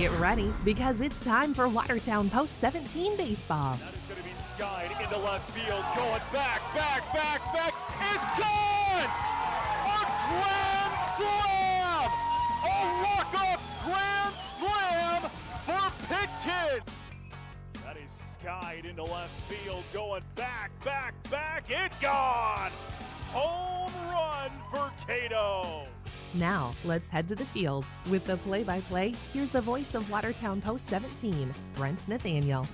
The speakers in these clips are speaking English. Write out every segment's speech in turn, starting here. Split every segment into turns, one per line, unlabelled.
Get ready because it's time for Watertown Post 17 baseball.
That is going to be skied into left field, going back. It's gone! A grand slam! A walk-off grand slam for Pitkin! That is skied into left field, going back. It's gone! Home run for Cato!
Now, let's head to the fields. With the play-by-play, here's the voice of Watertown Post 17, Brent Nathaniel.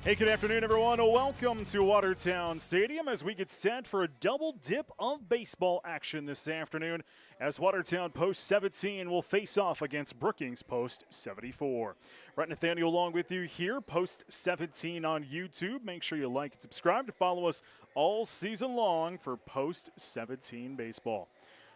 Hey, good afternoon, everyone. Welcome to Watertown Stadium as we get set for a double dip of baseball action this afternoon as Watertown Post 17 will face off against Brookings Post 74. Brent Nathaniel along with you here, Post 17 on YouTube. Make sure you like and subscribe to follow us all season long for Post 17 baseball.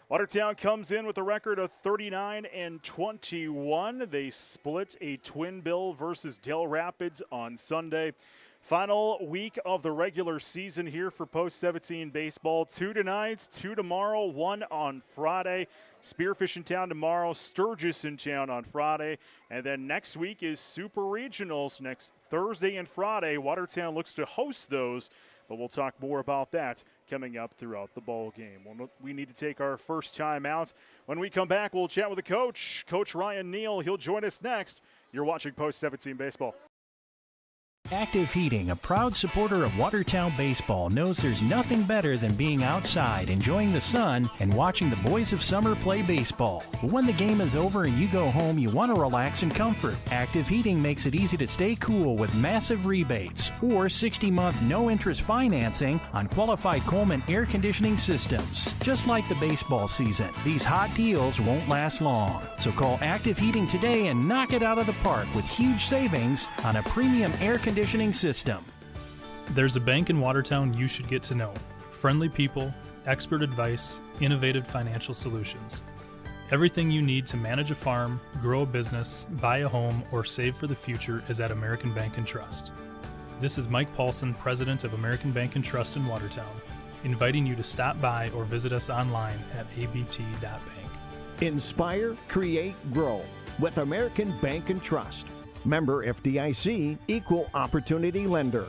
Watertown comes in with a record of 39-21. They split a twin bill versus Del Rapids on Sunday. Final week of the regular season here for Post 17 baseball. 2 tonight, 2 tomorrow, 1 on Friday. Spearfish in town tomorrow, Sturgis in town on Friday. And then next week is Super Regionals next Thursday and Friday. Watertown looks to host those, but we'll talk more about that coming up throughout the ball game. We need to take our first time out. When we come back, we'll chat with the coach, Coach Ryan Neal. He'll join us next. You're watching Post 17 Baseball.
Active Heating, a proud supporter of Watertown baseball, knows there's nothing better than being outside, enjoying the sun, and watching the boys of summer play baseball. But when the game is over and you go home, you want to relax in comfort. Active Heating makes it easy to stay cool with massive rebates or 60-month no-interest financing on qualified Coleman air conditioning systems. Just like the baseball season, these hot deals won't last long. So call Active Heating today and knock it out of the park with huge savings on a premium air conditioning system.
There's a bank in Watertown you should get to know. Friendly people, expert advice, innovative financial solutions. Everything you need to manage a farm, grow a business, buy a home, or save for the future is at American Bank and Trust. This is Mike Paulson, president of American Bank and Trust in Watertown, inviting you to stop by or visit us online at abt.bank.
Inspire, create, grow with American Bank and Trust. Member FDIC, Equal Opportunity Lender.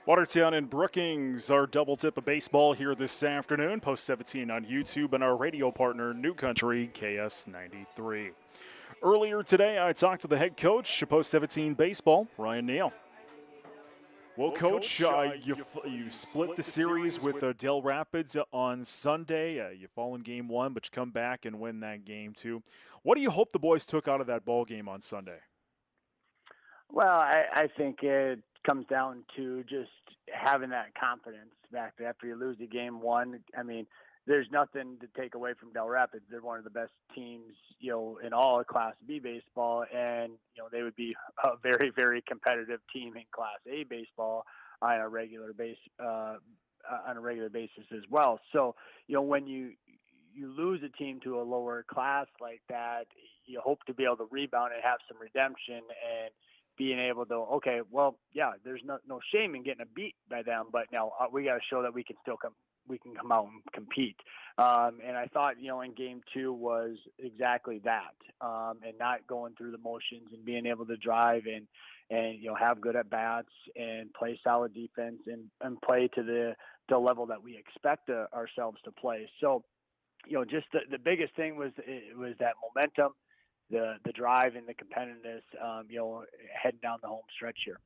Watertown and Brookings, our double tip of baseball here this afternoon. Post 17 on YouTube and our radio partner, New Country KS93. Earlier today, I talked to the head coach of Post 17 baseball, Ryan Neal. Well, Coach, you split the series with Del Rapids on Sunday. You fall in game one, but you come back and win that game too. What do you hope the boys took out of that ball game on Sunday?
Well, I think it comes down to just having that confidence back after you lose the game one. I mean, there's nothing to take away from Del Rapids. They're one of the best teams, in all of Class B baseball, and they would be a very, very competitive team in Class A baseball on a regular basis as well. So, when you lose a team to a lower class like that, you hope to be able to rebound and have some redemption and being able to, okay, well, yeah, there's no shame in getting a beat by them, but now we got to show that we can still come out and compete. And I thought, in game two was exactly that, and not going through the motions and being able to drive and have good at bats and play solid defense and play to the level that we expect ourselves to play. So, just the biggest thing was that momentum, the drive and the competitiveness, heading down the home stretch here.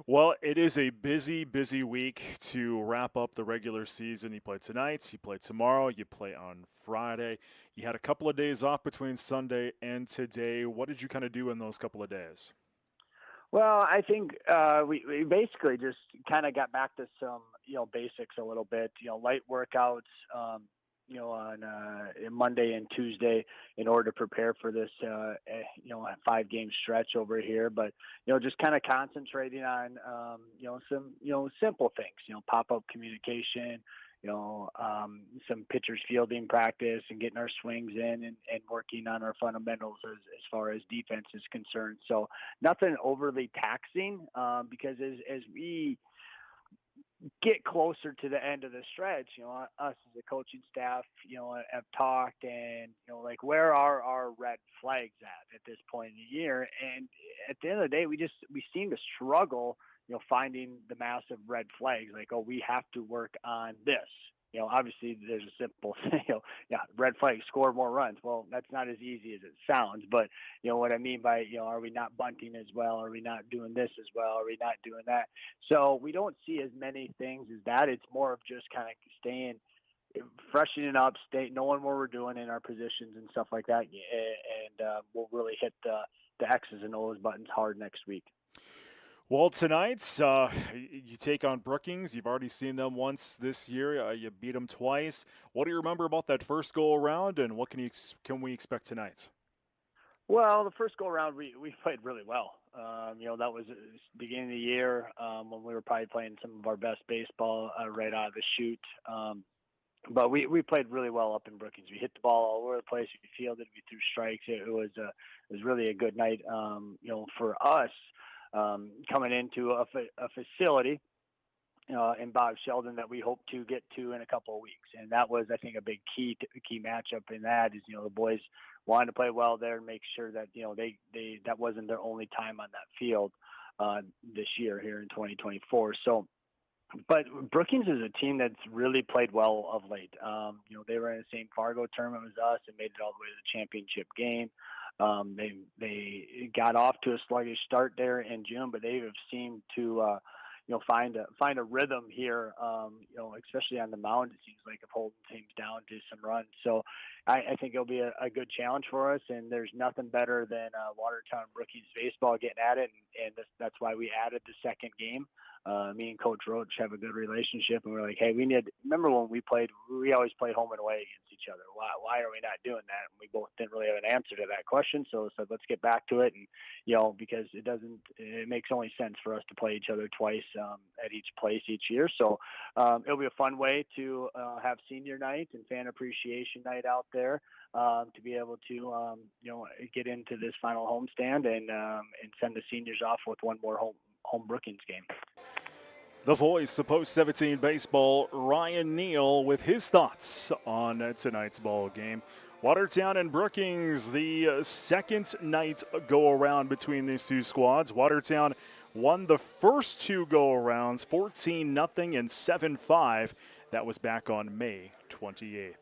Well, it is a busy, busy week to wrap up the regular season. You play tonight, you play tomorrow, you play on Friday. You had a couple of days off between Sunday and today. What did you kind of do in those couple of days?
Well, I think we basically just kind of got back to some, basics a little bit, light workouts, on Monday and Tuesday in order to prepare for this, 5-game stretch over here. But, just kind of concentrating on, some, simple things, pop-up communication, some pitchers fielding practice and getting our swings in and working on our fundamentals as far as defense is concerned. So nothing overly taxing, because as we get closer to the end of the stretch, us as a coaching staff, have talked and, like, where are our red flags at this point in the year? And at the end of the day, we seem to struggle, finding the massive red flags. Like, oh, we have to work on this. Obviously there's a simple, red flag, score more runs. Well, that's not as easy as it sounds, but what I mean by, are we not bunting as well? Are we not doing this as well? Are we not doing that? So we don't see as many things as that. It's more of just kind of staying, freshening up, knowing what we're doing in our positions and stuff like that. And we'll really hit the X's and O's buttons hard next week.
Well, tonight, you take on Brookings. You've already seen them once this year. You beat them twice. What do you remember about that first go-around, and what can we expect tonight?
Well, the first go-around, we played really well. That was the beginning of the year when we were probably playing some of our best baseball right out of the chute. But we played really well up in Brookings. We hit the ball all over the place. We fielded. We threw strikes. It was really a good night, for us. Coming into a facility in Bob Sheldon that we hope to get to in a couple of weeks. And that was, I think, a big key matchup in that is, the boys wanted to play well there and make sure that, they that wasn't their only time on that field this year here in 2024. So, but Brookings is a team that's really played well of late. They were in the same Fargo tournament as us and made it all the way to the championship game. They got off to a sluggish start there in June, but they have seemed to, find a rhythm here, especially on the mound. It seems like of holding teams down to some runs. So I think it'll be a good challenge for us. And there's nothing better than Watertown Brookings baseball getting at it. And that's why we added the second game. Me and Coach Roach have a good relationship, and we're like, hey, remember when we always played home and away against each other. Why are we not doing that? And we both didn't really have an answer to that question. So I said, let's get back to it. And, because it makes only sense for us to play each other twice at each place each year. So it'll be a fun way to have senior night and fan appreciation night out there to be able to, get into this final homestand and send the seniors off with one more home Brookings game.
The voice of Post 17 baseball, Ryan Neal, with his thoughts on tonight's ball game. Watertown and Brookings, the second night go-around between these two squads. Watertown won the first two go-arounds, 14-0 and 7-5. That was back on May 28th.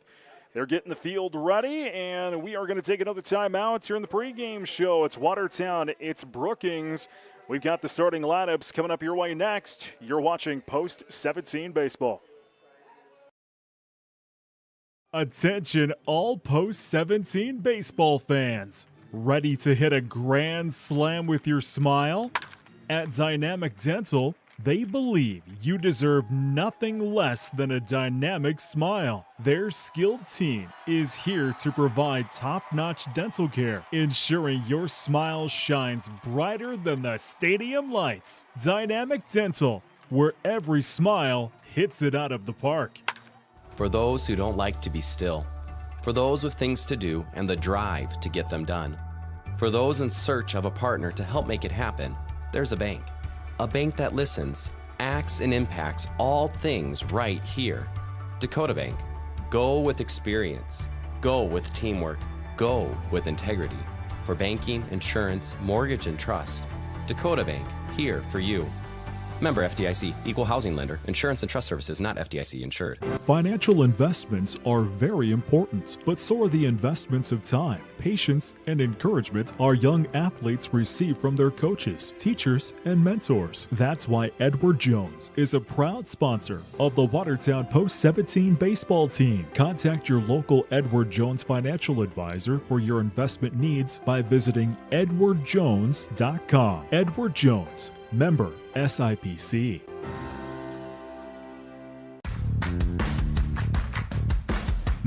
They're getting the field ready, and we are going to take another timeout here in the pregame show. It's Watertown, it's Brookings. We've got the starting lineups coming up your way next. You're watching Post 17 Baseball.
Attention all Post 17 baseball fans. Ready to hit a grand slam with your smile? At Dynamic Dental, they believe you deserve nothing less than a dynamic smile. Their skilled team is here to provide top-notch dental care, ensuring your smile shines brighter than the stadium lights. Dynamic Dental, where every smile hits it out of the park.
For those who don't like to be still, for those with things to do and the drive to get them done, for those in search of a partner to help make it happen, there's a bank. A bank that listens, acts, and impacts all things right here. Dakota Bank. Go with experience. Go with teamwork. Go with integrity. For banking, insurance, mortgage, and trust. Dakota Bank. Here for you. Member FDIC, equal housing lender, insurance and trust services not FDIC insured.
Financial investments are very important, but so are the investments of time, patience, and encouragement our young athletes receive from their coaches, teachers, and mentors. That's why Edward Jones is a proud sponsor of the Watertown Post 17 baseball team. Contact your local Edward Jones financial advisor for your investment needs by visiting edwardjones.com. Edward Jones, member SIPC.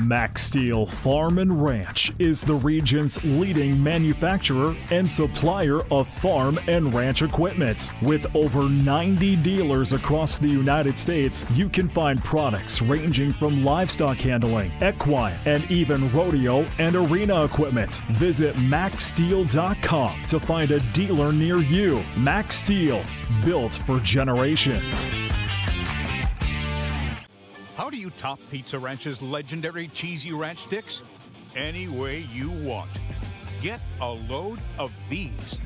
Max Steel Farm and Ranch is the region's leading manufacturer and supplier of farm and ranch equipment. With over 90 dealers across the United States, you can find products ranging from livestock handling, equine, and even rodeo and arena equipment. Visit maxsteel.com to find a dealer near you. Max Steel, built for generations.
top Pizza Ranch's legendary cheesy ranch sticks? Any way you want. Get a load of these.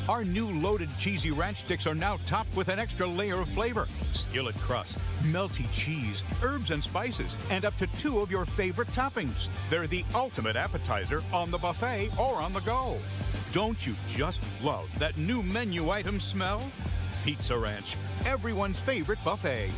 Our new loaded cheesy ranch sticks are now topped with an extra layer of flavor, skillet crust, melty cheese, herbs and spices, and up to 2 of your favorite toppings. They're the ultimate appetizer on the buffet or on the go. Don't you just love that new menu item smell? Pizza Ranch, everyone's favorite buffet.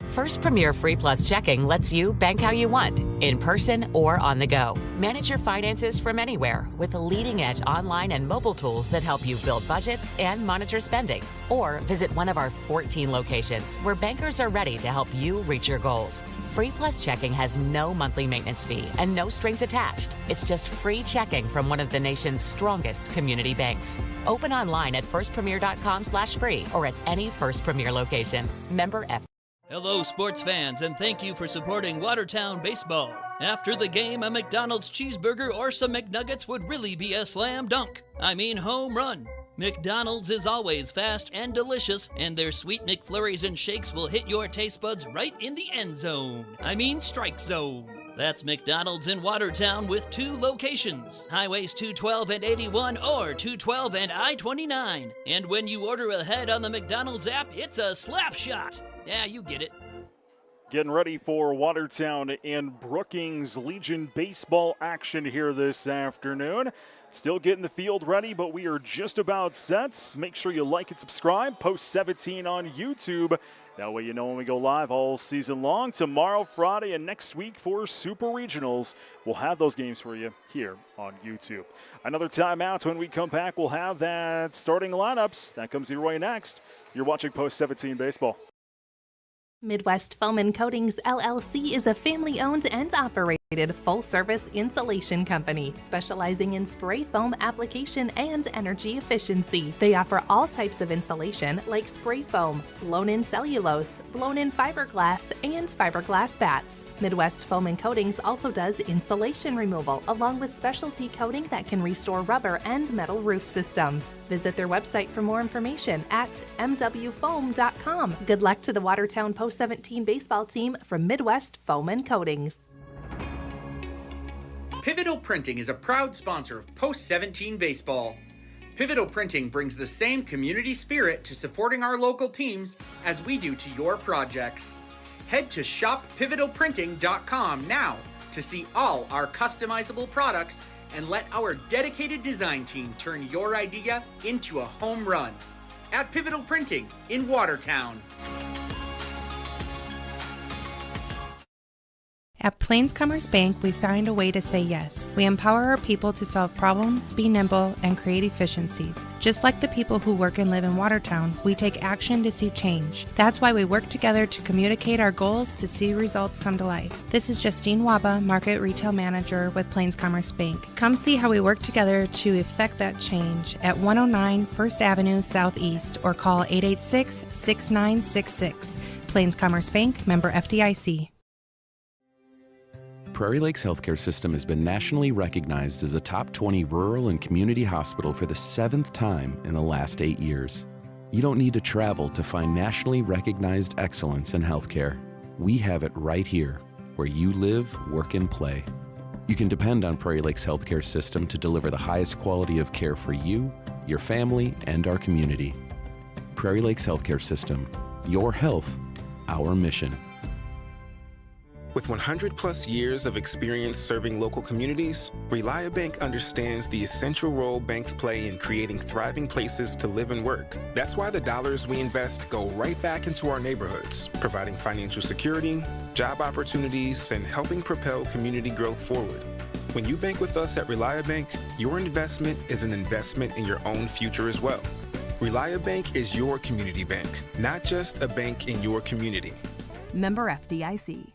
First Premier Free Plus Checking lets you bank how you want, in person or on the go. Manage your finances from anywhere with leading-edge online and mobile tools that help you build budgets and monitor spending. Or visit one of our 14 locations where bankers are ready to help you reach your goals. Free Plus Checking has no monthly maintenance fee and no strings attached. It's just free checking from one of the nation's strongest community banks. Open online at firstpremier.com/free or at any First Premier location. Member F.
Hello, sports fans, and thank you for supporting Watertown baseball. After the game, a McDonald's cheeseburger or some McNuggets would really be a slam dunk. I mean home run. McDonald's is always fast and delicious, and their Sweet McFlurries and shakes will hit your taste buds right in the end zone. I mean strike zone. That's McDonald's in Watertown with 2 locations, Highways 212 and 81 or 212 and I-29. And when you order ahead on the McDonald's app, it's a slap shot. Yeah, you get it.
Getting ready for Watertown and Brookings Legion baseball action here this afternoon. Still getting the field ready, but we are just about set. Make sure you like and subscribe. Post 17 on YouTube. That way you know when we go live all season long. Tomorrow, Friday, and next week for Super Regionals. We'll have those games for you here on YouTube. Another timeout. When we come back, we'll have that starting lineups. That comes your way next. You're watching Post 17 Baseball.
Midwest Foam and Coatings LLC is a family-owned and operated full-service insulation company specializing in spray foam application and energy efficiency. They offer all types of insulation like spray foam, blown-in cellulose, blown-in fiberglass, and fiberglass bats. Midwest Foam and Coatings also does insulation removal along with specialty coating that can restore rubber and metal roof systems. Visit their website for more information at mwfoam.com. Good luck to the Watertown Post 17 baseball team from Midwest Foam and Coatings.
Pivotal Printing is a proud sponsor of Post 17 Baseball. Pivotal Printing brings the same community spirit to supporting our local teams as we do to your projects. Head to shoppivotalprinting.com now to see all our customizable products and let our dedicated design team turn your idea into a home run. At Pivotal Printing in Watertown.
At Plains Commerce Bank, we find a way to say yes. We empower our people to solve problems, be nimble, and create efficiencies. Just like the people who work and live in Watertown, we take action to see change. That's why we work together to communicate our goals to see results come to life. This is Justine Waba, Market Retail Manager with Plains Commerce Bank. Come see how we work together to effect that change at 109 First Avenue Southeast or call 886-6966. Plains Commerce Bank, member FDIC.
Prairie Lakes Healthcare System has been nationally recognized as a top 20 rural and community hospital for the 7th time in the last 8 years. You don't need to travel to find nationally recognized excellence in healthcare. We have it right here, where you live, work, and play. You can depend on Prairie Lakes Healthcare System to deliver the highest quality of care for you, your family, and our community. Prairie Lakes Healthcare System. Your health, our mission.
With 100-plus years of experience serving local communities, ReliaBank understands the essential role banks play in creating thriving places to live and work. That's why the dollars we invest go right back into our neighborhoods, providing financial security, job opportunities, and helping propel community growth forward. When you bank with us at ReliaBank, your investment is an investment in your own future as well. ReliaBank is your community bank, not just a bank in your community.
Member FDIC.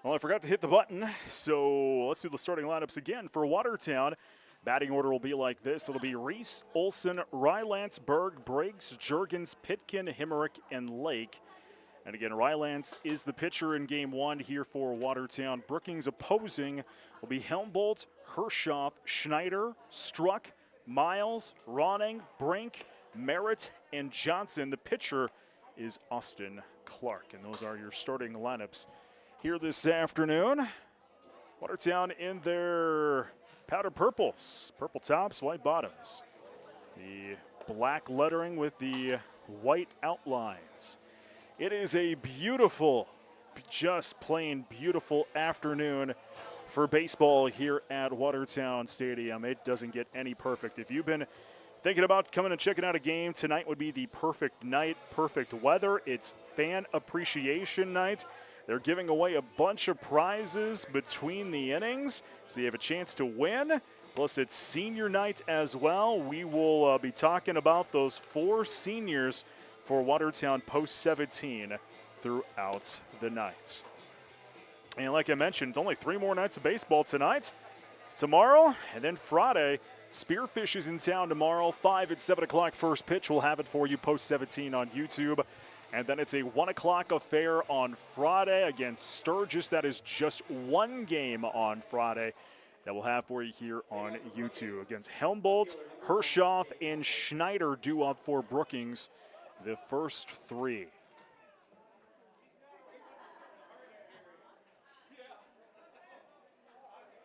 Well, I forgot to hit the button, so let's do the starting lineups again. For Watertown, batting order will be like this. It'll be Reese, Olson, Rylance, Berg, Briggs, Juergens, Pitkin, Hemmerich, and Lake. And again, Rylance is the pitcher in game one here for Watertown. Brookings opposing will be Helmbolt, Hershoff, Schneider, Struck, Miles, Ronning, Brink, Merritt, and Johnson. The pitcher is Austin Clark. And those are your starting lineups here this afternoon. Watertown in their powder purples, purple tops, white bottoms. The black lettering with the white outlines. It is a beautiful, just plain beautiful afternoon for baseball here at Watertown Stadium. It doesn't get any perfect. If you've been thinking about coming and checking out a game, tonight would be the perfect night, perfect weather. It's fan appreciation night. They're giving away a bunch of prizes between the innings, so you have a chance to win. Plus, it's senior night as well. We will be talking about those 4 seniors for Watertown Post 17 throughout the nights. And like I mentioned, only 3 more nights of baseball tonight, tomorrow, and then Friday. Spearfish is in town tomorrow, 5 at 7 o'clock first pitch. We'll have it for you Post 17 on YouTube. And then it's a 1 o'clock affair on Friday against Sturgis. That is just 1 game on Friday that we'll have for you here on YouTube. Against Helmbolt, Hershoff, and Schneider due up for Brookings, the first 3.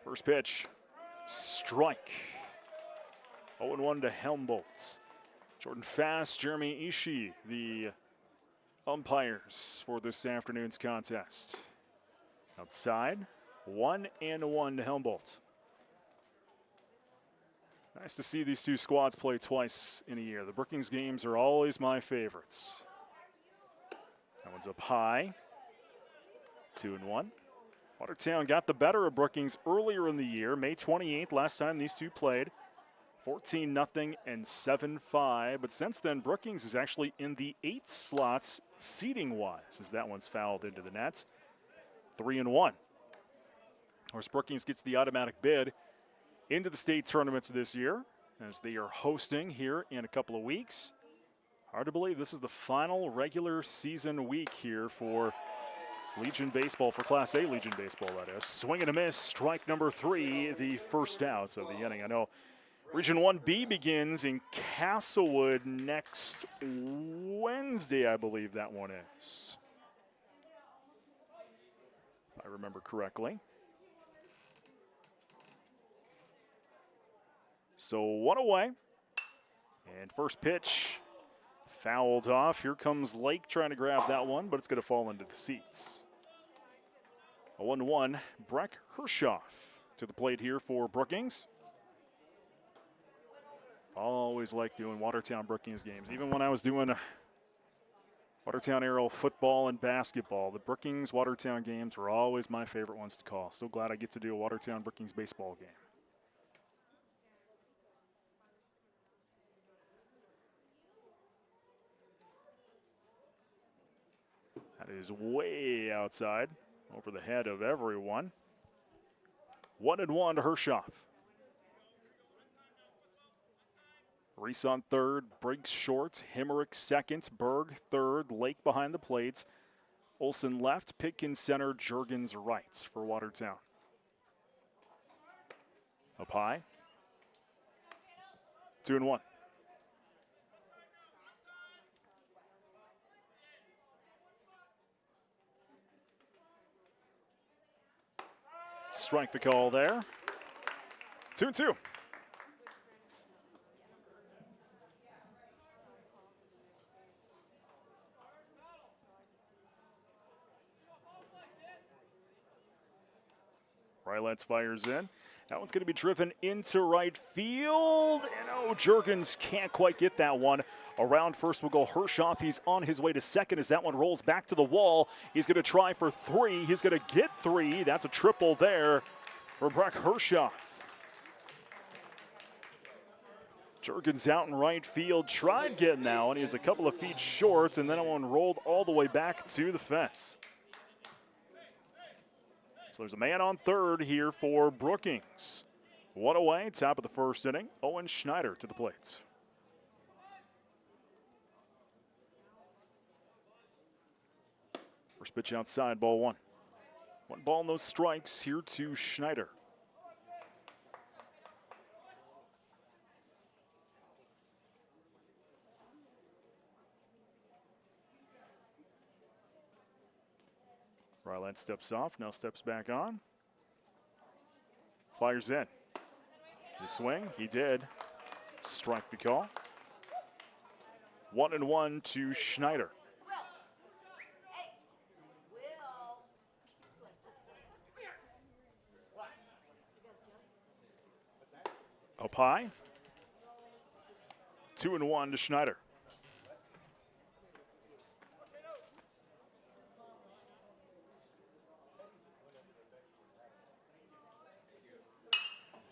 First pitch, strike. 0-1 to Helmbolt. Jordan Fast, Jeremy Ishii, the umpires for this afternoon's contest. Outside, 1-1 to Helmbolt. Nice to see these 2 squads play twice in a year. The Brookings games are always my favorites. That one's up high. 2-1. Watertown got the better of Brookings earlier in the year, May 28th, last time these 2 played. 14-0 and 7-5. But since then, Brookings is actually in the 8th slots seating-wise, as that one's fouled into the nets. 3-1. Of course, Brookings gets the automatic bid into the state tournaments this year, as they are hosting here in a couple of weeks. Hard to believe this is the final regular season week here for Legion Baseball, for Class A Legion Baseball, that is. Swing and a miss, strike number 3, the first outs of the inning. I know Region 1B begins in Castlewood next Wednesday, I believe that one is, if I remember correctly. So 1 away, and first pitch fouled off. Here comes Lake trying to grab that one, but it's going to fall into the seats. A 1-1, Breck Hershoff to the plate here for Brookings. Always like doing Watertown Brookings games. Even when I was doing Watertown Aero football and basketball, the Brookings Watertown games were always my favorite ones to call. Still glad I get to do a Watertown Brookings baseball game. That is way outside, over the head of everyone. 1-1 to Hershoff. Reese on third, Briggs short, Hemmerich second, Berg third, Lake behind the plates, Olson left, Pitkin center, Juergens right for Watertown. Up high. 2-1. Strike the call there. 2-2. Rylance fires in. That one's going to be driven into right field. And oh, Juergens can't quite get that one. Around first will go Hershoff. He's on his way to second as that one rolls back to the wall. He's going to try for 3. He's going to get 3. That's a triple there for Breck Hershoff. Juergens out in right field, tried getting that one. He was a couple of feet short, and then that one rolled all the way back to the fence. So there's a man on third here for Brookings. One away, top of the first inning. Owen Schneider to the plates. First pitch outside, ball one. One ball, no strikes here to Schneider. Ryland steps off, now steps back on. Fires in. The swing, he did. Strike the call. 1-1 to Schneider. Up high. 2-1 to Schneider.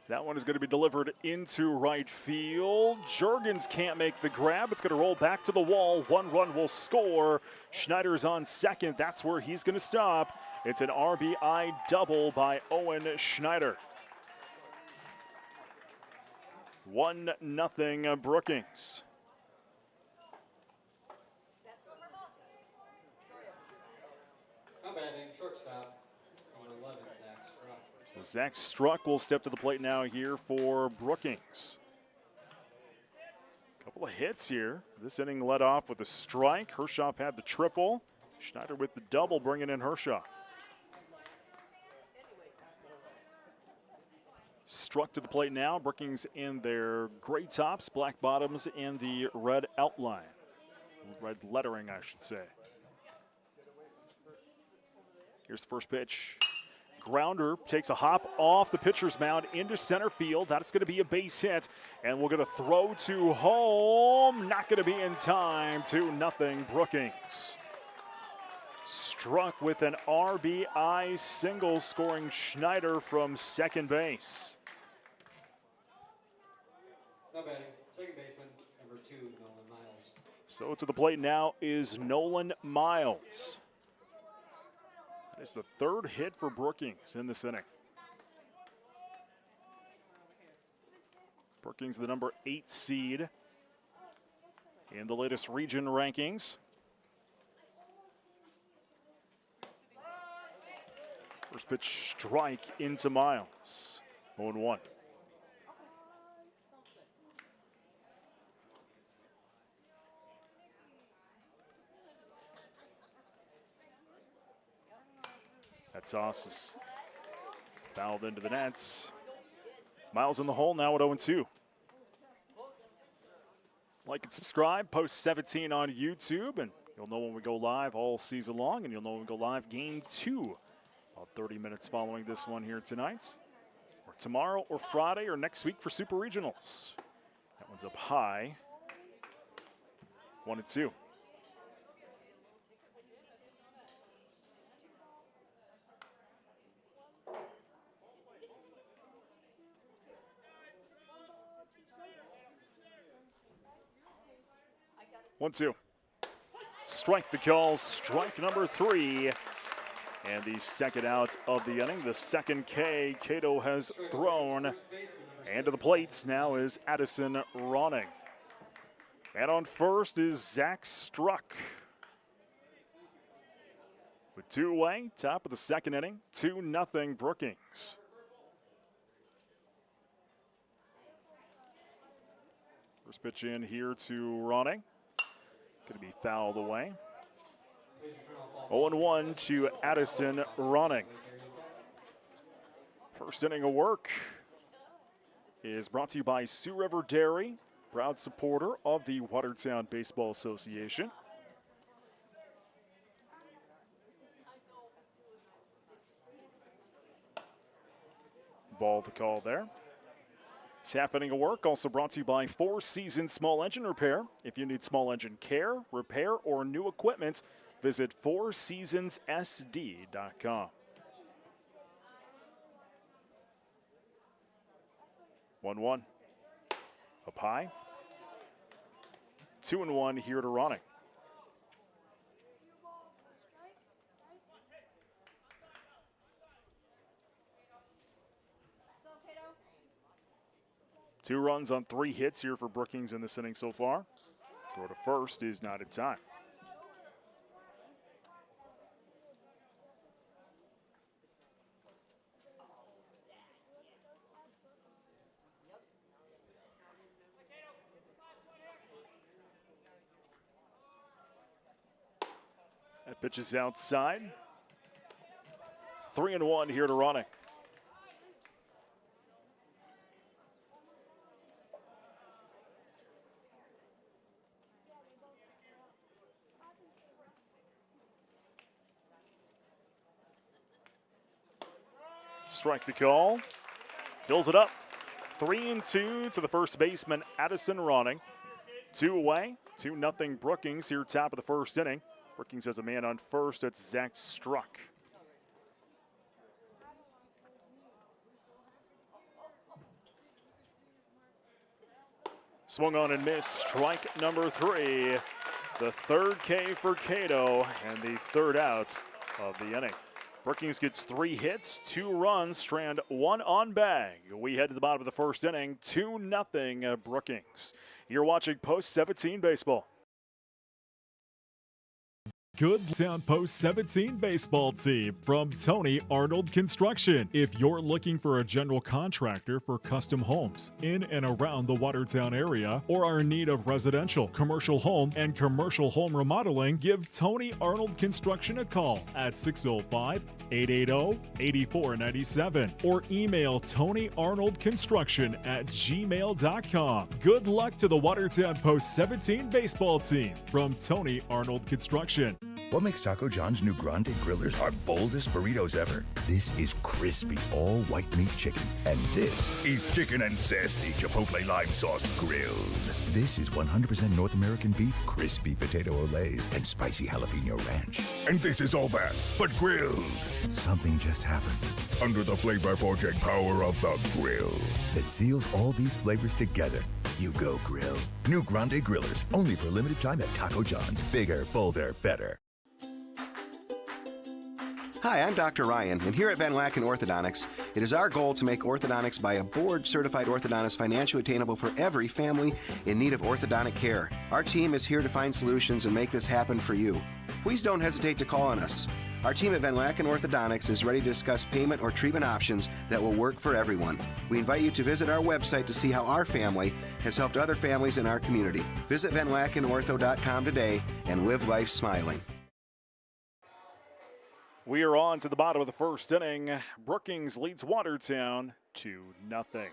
That one is going to be delivered into right field. Jurgens can't make the grab. It's going to roll back to the wall. One run will score. Schneider's on second. That's where he's going to stop. It's an RBI double by Owen Schneider. 1-0 Brookings.
Not batting, shortstop, number 11, Zach Struck.
So Zach Struck will step to the plate now here for Brookings. Couple of hits here. This inning led off with a strike. Hershoff had the triple. Schneider with the double, bringing in Hershoff. Struck to the plate now. Brookings in their gray tops, black bottoms, and the red outline. Red lettering, I should say. Here's the first pitch. Grounder takes a hop off the pitcher's mound into center field. That's going to be a base hit. And we're going to throw to home. Not going to be in time. 2-0 Brookings. Struck with an RBI single, scoring Schneider from second base.
Not batting, second baseman, number 2, Nolan Miles.
So to the plate now is Nolan Miles. It's the third hit for Brookings in this inning. Brookings, the number 8 seed in the latest region rankings. First pitch strike into Miles. 0-1. That toss is fouled into the nets. Miles in the hole now at 0-2. Like and subscribe, post 17 on YouTube, and you'll know when we go live all season long, and you'll know when we go live game 2, about 30 minutes following this one here tonight, or tomorrow, or Friday, or next week for Super Regionals. That one's up high. 1-2. 1-2. Strike the call, strike number 3. And the second out of the inning, the second K Cato has thrown. And to the plates now is Addison Ronning. And on first is Zach Struck. With 2 away, top of the second inning, 2-0 Brookings. First pitch in here to Ronning. Going to be fouled away. 0-1 to Addison Ronning. First inning of work is brought to you by Sioux River Dairy, proud supporter of the Watertown Baseball Association. Ball the call there. It's half inning of work, also brought to you by 4 Seasons Small Engine Repair. If you need small engine care, repair, or new equipment, visit 4seasonssd.com. 1-1. Up high. 2-1 here to Ronning. 2 runs on 3 hits here for Brookings in this inning so far. Throw to first is not in time. That pitch is outside. 3-1 here to Ronning. Strike the call. Fills it up. 3-2 to the first baseman, Addison Ronning. 2 away. 2-0 Brookings here, top of the first inning. Brookings has a man on first. That's Zach Struck. Swung on and missed. Strike number 3. The third K for Cato and the third out of the inning. Brookings gets 3 hits, 2 runs, strand 1 on bag. We head to the bottom of the first inning, 2-0 Brookings. You're watching Post 17 Baseball.
Good Town Post 17 baseball team from Tony Arnold Construction. If you're looking for a general contractor for custom homes in and around the Watertown area or are in need of residential, commercial home, and commercial home remodeling, give Tony Arnold Construction a call at 605-880-8497 or email TonyArnoldConstruction@gmail.com. Good luck to the Watertown Post 17 baseball team from Tony Arnold Construction.
What makes Taco John's new Grande Grillers our boldest burritos ever? This is crispy, all white meat chicken. And this is chicken and zesty Chipotle lime sauce grilled. This is 100% North American beef, crispy potato olays, and spicy jalapeno ranch. And this is all that, but grilled. Something just happened. Under the flavor-forging power of the grill that seals all these flavors together. You go grill. New Grande Grillers, only for a limited time at Taco John's. Bigger, bolder, better.
Hi, I'm Dr. Ryan, and here at Van Wacken Orthodontics, it is our goal to make orthodontics by a board-certified orthodontist financially attainable for every family in need of orthodontic care. Our team is here to find solutions and make this happen for you. Please don't hesitate to call on us. Our team at Van Wacken Orthodontics is ready to discuss payment or treatment options that will work for everyone. We invite you to visit our website to see how our family has helped other families in our community. Visit VanWackenOrtho.com today and live life smiling.
We are on to the bottom of the first inning. Brookings leads Watertown 2-0.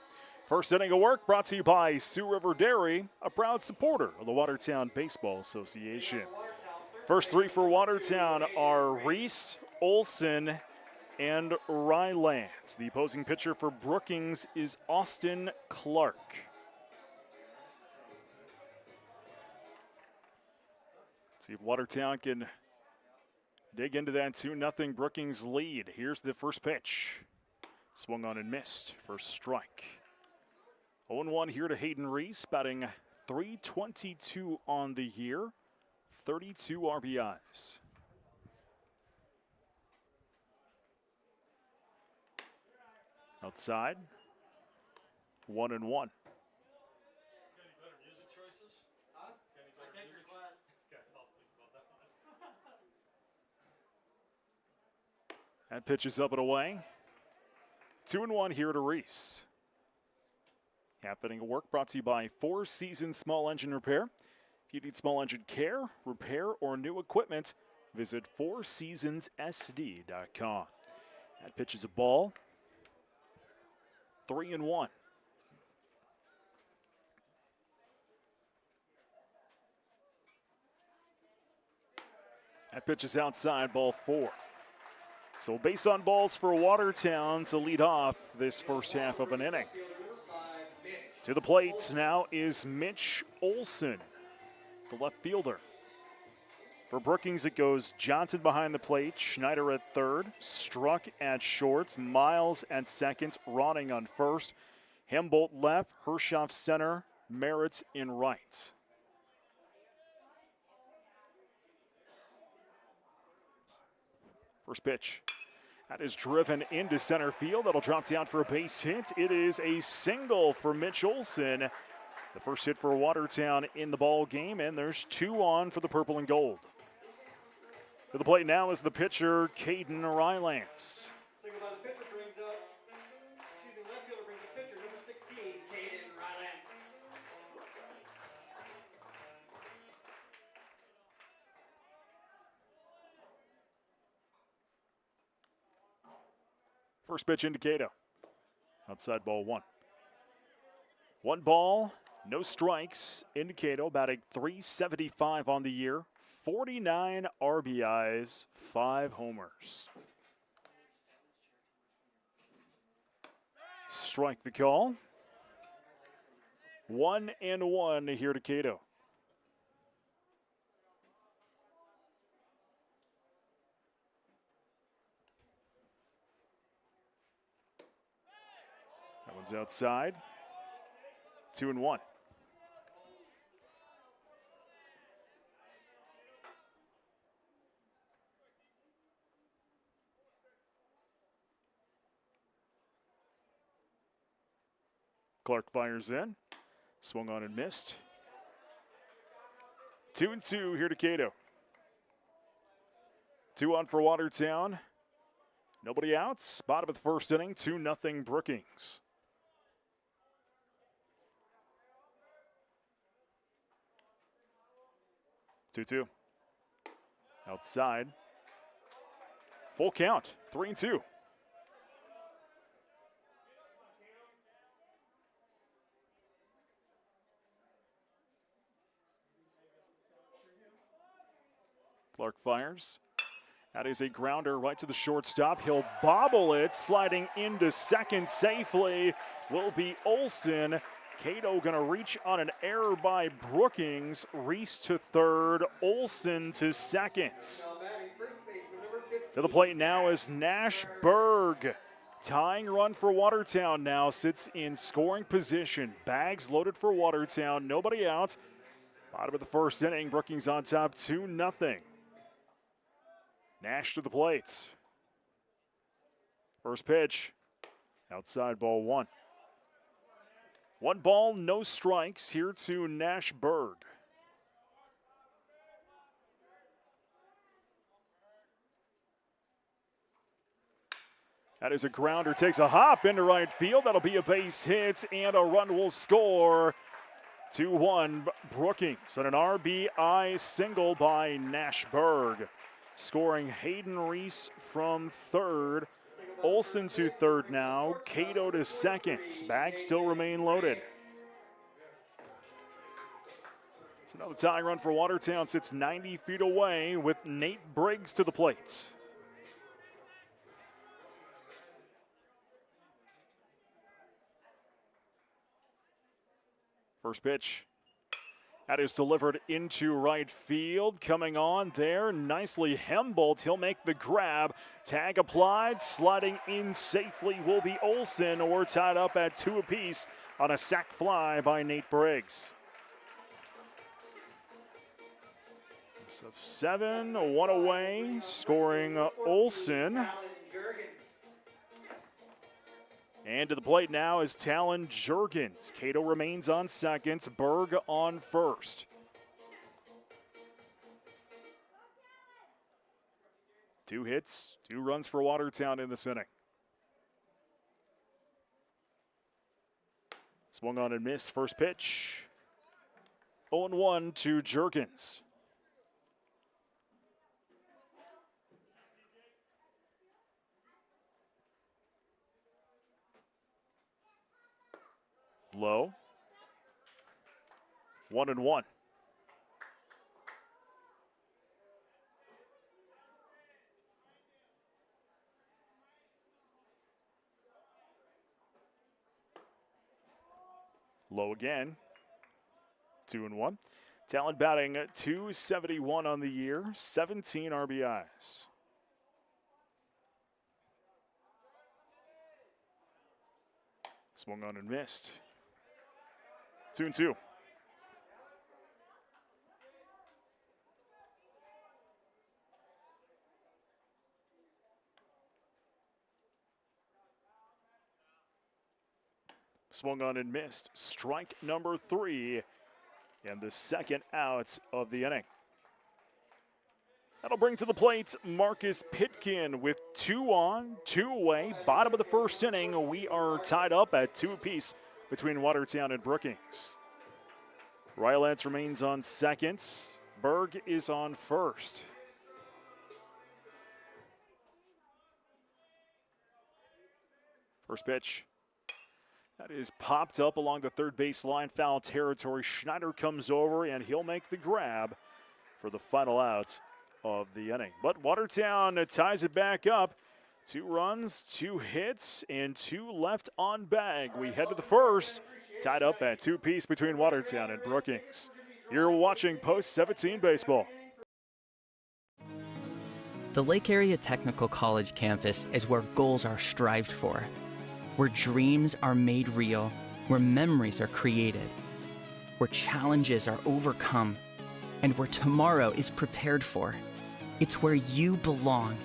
First inning of work brought to you by Sioux River Dairy, a proud supporter of the Watertown Baseball Association. First 3 for Watertown are Reese, Olson, and Ryland. The opposing pitcher for Brookings is Austin Clark. Let's see if Watertown can dig into that 2-0 Brookings lead. Here's the first pitch. Swung on and missed. First strike. 0-1 here to Hayden Reese, batting .322 on the year. 32 RBIs. Outside. 1-1. That pitch is up and away. 2-1 here to Reese. Half inning of work brought to you by 4 Seasons Small Engine Repair. If you need small engine care, repair, or new equipment, visit 4seasonssd.com. That pitch is a ball. 3-1. That pitch is outside, ball 4. So base on balls for Watertown to lead off this first half of an inning. To the plate now is Mitch Olson, the left fielder. For Brookings, it goes Johnson behind the plate, Schneider at third, Struck at short, Miles at second, Ronning on first, Hembolt left, Hershoff center, Merritt in right. First pitch. That is driven into center field. That'll drop down for a base hit. It is a single for Mitch Olson. The first hit for Watertown in the ball game, and there's 2 on for the purple and gold. To the plate now is the pitcher, Caden Rylance.
Single by the pitcher brings up, left fielder brings up pitcher, number 16, Caden Rylance.
First pitch into Cato. Outside ball 1. 1 ball, no strikes. Into Cato, batting .375 on the year. 49 RBIs, 5 homers. Strike the call. 1-1 here to Cato. That one's outside. 2-1. Clark fires in. Swung on and missed. 2-2 here to Cato. 2 on for Watertown. Nobody out. Bottom of the first inning. 2-0 Brookings. Two. Outside. Full count. 3-2. Clark fires. That is a grounder right to the shortstop. He'll bobble it. Sliding into second safely will be Olson. Cato going to reach on an error by Brookings. Reese to third. Olson to second. To the plate now is Nash Berg. Tying run for Watertown now. Sits in scoring position. Bags loaded for Watertown. Nobody out. Bottom of the first inning. Brookings on top 2-0. Nash to the plate. First pitch. Outside ball 1. 1 ball, no strikes here to Nash Berg. That is a grounder, takes a hop into right field. That'll be a base hit, and a run will score. 2-1 Brookings, and an RBI single by Nash Berg. Scoring Hayden Reese from third. Olson to third now. Cato to second. Bags still remain loaded. It's another tying run for Watertown. Sits 90 feet away with Nate Briggs to the plate. First pitch. That is delivered into right field. Coming on there, nicely Hembolt. He'll make the grab. Tag applied, sliding in safely will be Olson. We're tied up at 2 apiece on a sac fly by Nate Briggs. Of 7, 1 away, scoring Olson. And to the plate now is Talon Juergens. Cato remains on second, Berg on first. Two hits, 2 runs for Watertown in this inning. Swung on and missed, first pitch. 0-1 to Juergens. Low. 1-1. Low again. 2-1. Talent batting .271 on the year, 17 RBIs. Swung on and missed. 2-2. Swung on and missed. Strike number 3 and the second out of the inning. That'll bring to the plate Marcus Pitkin with 2 on, 2 away. Bottom of the first inning, we are tied up at 2 apiece between Watertown and Brookings. Rylance remains on second. Berg is on first. First pitch. That is popped up along the third base line, foul territory. Schneider comes over, and he'll make the grab for the final out of the inning. But Watertown ties it back up. 2 runs, 2 hits, and 2 left on bag. We head to the first, tied up at 2 apiece between Watertown and Brookings. You're watching Post 17 Baseball.
The Lake Area Technical College campus is where goals are strived for, where dreams are made real, where memories are created, where challenges are overcome, and where tomorrow is prepared for. It's where you belong.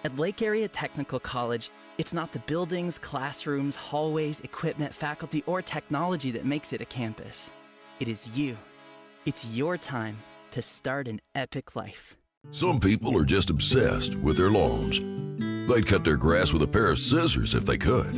At Lake Area Technical College, it's not the buildings, classrooms, hallways, equipment, faculty, or technology that makes it a campus. It is you. It's your time to start an epic life.
Some people are just obsessed with their lawns. They'd cut their grass with a pair of scissors if they could.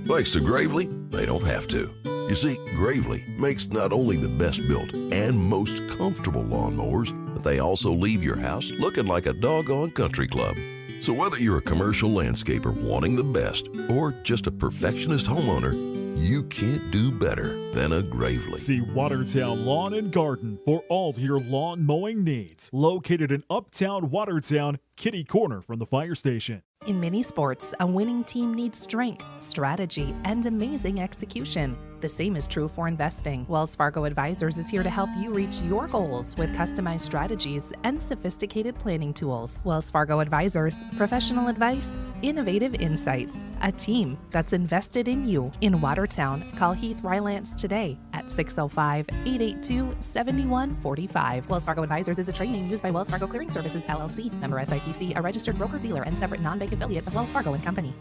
Thanks to Gravely, they don't have to. You see, Gravely makes not only the best built and most comfortable lawnmowers, but they also leave your house looking like a doggone country club. So whether you're a commercial landscaper wanting the best or just a perfectionist homeowner, you can't do better than a Gravely.
See Watertown Lawn and Garden for all your lawn mowing needs. Located in Uptown Watertown, kitty corner from the fire station.
In many sports, a winning team needs strength, strategy, and amazing execution. The same is true for investing. Wells Fargo Advisors is here to help you reach your goals with customized strategies and sophisticated planning tools. Wells Fargo Advisors, professional advice, innovative insights, a team that's invested in you. In Watertown, call Heath Rylance today at 605-882-7145. Wells Fargo Advisors is a trade name used by Wells Fargo Clearing Services, LLC, member SIPC, a registered broker-dealer and separate non-bank affiliate of Wells Fargo & Company.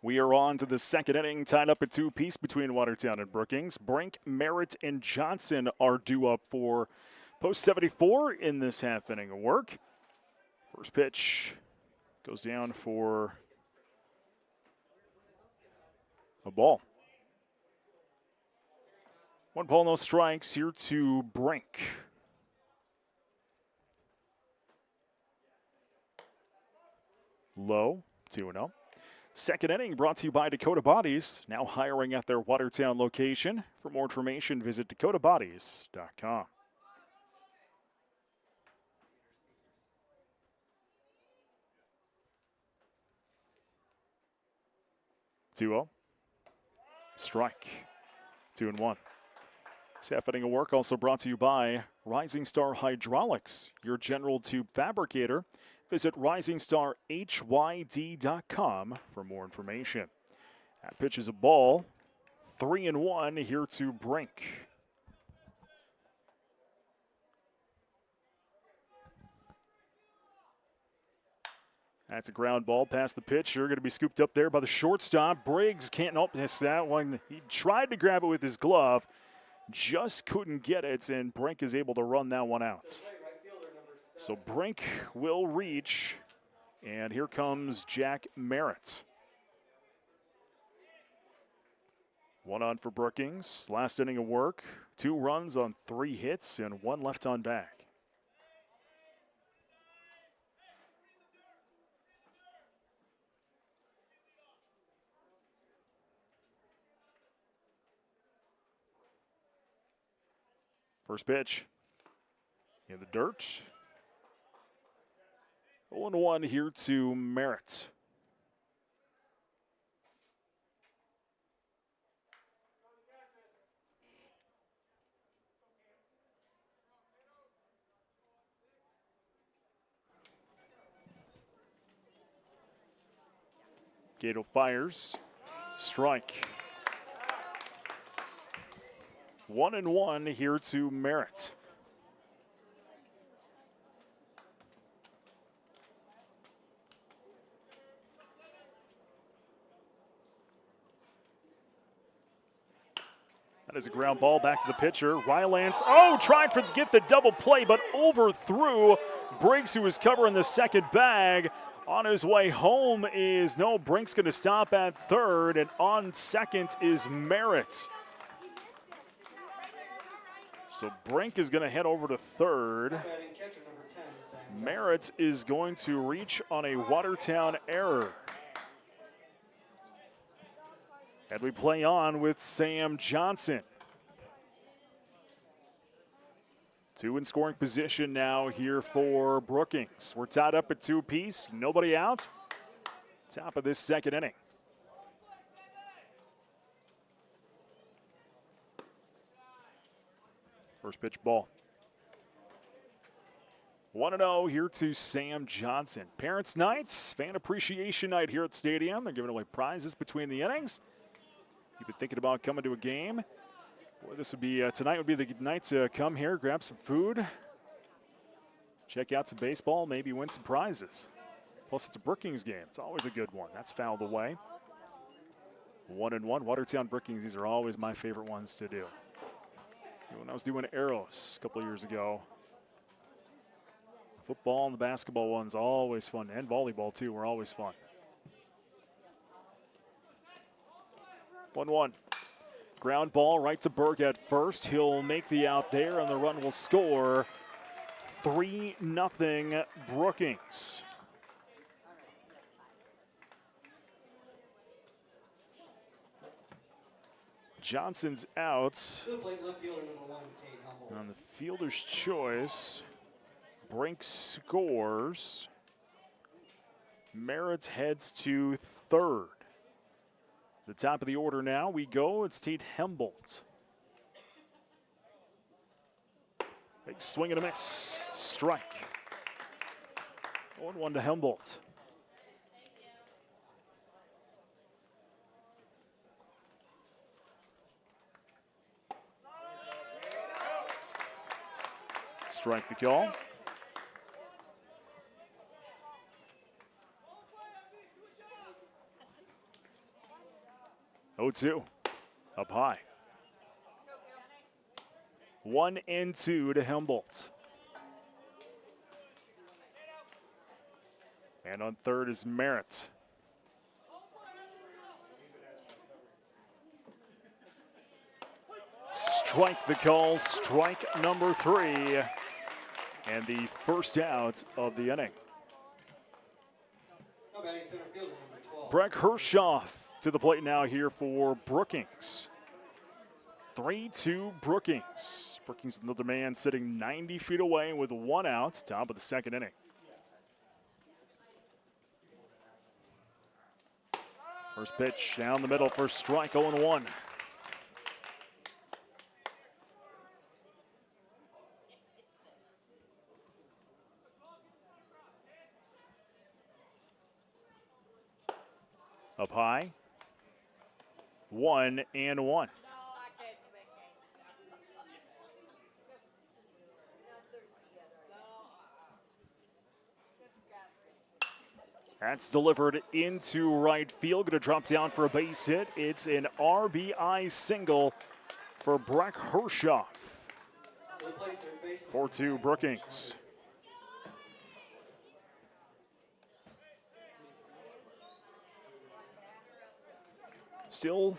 We are on to the second inning, tied up at 2 apiece between Watertown and Brookings. Brink, Merritt, and Johnson are due up for post 74 in this half inning of work. First pitch goes down for a ball. 1 ball, no strikes here to Brink. Low, 2-0. Second inning brought to you by Dakota Bodies, now hiring at their Watertown location. For more information, visit dakotabodies.com. Two-0. Strike. 2-1. This half inning of work also brought to you by Rising Star Hydraulics, your general tube fabricator. Visit risingstarhyd.com for more information. That pitch is a ball. 3-1 here to Brink. That's a ground ball past the pitcher. Going to be scooped up there by the shortstop. Briggs can't miss that one. He tried to grab it with his glove, just couldn't get it, and Brink is able to run that one out. So Brink will reach, and here comes Jack Merritt. 1 on for Brookings. Last inning of work. 2 runs on 3 hits and 1 left on bag. First pitch in the dirt. 0-1 here to Merritt. Gato fires. Strike. 1-1 here to Merritt. That is a ground ball back to the pitcher. Rylance, tried to get the double play, but overthrew Briggs, who was covering the second bag. On his way home is Brink's going to stop at third, and on second is Merritt. So Brink is going to head over to third. Merritt is going to reach on a Watertown error. And we play on with Sam Johnson. 2 in scoring position now here for Brookings. We're tied up at 2 apiece, nobody out. Top of this second inning. First pitch ball. 1-0 here to Sam Johnson. Parents' Night, Fan Appreciation Night here at the stadium. They're giving away prizes between the innings. You've been thinking about coming to a game. Boy, this would be tonight would be the night to come here, grab some food, check out some baseball, maybe win some prizes. Plus, it's a Brookings game. It's always a good one. That's fouled away. 1-1. Watertown Brookings, these are always my favorite ones to do. When I was doing arrows a couple of years ago, football and the basketball ones always fun, and volleyball too were always fun. 1-1. Ground ball right to Berg at first. He'll make the out there, and the run will score. 3-0 Brookings. Johnson's out. On the fielder's choice, Brink scores. Merritt heads to third. The top of the order now we go. It's Tate Hembolt. Big swing and a miss. Strike. 1-1 to Hembolt. Strike the call. Oh, 2 up high. 1-2 to Hembolt. And on third is Merritt. Strike the call, strike number 3. And the first out of the inning. Breck Hershoff to the plate now here for Brookings. 3-2 Brookings. Brookings, another man sitting 90 feet away with 1 out, top of the second inning. First pitch down the middle for strike, 0-1. Up high, 1-1. That's delivered into right field. Going to drop down for a base hit. It's an RBI single for Breck Hershoff. 4-2 Brookings. Still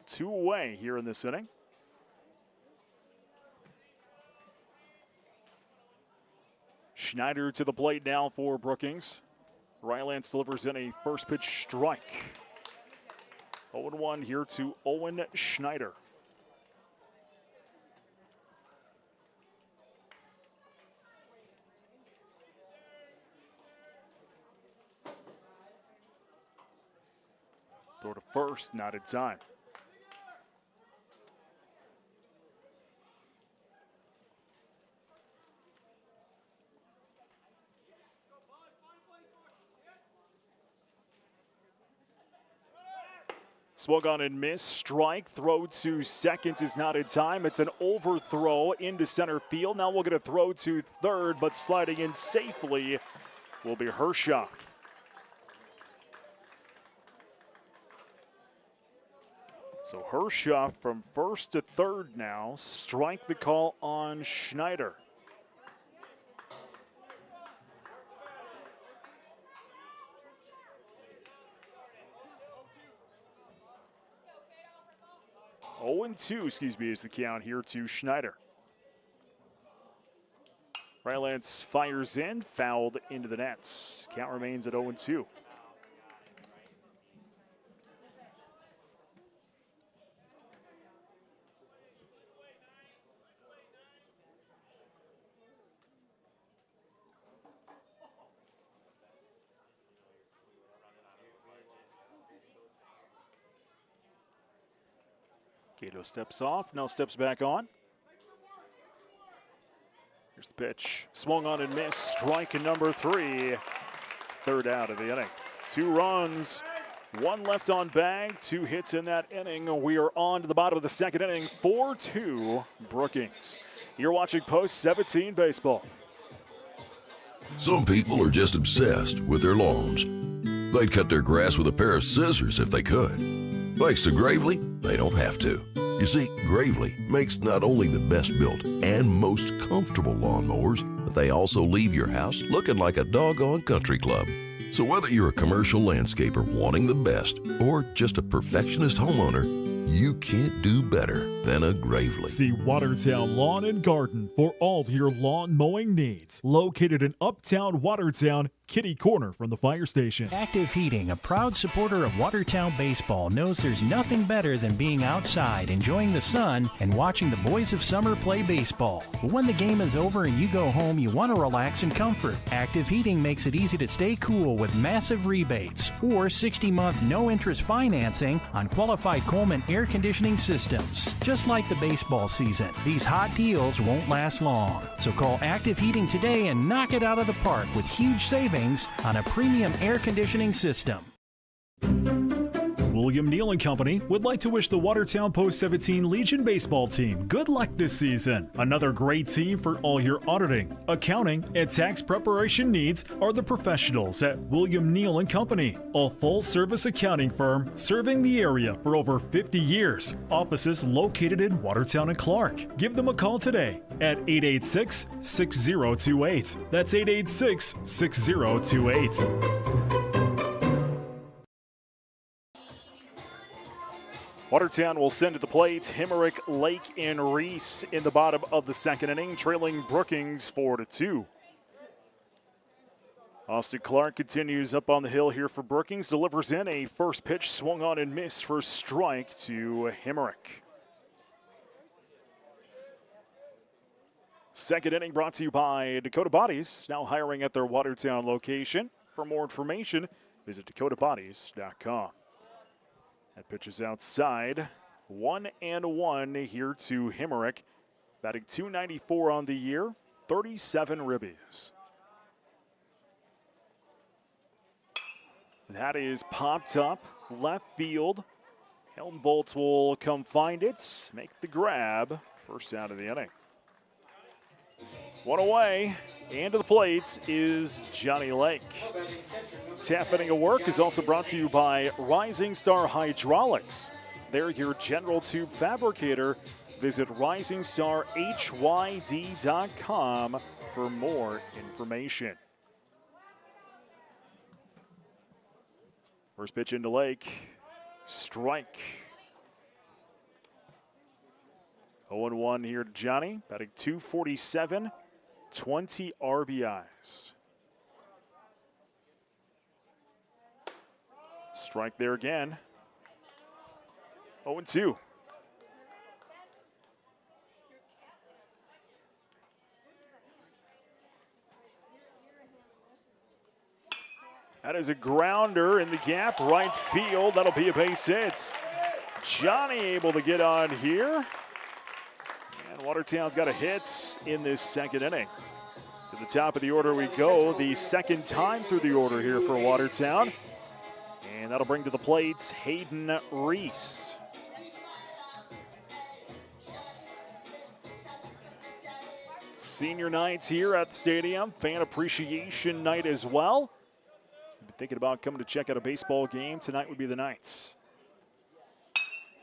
2 away here in this inning. Schneider to the plate now for Brookings. Rylance delivers in a first pitch strike. 0-1 here to Owen Schneider. Throw to first, not in time. Swung on and missed. Strike. Throw to second is not in time. It's an overthrow into center field. Now we'll get a throw to third, but sliding in safely will be Hershoff. So Hershoff from first to third now. Strike the call on Schneider. Oh, and 2, is the count here to Schneider. Rylance fires in, fouled into the nets. Count remains at 0 and 2. Cato steps off, now steps back on. Here's the pitch. Swung on and missed. Strike number 3. Third out of the inning. 2 runs, 1 left on bag, 2 hits in that inning. We are on to the bottom of the second inning. 4-2 Brookings. You're watching Post 17 Baseball.
Some people are just obsessed with their lawns. They'd cut their grass with a pair of scissors if they could. Thanks to Gravely, they don't have to. You see, Gravely makes not only the best built and most comfortable lawnmowers, but they also leave your house looking like a doggone country club. So whether you're a commercial landscaper wanting the best or just a perfectionist homeowner, you can't do better than a Gravely.
See Watertown Lawn and Garden for all your lawn mowing needs. Located in Uptown Watertown, kitty corner from the fire station.
Active Heating, a proud supporter of Watertown baseball, knows there's nothing better than being outside, enjoying the sun, and watching the boys of summer play baseball. But when the game is over and you go home, you want to relax in comfort. Active Heating makes it easy to stay cool with massive rebates or 60-month no-interest financing on qualified Coleman air conditioning systems. Just like the baseball season, these hot deals won't last long. So call Active Heating today and knock it out of the park with huge savings on a premium air conditioning system.
William Neal & Company would like to wish the Watertown Post 17 Legion baseball team good luck this season. Another great team for all your auditing, accounting, and tax preparation needs are the professionals at William Neal & Company, a full-service accounting firm serving the area for over 50 years. Offices located in Watertown and Clark. Give them a call today at 886-6028. That's 886-6028.
Watertown will send to the plate Hemerick, Lake, and Reese in the bottom of the second inning, trailing Brookings 4-2. Austin Clark continues up on the hill here for Brookings, delivers in a first pitch, swung on and missed for strike to Hemerick. Second inning brought to you by Dakota Bodies, now hiring at their Watertown location. For more information, visit dakotabodies.com. That pitch is outside. 1-1 here to Hemerick. Batting .294 on the year, 37 ribbies. That is popped up left field. Helmboldt will come find it, make the grab. First out of the inning. One away, and to the plate is Johnny Lake. Half inning of work is also brought to you by Rising Star Hydraulics. They're your general tube fabricator. Visit risingstarhyd.com for more information. First pitch into Lake, strike. 0-1 here to Johnny, batting .247. 20 RBIs. Strike there again. 0-2. That is a grounder in the gap, right field. That'll be a base hit. Johnny able to get on here. And Watertown's got a hit in this second inning. To the top of the order we go, the second time through the order here for Watertown. And that'll bring to the plate Hayden Reese. Senior nights here at the stadium, fan appreciation night as well. If you're thinking about coming to check out a baseball game, tonight would be the night.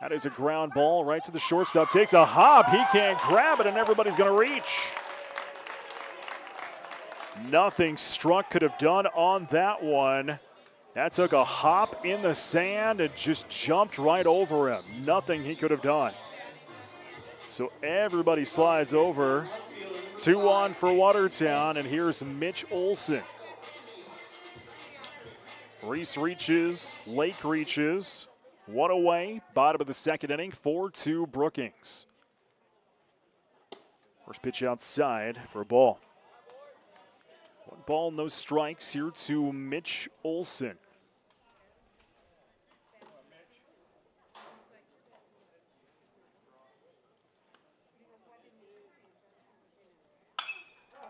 That is a ground ball right to the shortstop. Takes a hop. He can't grab it, and everybody's going to reach. Nothing Struck could have done on that one. That took a hop in the sand and just jumped right over him. Nothing he could have done. So everybody slides over. 2-1 for Watertown, and here's Mitch Olson. Reese reaches, Lake reaches. One away, bottom of the second inning, 4-2 Brookings. First pitch outside for a ball. 1 ball, no strikes here to Mitch Olson.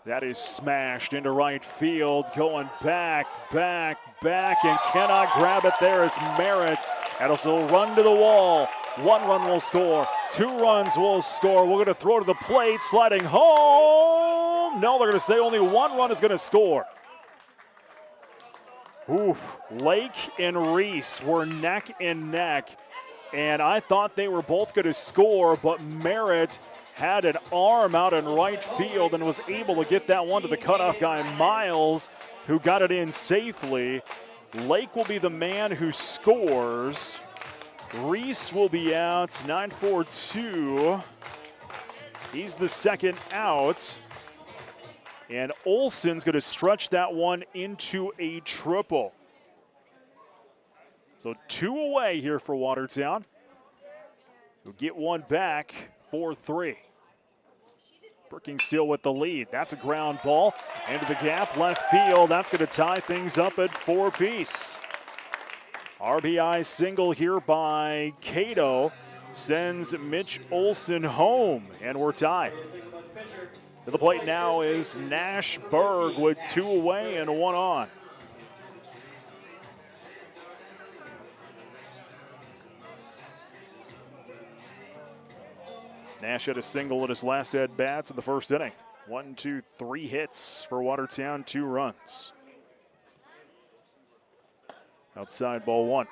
That is smashed into right field, going back, and cannot grab it there as Merritt. That'll still run to the wall. 1 run will score, 2 runs will score. We're going to throw to the plate, sliding home. No, they're going to say only 1 run is going to score. Oof, Lake and Reese were neck and neck, and I thought they were both going to score, but Merritt had an arm out in right field and was able to get that one to the cutoff guy, Miles, who got it in safely. Lake will be the man who scores. Reese will be out, 9-4-2. He's the second out. And Olson's going to stretch that one into a triple. So 2 away here for Watertown. He'll get 1 back, 4-3. Brookings still with the lead. That's a ground ball into the gap, left field. That's going to tie things up at 4-piece. RBI single here by Cato sends Mitch Olson home, and we're tied. To the plate now is Nash Berg with 2 away and 1 on. Nash had a single at his last at-bats in the first inning. 1, 2, 3 hits for Watertown, 2 runs. Outside ball 1.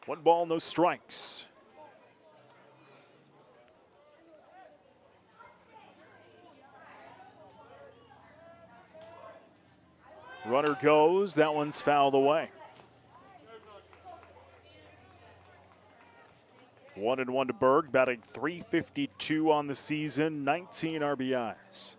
1 ball, no strikes. Runner goes, that one's fouled away. 1-1 to Berg, batting .352 on the season, 19 RBIs.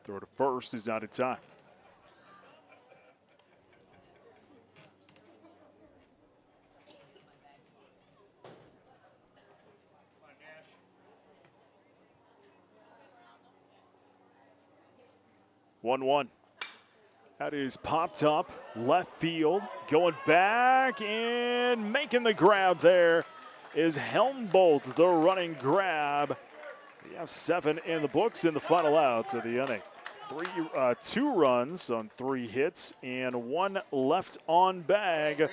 Throw to first is not in time. One. That is popped up, left field, going back and making the grab there is Helmbolt, the running grab. We have 7 in the books in the final outs of the inning. 2 runs on 3 hits and 1 left on bag.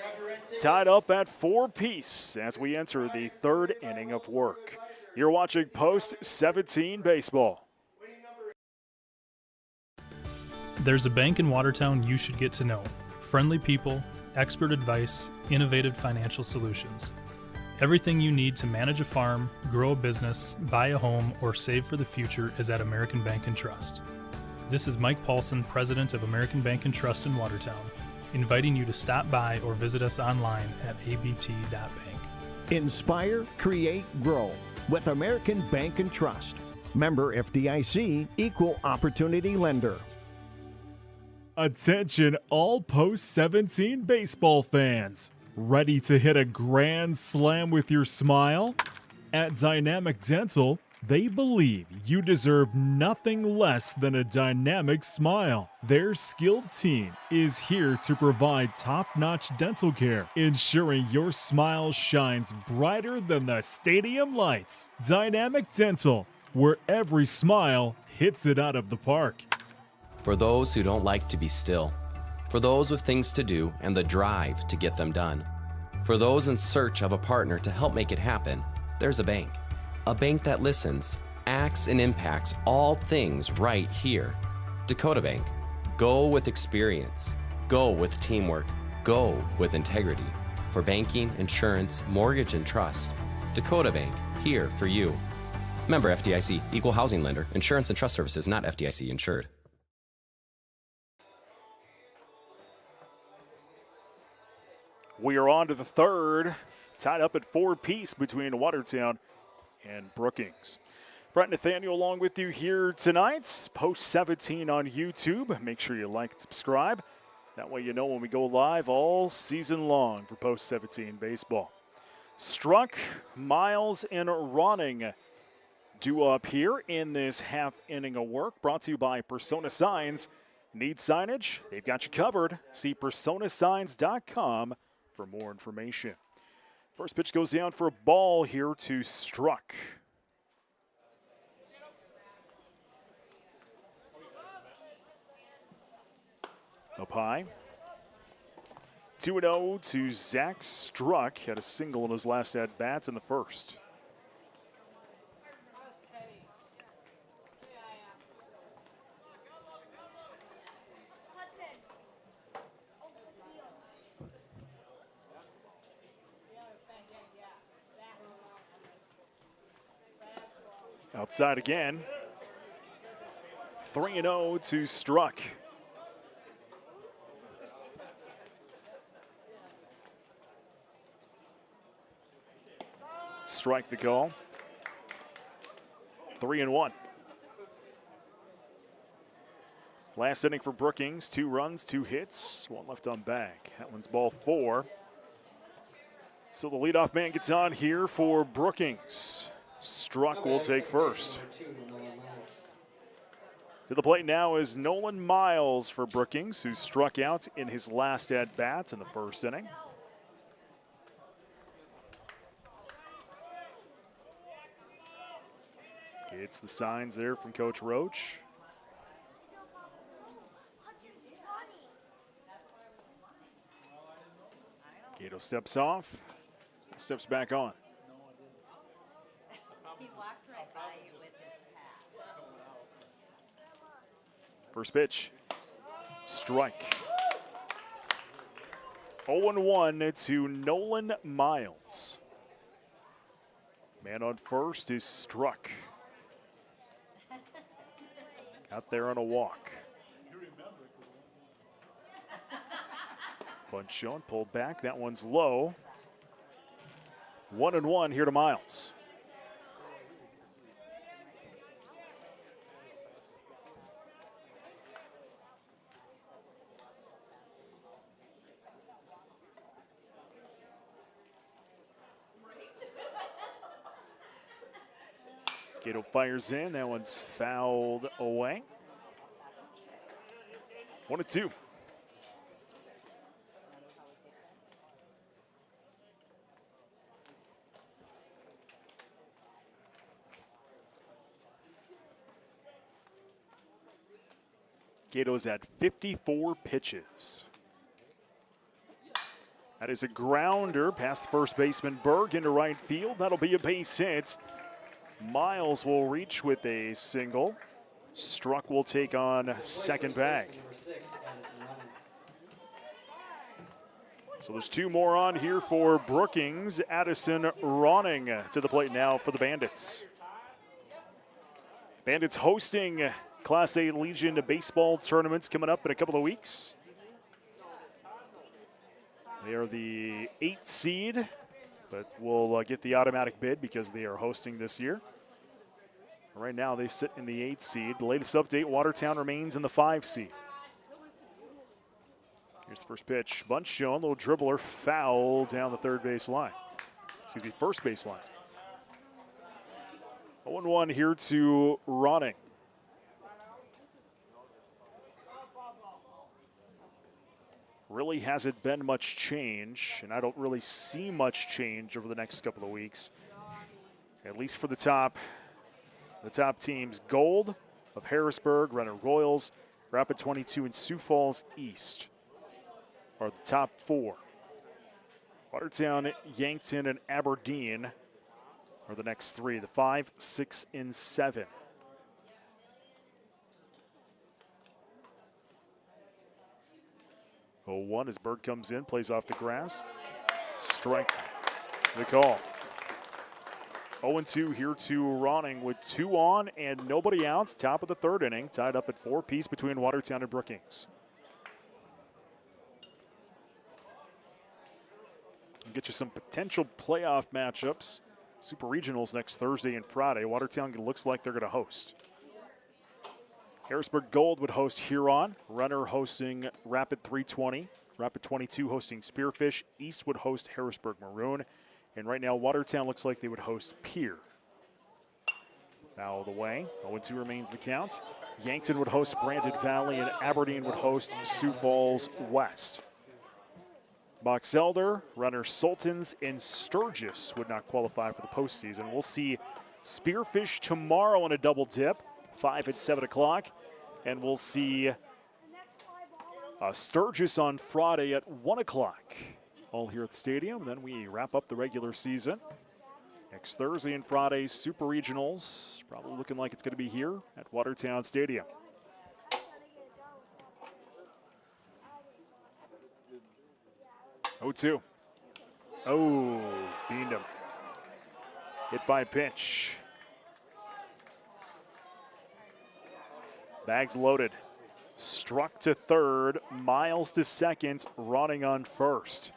Tied up at 4-piece as we enter the 3rd inning of work. You're watching Post 17 Baseball.
There's a bank in Watertown you should get to know. Friendly people, expert advice, innovative financial solutions. Everything you need to manage a farm, grow a business, buy a home, or save for the future is at American Bank & Trust. This is Mike Paulson, president of American Bank & Trust in Watertown, inviting you to stop by or visit us online at abt.bank.
Inspire, create, grow with American Bank & Trust. Member FDIC, equal opportunity lender.
Attention all Post 17 baseball fans. Ready to hit a grand slam with your smile? At Dynamic Dental, they believe you deserve nothing less than a dynamic smile. Their skilled team is here to provide top-notch dental care, ensuring your smile shines brighter than the stadium lights. Dynamic Dental, where every smile hits it out of the park.
For those who don't like to be still. For those with things to do and the drive to get them done. For those in search of a partner to help make it happen, there's a bank. A bank that listens, acts, and impacts all things right here. Dakota Bank. Go with experience. Go with teamwork. Go with integrity. For banking, insurance, mortgage, and trust. Dakota Bank, here for you. Member FDIC, equal housing lender. Insurance and trust services not FDIC insured.
We are on to the third, tied up at 4 apiece between Watertown and Brookings. Brett Nathaniel along with you here tonight. Post 17 on YouTube. Make sure you like and subscribe. That way you know when we go live all season long for Post 17 baseball. Struck, Miles, and Ronning due up here in this half inning of work. Brought to you by Persona Signs. Need signage? They've got you covered. See personasigns.com for more information. First pitch goes down for a ball here to Struck. Up high. 2-0 to Zach Struck. Had a single in his last at-bat in the first. Outside again. 3-0 to Struck. Strike the call. 3-1. Last inning for Brookings. 2 runs, 2 hits, 1 left on bag. That one's ball 4. So the leadoff man gets on here for Brookings. Struck will take first. To the plate now is Nolan Miles for Brookings, who struck out in his last at-bat in the first inning. It's the signs there from Coach Roach. Gato steps off, steps back on. First pitch, strike. 0-1 to Nolan Miles. Man on first is Struck. Out there on a walk. Bunch shown, pulled back. That one's low. 1-1 here to Miles. Gato fires in. That one's fouled away. 1-2. Gato's at 54 pitches. That is a grounder past first baseman Berg into right field. That'll be a base hit. Miles will reach with a single. Struck will take on second bag. So there's 2 more on here for Brookings. Addison Ronning to the plate now for the Bandits. Bandits hosting Class A Legion baseball tournaments coming up in a couple of weeks. They are the 8th seed, but will get the automatic bid because they are hosting this year. Right now they sit in the 8th seed. The latest update, Watertown remains in the 5 seed. Here's the first pitch. Bunch shown, little dribbler, foul down the third base line. Excuse me, first base line. 0-1 here to Ronning. Really hasn't been much change, and I don't really see much change over the next couple of weeks. At least for the top teams. Gold of Harrisburg, Renner Royals, Rapid 22, and Sioux Falls East are the top 4. Watertown, Yankton, and Aberdeen are the next three, the 5, 6, and 7. Oh, 1 as Bird comes in, plays off the grass. Strike the call. 0-2 here to Ronning with 2 on and nobody out. Top of the third inning, tied up at 4-piece between Watertown and Brookings. We'll get you some potential playoff matchups. Super Regionals next Thursday and Friday. Watertown looks like they're going to host. Harrisburg Gold would host Huron. Runner hosting Rapid 320. Rapid 22 hosting Spearfish. East would host Harrisburg Maroon. And right now, Watertown looks like they would host Pier. Foul of the way. 0-2 remains the count. Yankton would host Brandon Valley, and Aberdeen would host Sioux Falls West. Box Elder, runner Sultans, and Sturgis would not qualify for the postseason. We'll see Spearfish tomorrow in a double dip, 5 at 7 o'clock. And we'll see Sturgis on Friday at 1 o'clock. All here at the stadium. Then we wrap up the regular season. Next Thursday and Friday, Super Regionals. Probably looking like it's going to be here at Watertown Stadium. Oh, 2. Oh, beamed him. Hit by pitch. Bags loaded. Struck to third. Miles to second. Ronning on first.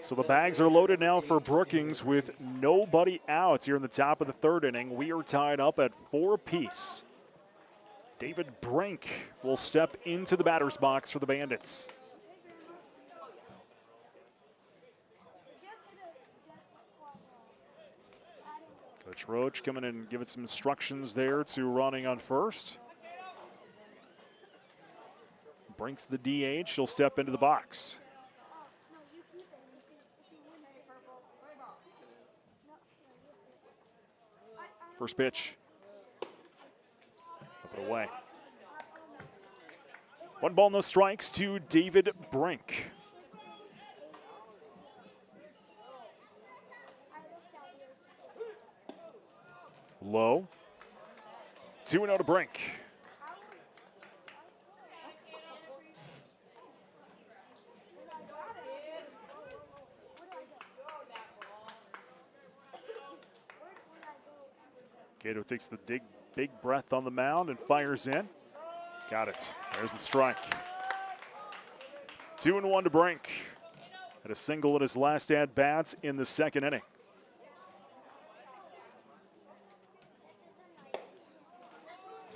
So the bags are loaded now for Brookings with nobody out here in the top of the third inning. We are tied up at 4 apiece. David Brink will step into the batter's box for the Bandits. Coach Roach coming in and giving some instructions there to Ronning on first. Brink's the DH. He'll step into the box. First pitch. Up and away. 1 ball, no strikes to David Brink. Low. 2-0 to Brink. Cato takes the big breath on the mound and fires in. Got it. There's the strike. 2-1 to Brink. Had a single in his last at-bats in the second inning.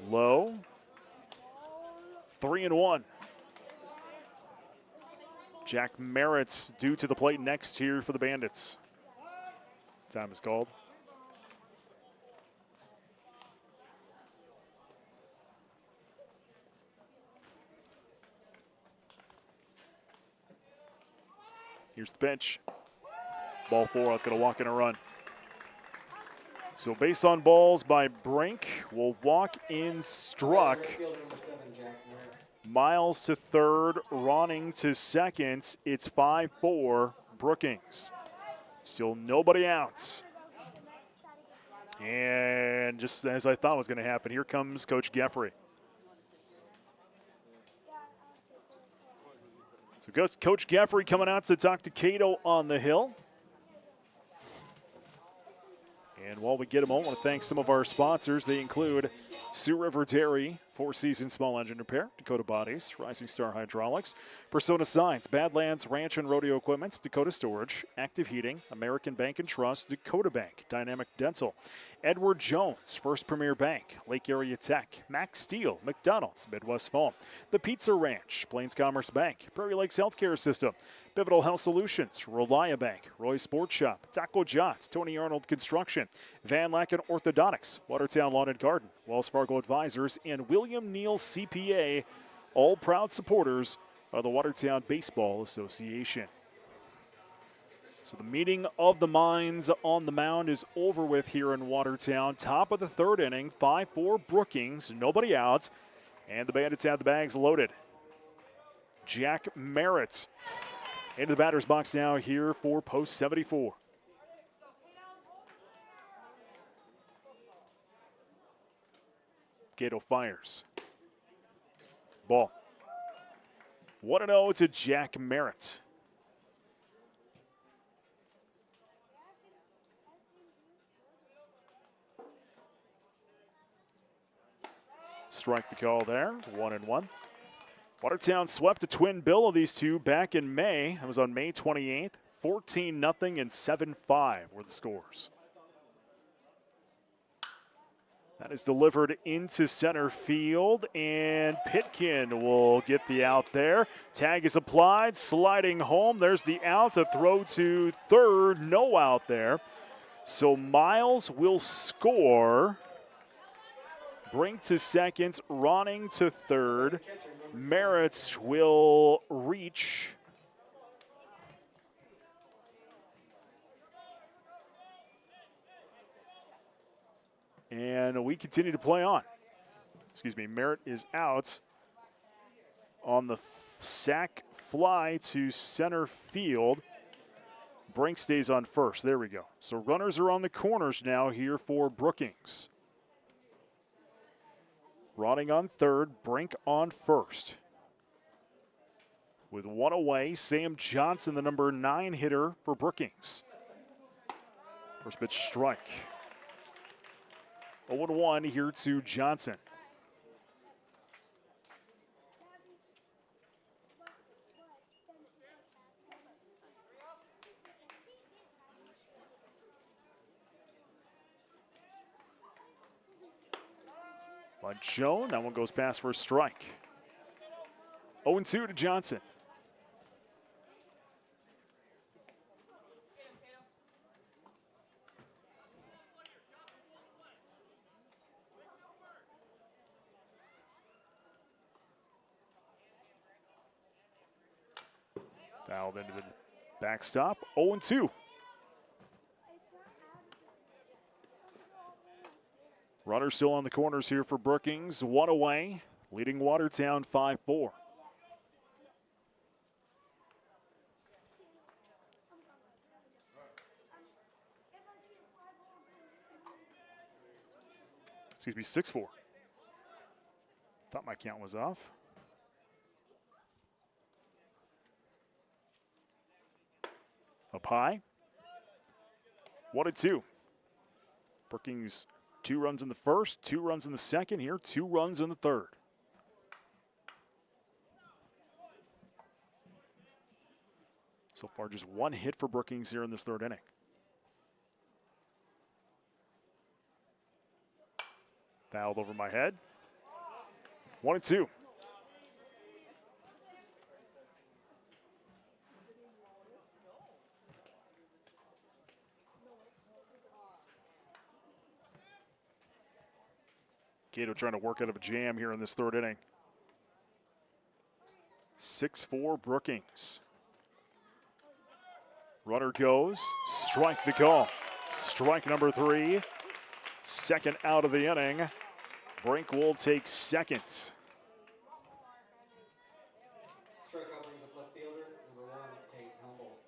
Low. 3-1. Jack Merritt's due to the plate next here for the Bandits. Time is called. Here's the pitch. Ball 4, it's going to walk in a run. So base on balls by Brink. Will walk in struck. Miles to third, Ronning to second. It's 5-4 Brookings. Still nobody out. And just as I thought was going to happen, here comes Coach Geffrey. So Coach Geffrey coming out to talk to Cato on the hill. And while we get him on, I want to thank some of our sponsors. They include Sioux River Dairy, Four Seasons Small Engine Repair, Dakota Bodies, Rising Star Hydraulics, Persona Signs, Badlands Ranch and Rodeo Equipment, Dakota Storage, Active Heating, American Bank and Trust, Dakota Bank, Dynamic Dental, Edward Jones, First Premier Bank, Lake Area Tech, Max Steel, McDonald's, Midwest Farm, The Pizza Ranch, Plains Commerce Bank, Prairie Lakes Healthcare System, Pivotal Health Solutions, Relia Bank, Roy's Sports Shop, Taco John's, Tony Arnold Construction, Van Lacken Orthodontics, Watertown Lawn and Garden, Wells Fargo Advisors, and William Neal CPA, all proud supporters of the Watertown Baseball Association. So the meeting of the minds on the mound is over with here in Watertown. Top of the third inning, 5-4 Brookings, nobody out, and the Bandits have the bags loaded. Jack Merritt Into the batter's box now here for post 74. Gato fires. Ball. 1-0 to Jack Merritt. Strike the call there, 1-1. Watertown swept a twin bill of these two back in May. That was on May 28th. 14-0 and 7-5 were the scores. That is delivered into center field, and Pitkin will get the out there. Tag is applied, sliding home. There's the out, a throw to third, no out there. So Miles will score. Brink to second, Ronning to third. Merritt will reach. And we continue to play on. Excuse me, Merritt is out on the sac fly to center field. Brink stays on first. There we go. So runners are on the corners now here for Brookings. Ronning on third, Brink on first. With one away, Sam Johnson, the number 9 hitter for Brookings. First pitch strike. 0-1 here to Johnson. By Joan, that one goes past for a strike. 0-2 to Johnson. Fouled into the backstop. 0-2. Runners still on the corners here for Brookings. One away, leading Watertown 5-4. Excuse me, 6-4. Thought my count was off. Up high. 1-2. Brookings 2 runs in the first, 2 runs in the second here, 2 runs in the third. So far, just 1 hit for Brookings here in this third inning. Fouled over my head. 1-2. Gato trying to work out of a jam here in this third inning. 6-4 Brookings. Runner goes, strike the call. Strike number 3. Second out of the inning. Brink will take second.
Strikeout brings up left fielder, number 1, Tate Humboldt.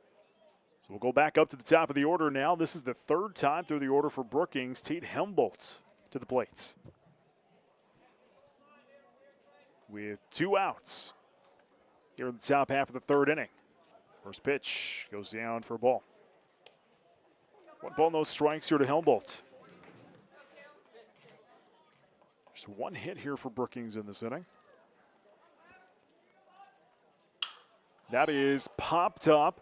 So we'll go back up to the top of the order now. This is the third time through the order for Brookings. Tate Humboldt to the plate. With 2 outs here in the top half of the third inning. First pitch goes down for a ball. 1 ball, no strikes here to Humboldt. Just 1 hit here for Brookings in this inning. That is popped up.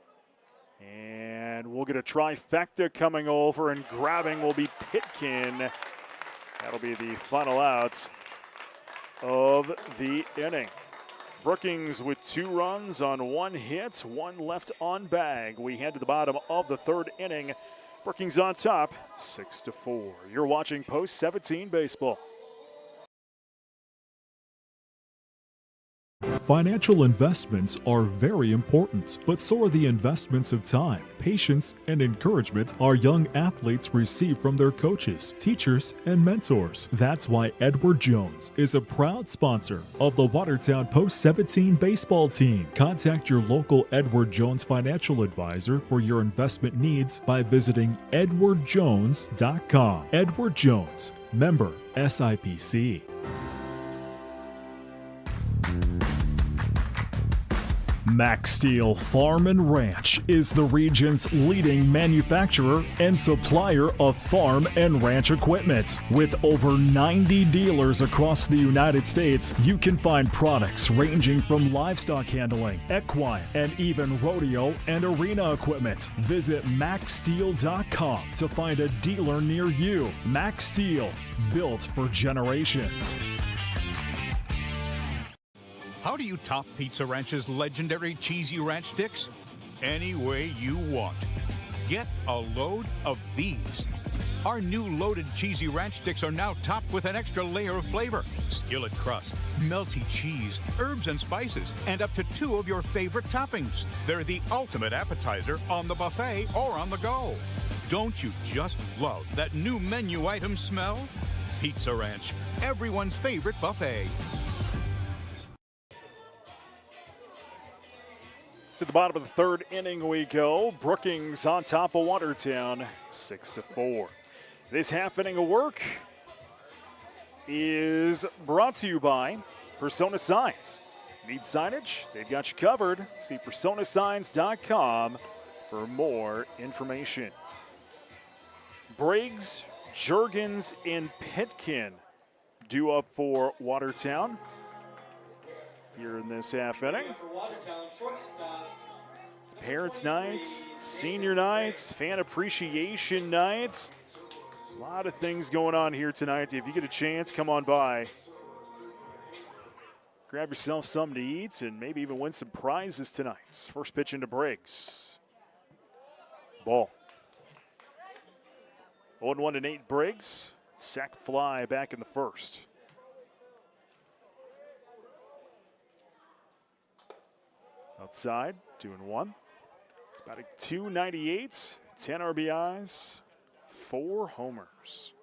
And we'll get a trifecta coming over, and grabbing will be Pitkin. That'll be the final outs of the inning. Brookings with 2 runs on 1 hit, 1 left on bag. We head to the bottom of the third inning. Brookings on top, 6-4. You're watching Post 17 Baseball.
Financial investments are very important, but so are the investments of time, patience, and encouragement our young athletes receive from their coaches, teachers, and mentors. That's why Edward Jones is a proud sponsor of the Watertown Post-17 baseball team. Contact your local Edward Jones financial advisor for your investment needs by visiting edwardjones.com. Edward Jones, member SIPC. Max Steel Farm and Ranch is the region's leading manufacturer and supplier of farm and ranch equipment. With over 90 dealers across the United States, you can find products ranging from livestock handling, equine, and even rodeo and arena equipment. Visit maxsteel.com to find a dealer near you. Max Steel, built for generations.
How do you top Pizza Ranch's legendary cheesy ranch sticks? Any way you want. Get a load of these. Our new loaded cheesy ranch sticks are now topped with an extra layer of flavor, skillet crust, melty cheese, herbs and spices, and up to 2 of your favorite toppings. They're the ultimate appetizer on the buffet or on the go. Don't you just love that new menu item smell? Pizza Ranch, everyone's favorite buffet.
To the bottom of the third inning we go. Brookings on top of Watertown, 6-4. This half inning of work is brought to you by Persona Signs. Need signage? They've got you covered. See personasigns.com for more information. Briggs, Juergens, and Pitkin due up for Watertown here in this half inning. It's parents' nights, senior nights, fan appreciation nights. A lot of things going on here tonight. If you get a chance, come on by. Grab yourself something to eat and maybe even win some prizes tonight. First pitch into Briggs. Ball. 0-1 to Nate Briggs. Sack fly back in the first. Outside, 2-1. It's batting .298, 10 RBIs, 4 homers.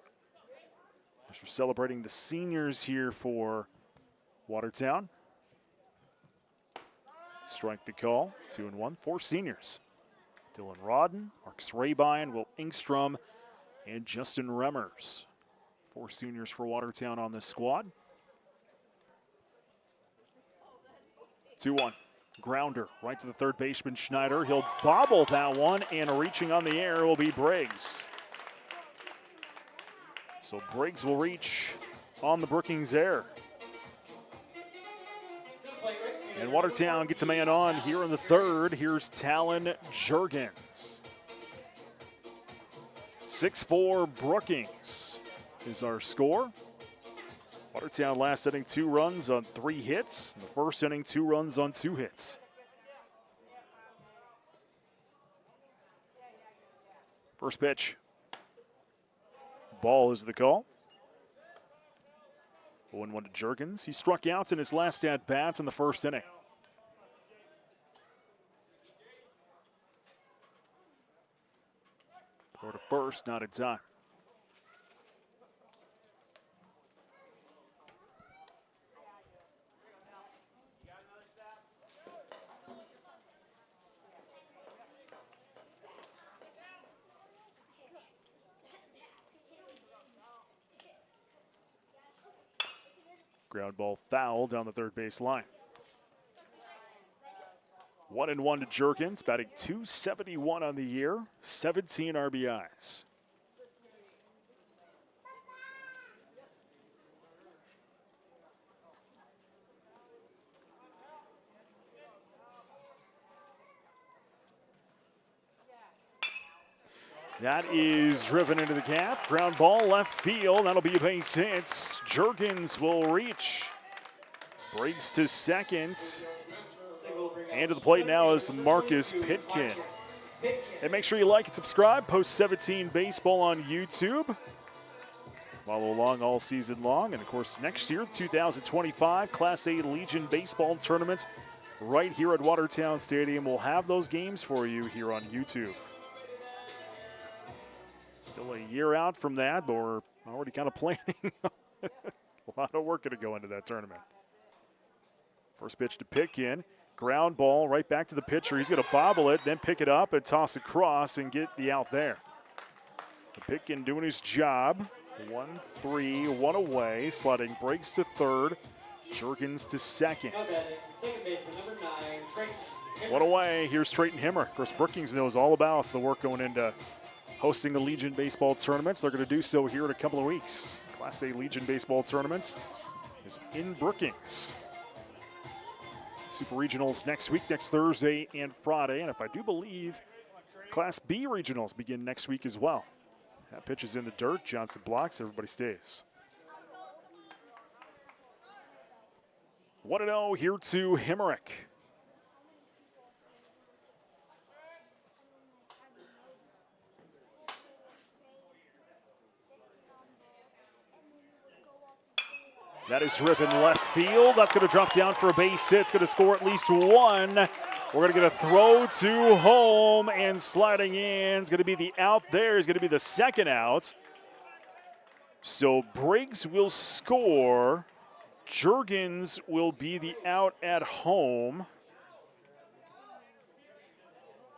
As we're celebrating the seniors here for Watertown. Strike the call, 2-1, 4 seniors. Dylan Rodden, Marcus Rabine, Will Ingstrom, and Justin Remmers. 4 seniors for Watertown on this squad. 2-1. Grounder right to the third baseman Schneider. He'll bobble that one, and reaching on the air will be Briggs. So Briggs will reach on the Brookings air. And Watertown gets a man on here in the third. Here's Talon Juergens. 6-4 Brookings is our score. Watertown last inning 2 runs on 3 hits. In the first inning 2 runs on 2 hits. First pitch. Ball is the call. 0-1 to Juergens. He struck out in his last at-bat in the first inning. Throw to first, not in time. Ground ball foul down the third base line. 1-1 to Juergens, batting .271 on the year, 17 RBIs. That is driven into the gap. Ground ball left field. That'll be a base hit. Juergens will reach. Briggs to second. And to the plate now is Marcus Pitkin. And make sure you like and subscribe. Post 17 Baseball on YouTube. Follow along all season long. And, of course, next year, 2025 Class A Legion Baseball Tournament right here at Watertown Stadium. We'll have those games for you here on YouTube. Still a year out from that, but we're already kind of planning. A lot of work going to go into that tournament. First pitch to Pitkin. Ground ball right back to the pitcher. He's going to bobble it, then pick it up and toss across and get the out there. Pitkin doing his job. 1-3, one away. Sliding breaks to third. Jurgens to second. One away. Here's Trayton Himmer. Of course, Brookings knows all about the work going into hosting the Legion Baseball tournaments. They're going to do so here in a couple of weeks. Class A Legion Baseball tournaments is in Brookings. Super Regionals next week, next Thursday and Friday. And if I do believe, Class B Regionals begin next week as well. That pitch is in the dirt. Johnson blocks. Everybody stays. 1-0 here to Hemerick. That is driven left field. That's going to drop down for a base hit. It's going to score at least one. We're going to get a throw to home, and sliding in is going to be the out there. Is going to be the second out. So Briggs will score. Jurgens will be the out at home.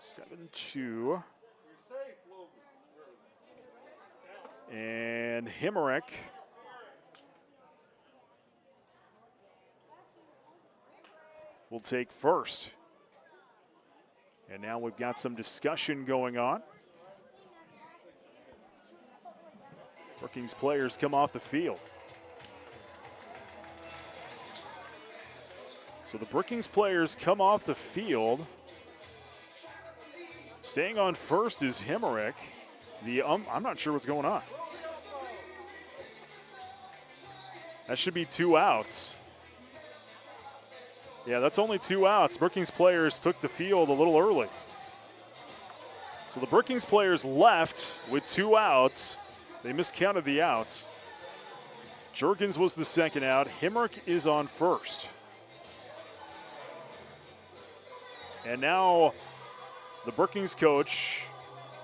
7-2. And Hemerick will take first. And now we've got some discussion going on. Brookings players come off the field. So the Brookings players come off the field. Staying on first is Hemerick. I'm not sure what's going on. That should be 2 outs. Yeah, that's only 2 outs. Brookings players took the field a little early. So the Brookings players left with 2 outs. They miscounted the outs. Jurgens was the second out. Hemerick is on first. And now the Brookings coach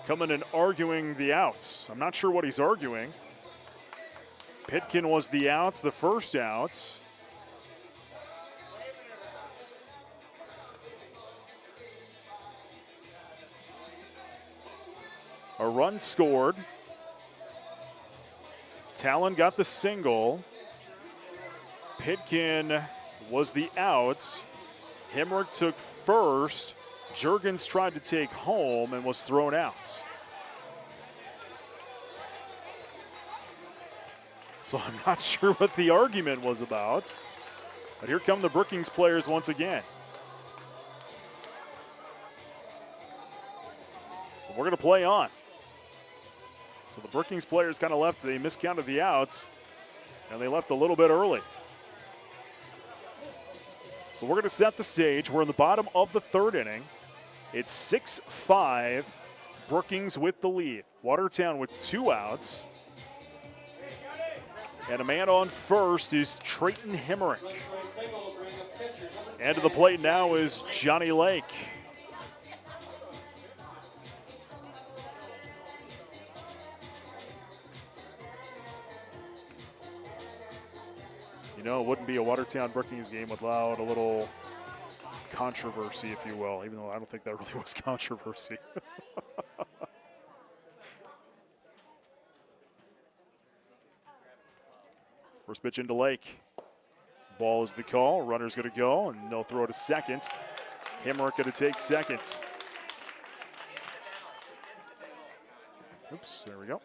coming and arguing the outs. I'm not sure what he's arguing. Pitkin was the outs, the first outs. A run scored. Talon got the single. Pitkin was the outs. Hemerick took first. Jurgens tried to take home and was thrown out. So I'm not sure what the argument was about. But here come the Brookings players once again. So we're going to play on. So the Brookings players kind of left. They miscounted the outs, and they left a little bit early. So we're going to set the stage. We're in the bottom of the third inning. It's 6-5. Brookings with the lead. Watertown with 2 outs. And a man on first is Trayton Hemerick. And to the plate now is Johnny Lake. You know, it wouldn't be a Watertown Brookings game without a little controversy, if you will, even though I don't think that really was controversy. First pitch into Lake. Ball is the call. Runner's going to go, and they'll throw to second. Hemerick going to take second. Oops, there we go.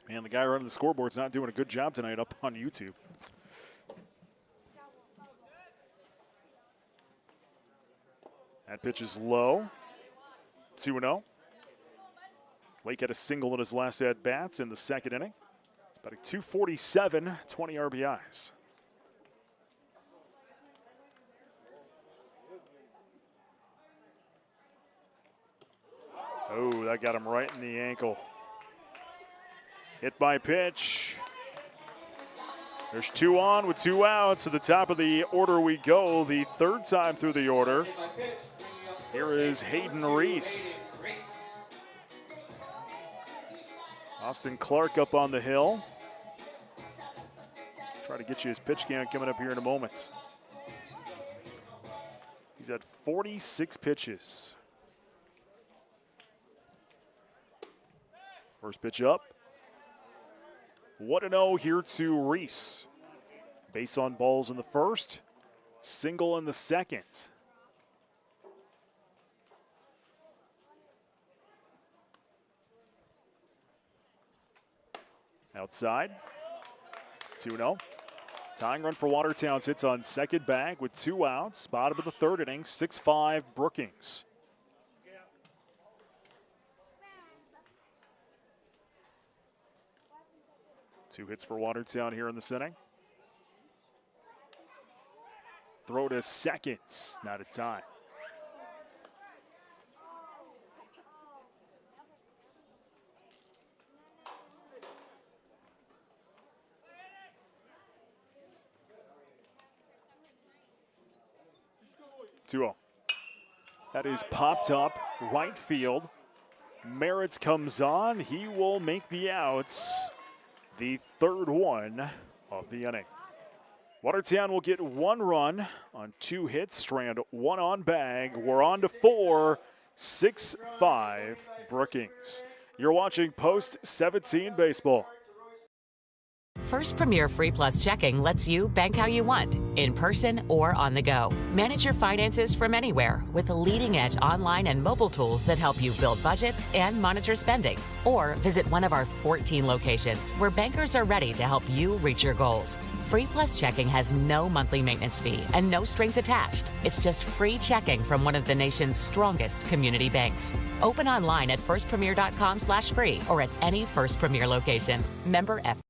And the guy running the scoreboard's not doing a good job tonight up on YouTube. That pitch is low. 2-0. Lake had a single in his last at-bats in the second inning. It's about a 247, 20 RBIs. Oh, that got him right in the ankle. Hit by pitch. There's 2 on with 2 outs. To the top of the order we go, the third time through the order. Here is Hayden Reese. Austin Clark up on the hill. Try to get you his pitch count coming up here in a moment. He's at 46 pitches. First pitch up. 1-0 here to Reese. Base on balls in the first, single in the second. Outside, 2-0. Tying run for Watertown sits on second bag with 2 outs. Bottom of the third inning, 6-5 Brookings. Two hits for Watertown here in this inning. Throw to second, not a tie. That is popped up right field. Merritt comes on. He will make the outs. The third one of the inning. Watertown will get 1 run on 2 hits, strand 1 on bag. We're on to 4, 6-5 Brookings. You're watching Post 17 Baseball.
First Premier Free Plus Checking lets you bank how you want, in person or on the go. Manage your finances from anywhere with leading-edge online and mobile tools that help you build budgets and monitor spending. Or visit one of our 14 locations where bankers are ready to help you reach your goals. Free Plus Checking has no monthly maintenance fee and no strings attached. It's just free checking from one of the nation's strongest community banks. Open online at firstpremier.com/free or at any First Premier location. Member F.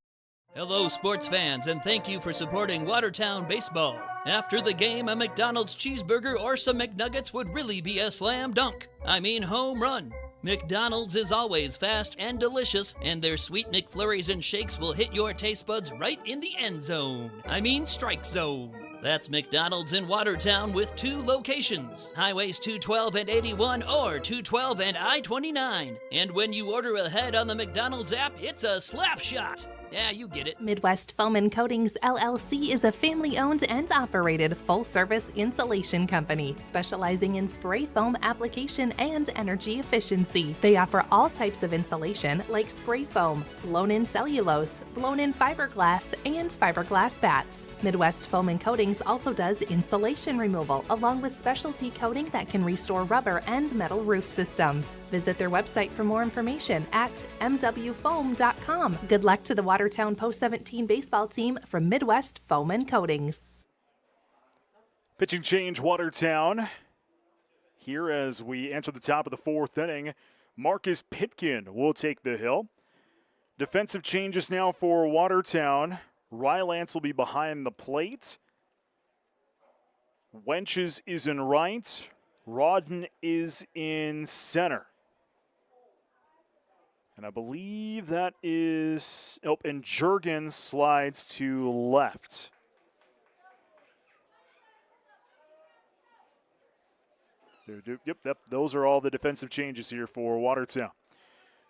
Hello, sports fans, and thank you for supporting Watertown Baseball. After the game, a McDonald's cheeseburger or some McNuggets would really be a slam dunk. I mean home run. McDonald's is always fast and delicious, and their sweet McFlurries and shakes will hit your taste buds right in the end zone. I mean strike zone. That's McDonald's in Watertown with 2 locations, Highways 212 and 81 or 212 and I-29. And when you order ahead on the McDonald's app, it's a slap shot. Yeah, you get it.
Midwest Foam and Coatings LLC is a family-owned and operated full-service insulation company specializing in spray foam application and energy efficiency. They offer all types of insulation like spray foam, blown-in cellulose, blown-in fiberglass, and fiberglass bats. Midwest Foam and Coatings also does insulation removal along with specialty coating that can restore rubber and metal roof systems. Visit their website for more information at mwfoam.com. Good luck to the Watertown Post 17 baseball team from Midwest Foam and Coatings.
Pitching change, Watertown. Here as we enter the top of the 4th inning, Marcus Pitkin will take the hill. Defensive changes now for Watertown. Rylance will be behind the plate. Wenches is in right. Rodden is in center. And I believe that is, and Juergens slides to left. Yep, those are all the defensive changes here for Watertown.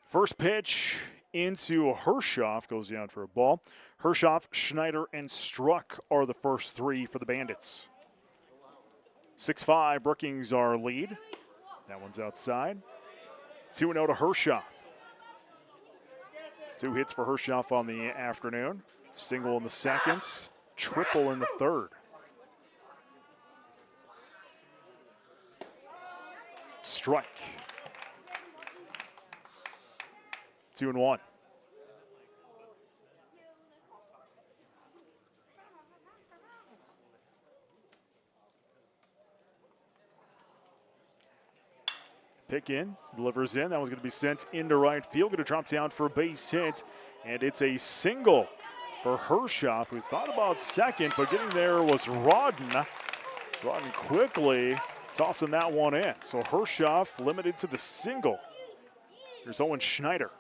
First pitch into Hershoff, goes down for a ball. Hershoff, Schneider, and Struck are the first 3 for the Bandits. 6-5, Brookings our lead. That one's outside. 2-0 to Hershoff. 2 hits for Hershoff on the afternoon. Single in the second, triple in the third. Strike. 2-1. Pick in, delivers in. That was going to be sent into right field. Going to drop down for a base hit, and it's a single for Hershoff, who thought about second, but getting there was Rodden. Rodden quickly tossing that one in. So Hershoff limited to the single. Here's Owen Schneider.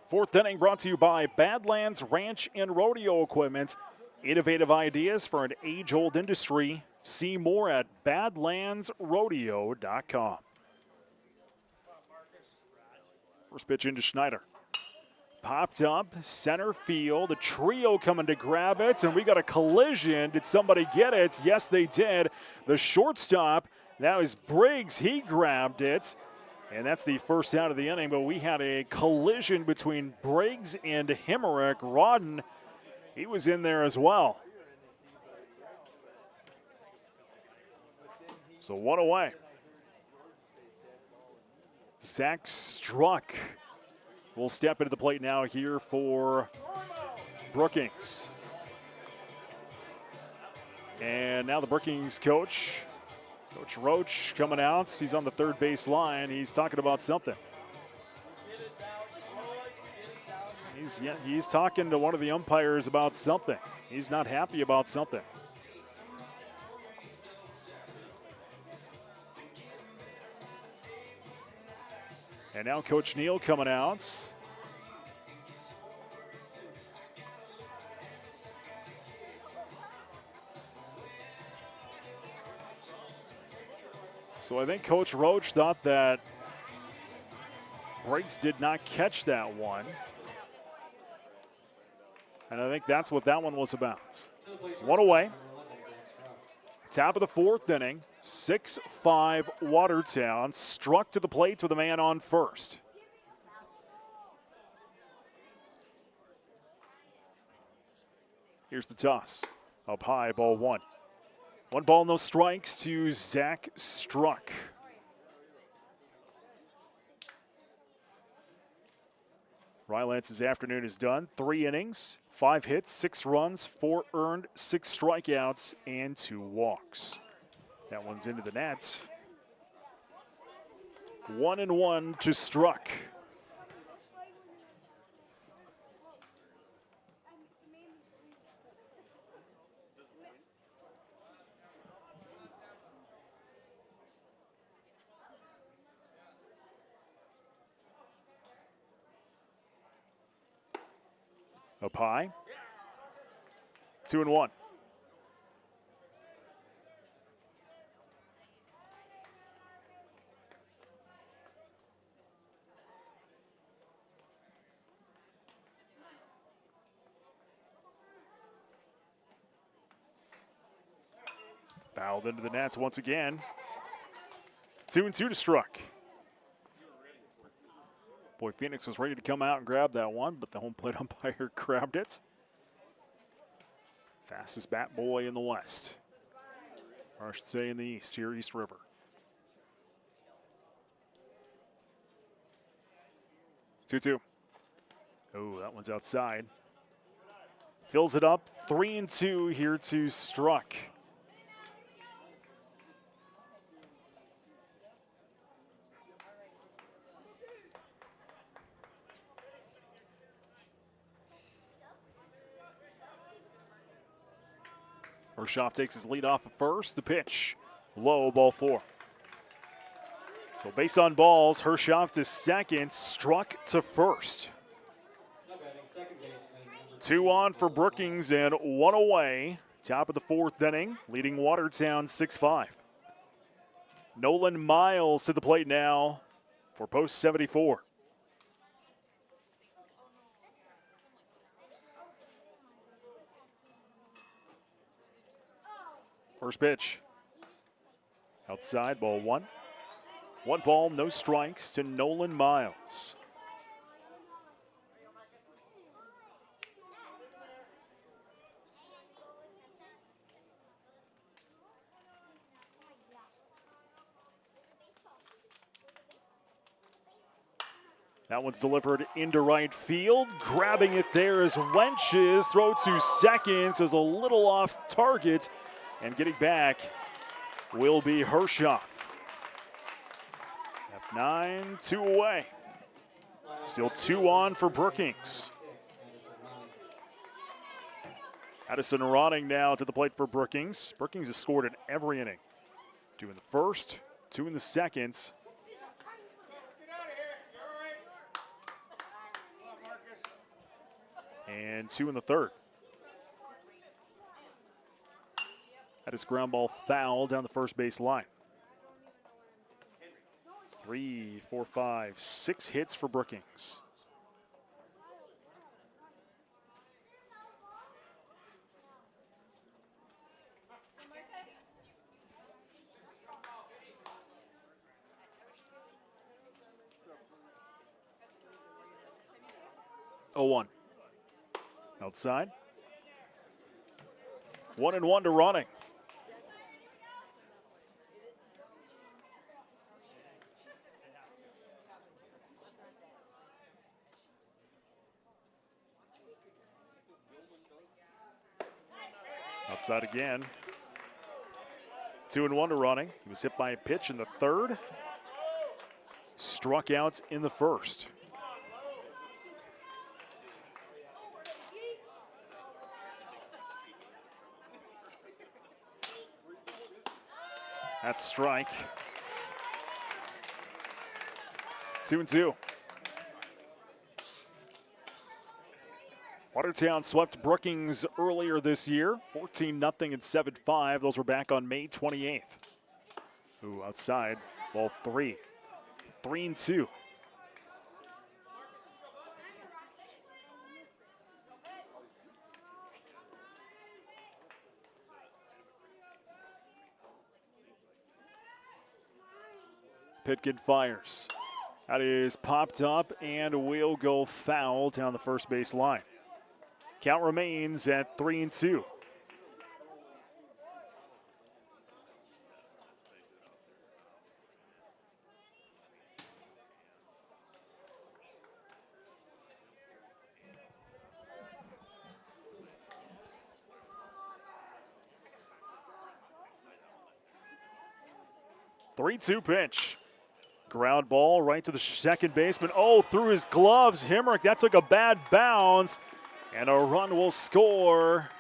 Fourth inning brought to you by Badlands Ranch and Rodeo Equipment. Innovative ideas for an age-old industry. See more at badlandsrodeo.com. First pitch into Schneider. Popped up, center field. A trio coming to grab it, and we got a collision. Did somebody get it? Yes, they did. The shortstop, that was Briggs. He grabbed it, and that's the first out of the inning. But we had a collision between Briggs and Hemerick. Rodden, he was in there as well. So one away. Zach Struck will step into the plate now here for Brookings. And now the Brookings coach, Coach Roach, coming out. He's on the third base line. He's talking about something. He's talking to one of the umpires about something. He's not happy about something. And now Coach Neal coming out. So I think Coach Roach thought that Briggs did not catch that one. And I think that's what that one was about. One away. Top of the fourth inning. 6-5 Watertown. Struck to the plate with a man on first. Here's the toss. Up high, ball one. One ball, no strikes to Zach Struck. Rylance's afternoon is done. 3 innings, 5 hits, 6 runs, 4 earned, 6 strikeouts, and 2 walks. That one's into the net. 1-1 to Struck. Up high. 2-1. Fouled into the nets once again. 2-2 to Struck. Boy, Phoenix was ready to come out and grab that one, but the home plate umpire grabbed it. Fastest bat boy in the West. Or I should say in the East, here, East River. Two. Oh, that one's outside. Fills it up, 3-2 here to Struck. Hershoff takes his lead off of first. The pitch, low, ball 4. So base on balls, Hershoff to second, Struck to first. 2 on for Brookings and 1 away. Top of the fourth inning, leading Watertown 6-5. Nolan Miles to the plate now for post 74. First pitch. Outside, ball 1. 1 ball, no strikes to Nolan Miles. That one's delivered into right field. Grabbing it there is Wenches. Throw to second is a little off target. And getting back will be Hershoff. F9, 2 away. Still 2 on for Brookings. Addison Ronning now to the plate for Brookings. Brookings has scored in every inning. 2 in the first, 2 in the second. And 2 in the third. That is ground ball foul down the first base line. 3, 4, 5, 6 hits for Brookings. Oh, 1. Outside. 1-1 to running. Outside again. 2-1 to running. He was hit by a pitch in the third. Struck out in the first. That's strike. 2-2. Watertown swept Brookings earlier this year, 14-0 and 7-5. Those were back on May 28th. Ooh, outside, ball 3. 3-2. Pitkin fires. That is popped up and will go foul down the first base line. Count remains at 3-2. Three-two pitch. Ground ball right to the second baseman. Oh, through his gloves. Hemrick, that took a bad bounce. And a run will score.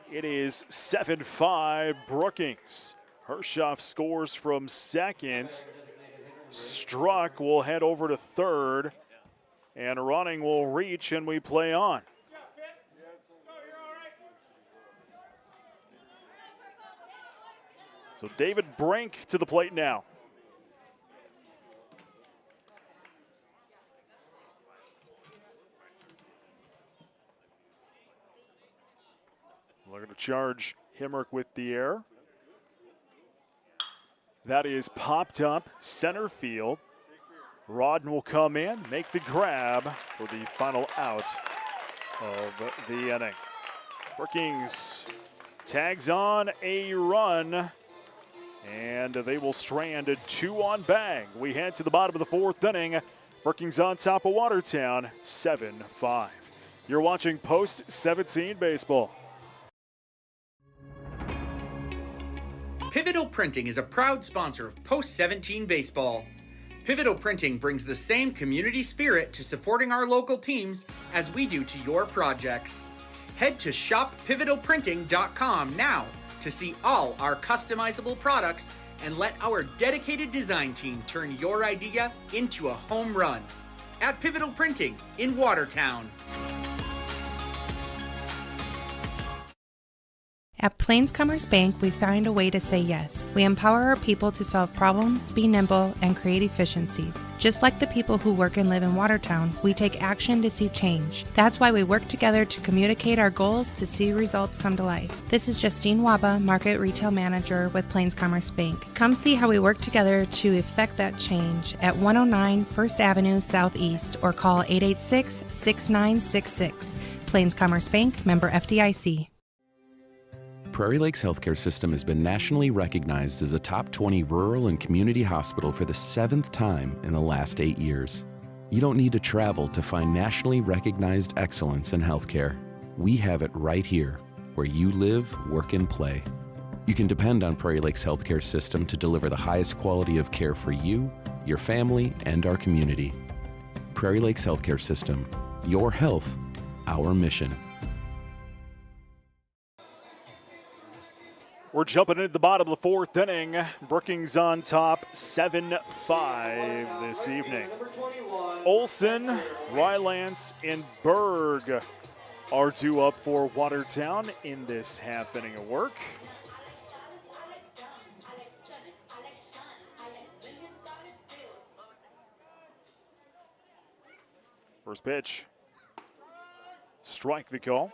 It is 7-5 Brookings. Hershoff scores from second. Struck will head over to third. And running will reach, and we play on. So David Brink to the plate now. We're going to charge Hemrick with the air. That is popped up center field. Rodden will come in, make the grab for the final out of the inning. Brookings tags on a run, and they will strand a 2 on bag. We head to the bottom of the fourth inning. Brookings on top of Watertown, 7-5. You're watching Post 17 Baseball.
Pivotal Printing is a proud sponsor of Post 17 Baseball. Pivotal Printing brings the same community spirit to supporting our local teams as we do to your projects. Head to shoppivotalprinting.com now to see all our customizable products and let our dedicated design team turn your idea into a home run. At Pivotal Printing in Watertown.
At Plains Commerce Bank, we find a way to say yes. We empower our people to solve problems, be nimble, and create efficiencies. Just like the people who work and live in Watertown, we take action to see change. That's why we work together to communicate our goals to see results come to life. This is Justine Waba, Market Retail Manager with Plains Commerce Bank. Come see how we work together to effect that change at 109 First Avenue Southeast or call 886-6966. Plains Commerce Bank, member FDIC.
Prairie Lakes Healthcare System has been nationally recognized as a top 20 rural and community hospital for the 7th time in the last 8 years. You don't need to travel to find nationally recognized excellence in healthcare. We have it right here, where you live, work, and play. You can depend on Prairie Lakes Healthcare System to deliver the highest quality of care for you, your family, and our community. Prairie Lakes Healthcare System. Your health, our mission.
We're jumping into the bottom of the fourth inning. Brookings on top, 7-5 this evening.
Number 21,
Olson, Rylance, and Berg are due up for Watertown in this half inning of work. First pitch. Strike the call.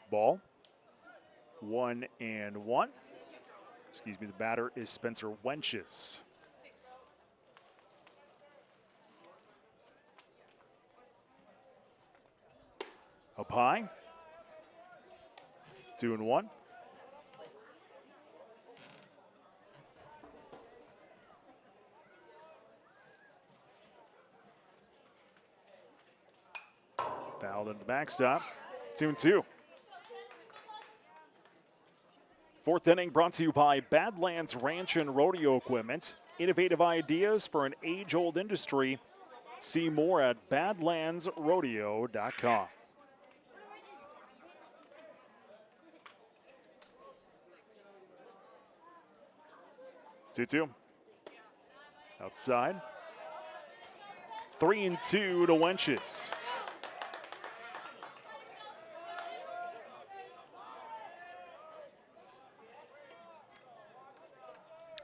Ball. 1-1. Excuse me, the batter is Spencer Wenches. Up high. 2-1. Fouled at the backstop. 2-2. Fourth inning brought to you by Badlands Ranch and Rodeo Equipment. Innovative ideas for an age-old industry. See more at badlandsrodeo.com. Two-two. Outside. 3-2 to Wenches.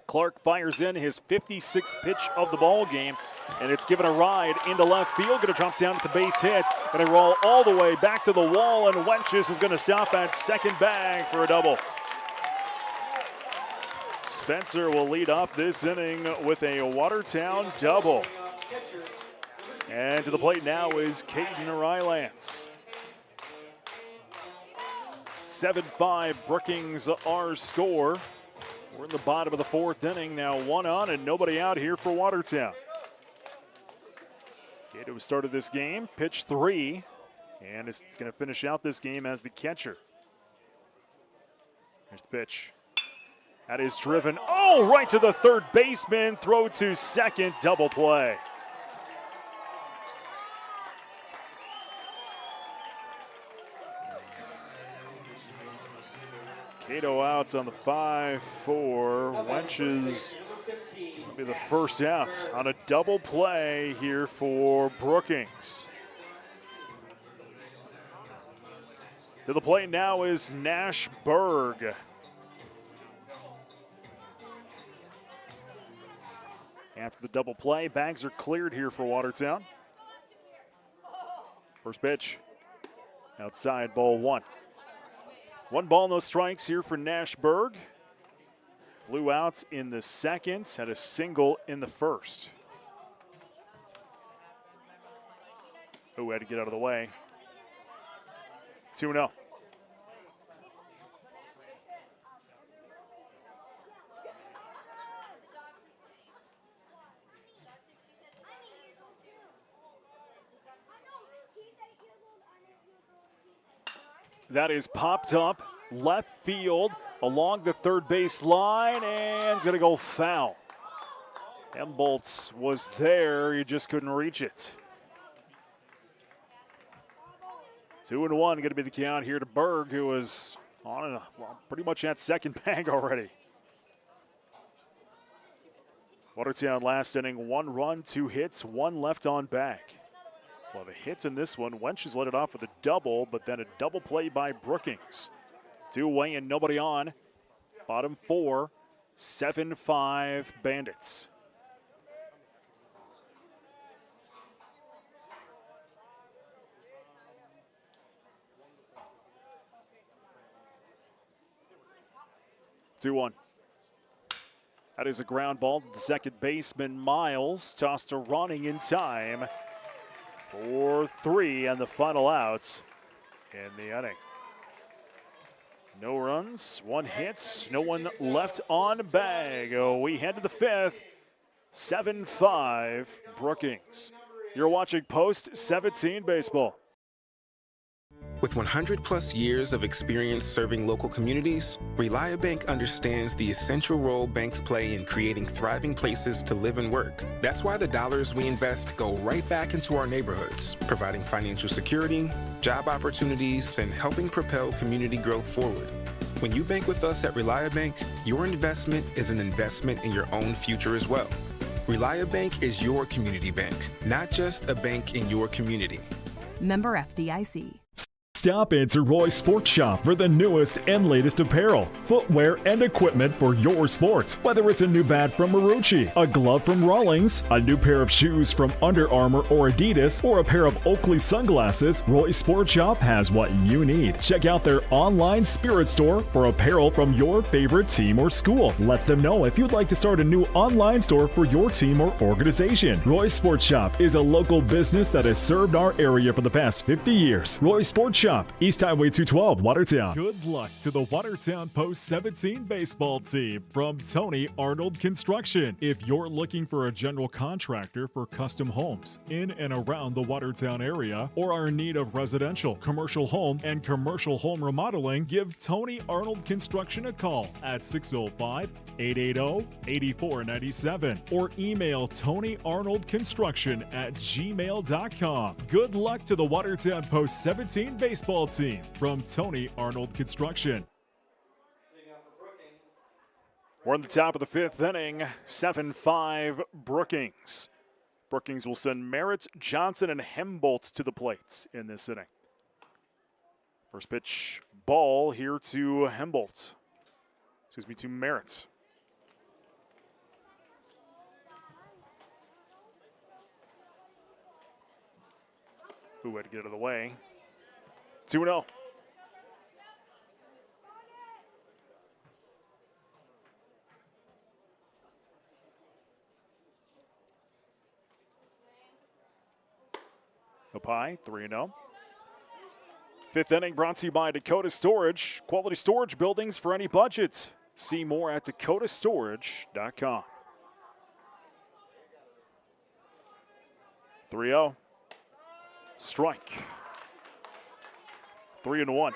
Clark fires in his 56th pitch of the ball game, and it's given a ride into left field. Going to drop down at the base hit, and roll all the way back to the wall, and Wenches is going to stop at second bag for a double. Spencer will lead off this inning with a Watertown double. And to the plate now is Caden Rylance. 7-5 Brookings our score. We're in the bottom of the fourth inning now, 1 on and nobody out here for Watertown. Cato started this game, pitch 3, and is going to finish out this game as the catcher. Here's the pitch. That is driven, right to the third baseman, throw to second, double play. Cato outs on the 5-4. Wenches will be the first out on a double play here for Brookings. To the plate now is Nash Berg. After the double play, bags are cleared here for Watertown. First pitch. Outside, ball 1. 1 ball, no strikes here for Nash Berg. Flew out in the second, had a single in the first. Oh, had to get out of the way. 2-0. That is popped up left field along the third base line, and it's going to go foul. Emboltz was there, he just couldn't reach it. 2-1 going to be the count here to Berg, who was on pretty much at second bag already. Watertown last inning, 1 run, 2 hits, 1 left on bag. Well, the hits in this one, Wenches led it off with a double, but then a double play by Brookings. 2 away and nobody on. Bottom 4, 7-5 Bandits. Two-one. That is a ground ball to the second baseman, Miles. Tossed to running in time. 4-3 and the final outs in the inning. No runs, 1 hit, no one left on bag. We head to the 5th, 7-5 Brookings. You're watching Post 17 Baseball.
With 100 plus years of experience serving local communities, ReliaBank understands the essential role banks play in creating thriving places to live and work. That's why the dollars we invest go right back into our neighborhoods, providing financial security, job opportunities, and helping propel community growth forward. When you bank with us at ReliaBank, your investment is an investment in your own future as well. ReliaBank is your community bank, not just a bank in your community.
Member FDIC.
Stop into Roy's Sports Shop for the newest and latest apparel, footwear, and equipment for your sports. Whether it's a new bat from Marucci, a glove from Rawlings, a new pair of shoes from Under Armour or Adidas, or a pair of Oakley sunglasses, Roy's Sports Shop has what you need. Check out their online spirit store for apparel from your favorite team or school. Let them know if you'd like to start a new online store for your team or organization. Roy's Sports Shop is a local business that has served our area for the past 50 years. Roy's Sports Shop, East Highway 212, Watertown. Good luck to the Watertown Post 17 baseball team from Tony Arnold Construction. If you're looking for a general contractor for custom homes in and around the Watertown area, or are in need of residential, commercial home, and commercial home remodeling, give Tony Arnold Construction a call at 605-880-8497 or email TonyArnoldConstruction@gmail.com. Good luck to the Watertown Post 17 baseball team from Tony Arnold Construction.
We're in the top of the fifth inning, 7-5 Brookings. Brookings will send Merritt, Johnson, and Hembolt to the plates in this inning. First pitch, ball here to Hembolt. To Merritt. Who had to get out of the way. 2-0. Up high, 3-0. Fifth inning brought to you by Dakota Storage. Quality storage buildings for any budget. See more at dakotastorage.com. 3-0. Strike. 3-1.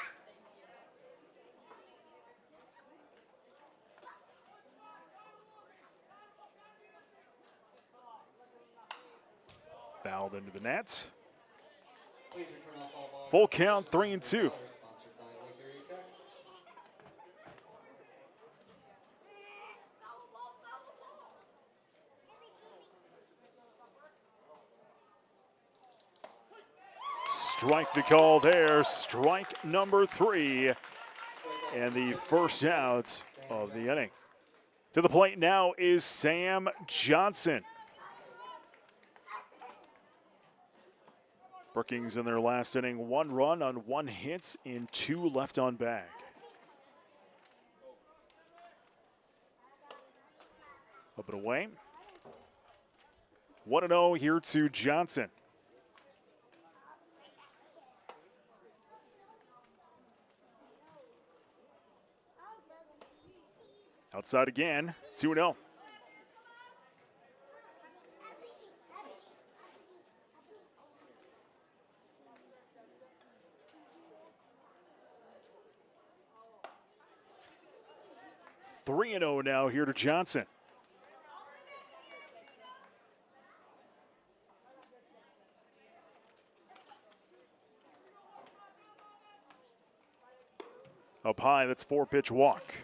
Fouled into the net. Full count, 3-2. Strike the call there, strike number 3, and the first out of the inning. To the plate now is Sam Johnson. Brookings in their last inning, 1 run on 1 hit in 2 left on bag. Up and away. 1-0 here to Johnson. Outside again, 2-0. (3-0) now here to Johnson. Up high, that's 4-pitch walk.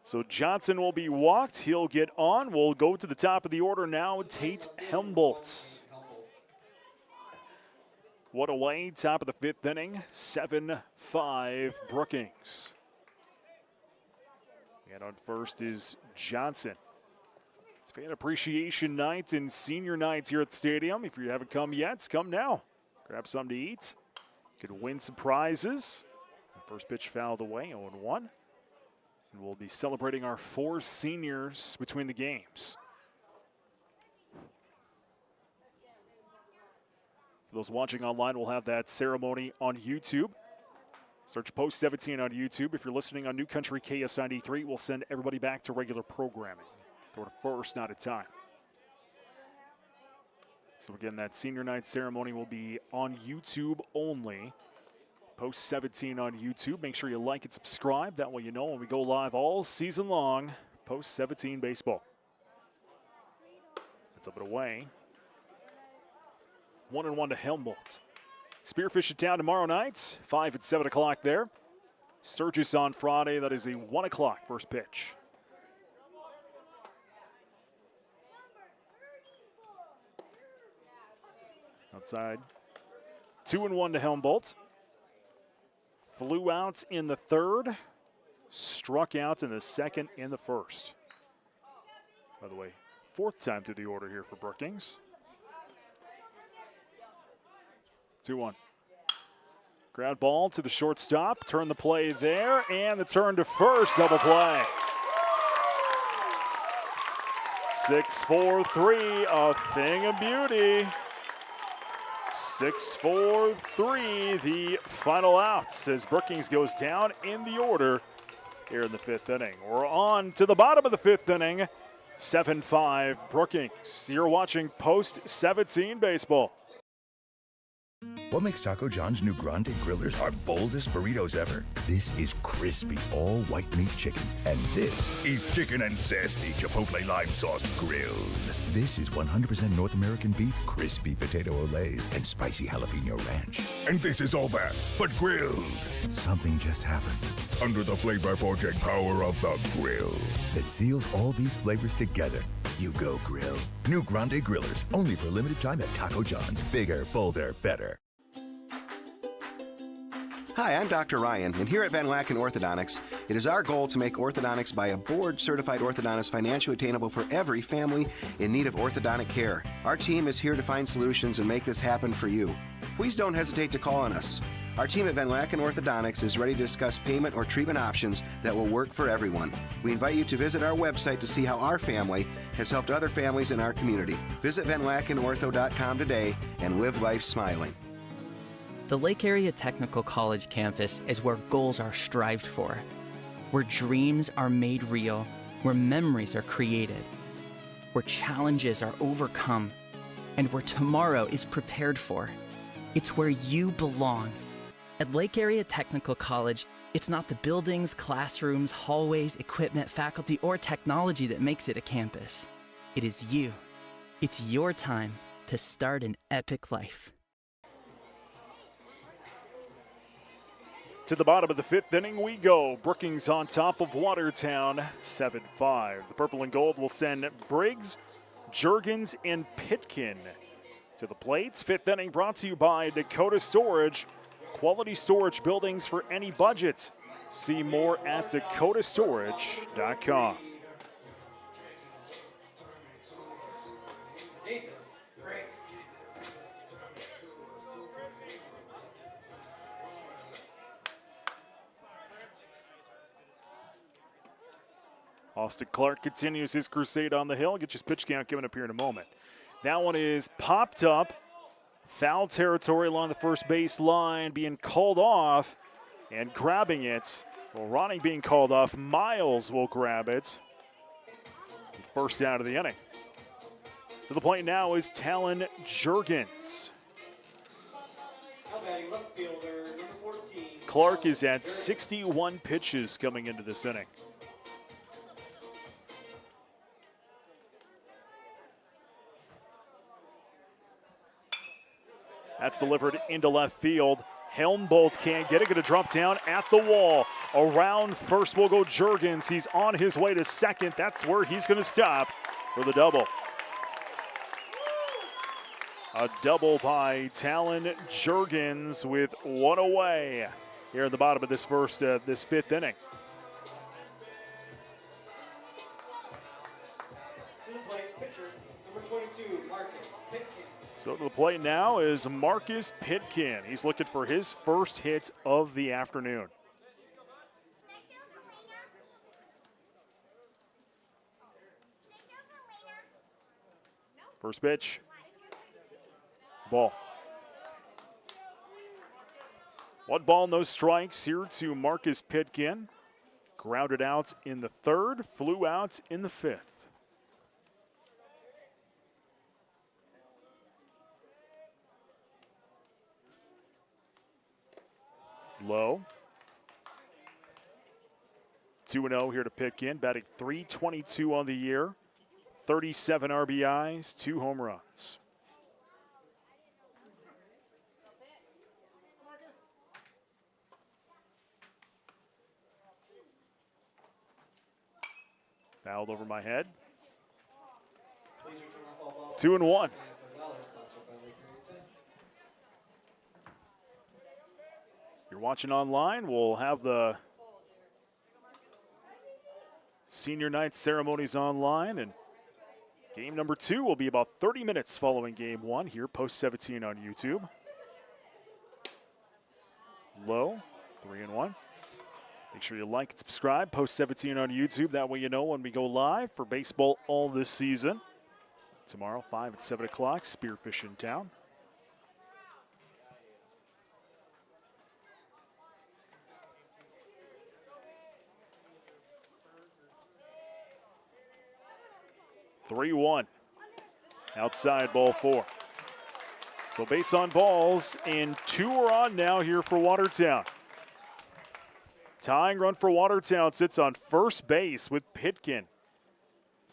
So Johnson will be walked. He'll get on. We'll go to the top of the order now. Tate Hembolt. What away, top of the 5th inning, 7-5 Brookings. And on first is Johnson. It's fan appreciation night and senior night here at the stadium. If you haven't come yet, come now. Grab something to eat. Could win some prizes. First pitch fouled away, 0-1. And we'll be celebrating our 4 seniors between the games. For those watching online, we'll have that ceremony on YouTube. Search Post 17 on YouTube. If you're listening on New Country KS93, we'll send everybody back to regular programming. Throw to first, not a time. So again, that senior night ceremony will be on YouTube only. Post 17 on YouTube. Make sure you like and subscribe. That way you know when we go live all season long. Post 17 baseball. That's up and away. 1-1 to Helmholtz. Spearfish at Town tomorrow night. 5 at 7 o'clock there. Sturgis on Friday. That is a 1 o'clock first pitch. Outside. 2-1 to Helmholtz. Flew out in the third. Struck out in the second and the first. By the way, fourth time through the order here for Brookings. 2-1. Ground ball to the shortstop. Turn the play there, and the turn to first. Double play. 6-4-3, a thing of beauty. 6-4-3, the final outs as Brookings goes down in the order here in the fifth inning. We're on to the bottom of the fifth inning. 7-5 Brookings. You're watching Post 17 baseball.
What makes Taco John's new Grande Grillers our boldest burritos ever? This is crispy, all white meat chicken. And this is chicken and zesty Chipotle lime sauce grilled. This is 100% North American beef, crispy potato olays, and spicy jalapeno ranch. And this is all that, but grilled. Something just happened. Under the flavor-forging power of the grill that seals all these flavors together. You go grill. New Grande Grillers, only for a limited time at Taco John's. Bigger, bolder, better.
Hi, I'm Dr. Ryan, and here at Van Wacken Orthodontics, it is our goal to make orthodontics by a board-certified orthodontist financially attainable for every family in need of orthodontic care. Our team is here to find solutions and make this happen for you. Please don't hesitate to call on us. Our team at Van Wacken Orthodontics is ready to discuss payment or treatment options that will work for everyone. We invite you to visit our website to see how our family has helped other families in our community. Visit VanWackenOrtho.com today and live life smiling.
The Lake Area Technical College campus is where goals are strived for, where dreams are made real, where memories are created, where challenges are overcome, and where tomorrow is prepared for. It's where you belong. At Lake Area Technical College, it's not the buildings, classrooms, hallways, equipment, faculty, or technology that makes it a campus. It is you. It's your time to start an epic life.
To the bottom of the fifth inning we go. Brookings on top of Watertown, 7-5. The purple and gold will send Briggs, Juergens, and Pitkin to the plates. Fifth inning brought to you by Dakota Storage. Quality storage buildings for any budget. See more at dakotastorage.com. Austin Clark continues his crusade on the hill. Get your pitch count coming up here in a moment. That one is popped up. Foul territory along the first base line, being called off and grabbing it. Well, Ronnie being called off. Miles will grab it. First out of the inning. To the plate now is Talon Juergens. Clark is at 61 pitches coming into this inning. That's delivered into left field. Helmholtz can't get it. Going to drop down at the wall. Around first will go Juergens. He's on his way to second. That's where he's going to stop for the double. A double by Talon Juergens with one away here at the bottom of this fifth inning. So to the plate now is Marcus Pitkin. He's looking for his first hit of the afternoon. First pitch. Ball. 1 ball, no strikes here to Marcus Pitkin. Grounded out in the third, flew out in the fifth. Low. 2-0 here to pick in, batting .322 on the year, 37 RBIs, 2 home runs. Fouled over my head. 2-1. You're watching online, we'll have the senior night ceremonies online, and game number 2 will be about 30 minutes following game 1 here, Post 17 on YouTube. Low, 3-1. Make sure you like and subscribe, Post 17 on YouTube. That way you know when we go live for baseball all this season. Tomorrow, 5 and 7 o'clock, Spearfish in town. (3-1). Outside, ball 4. So base on balls, and 2 are on now here for Watertown. Tying run for Watertown sits on first base with Pitkin.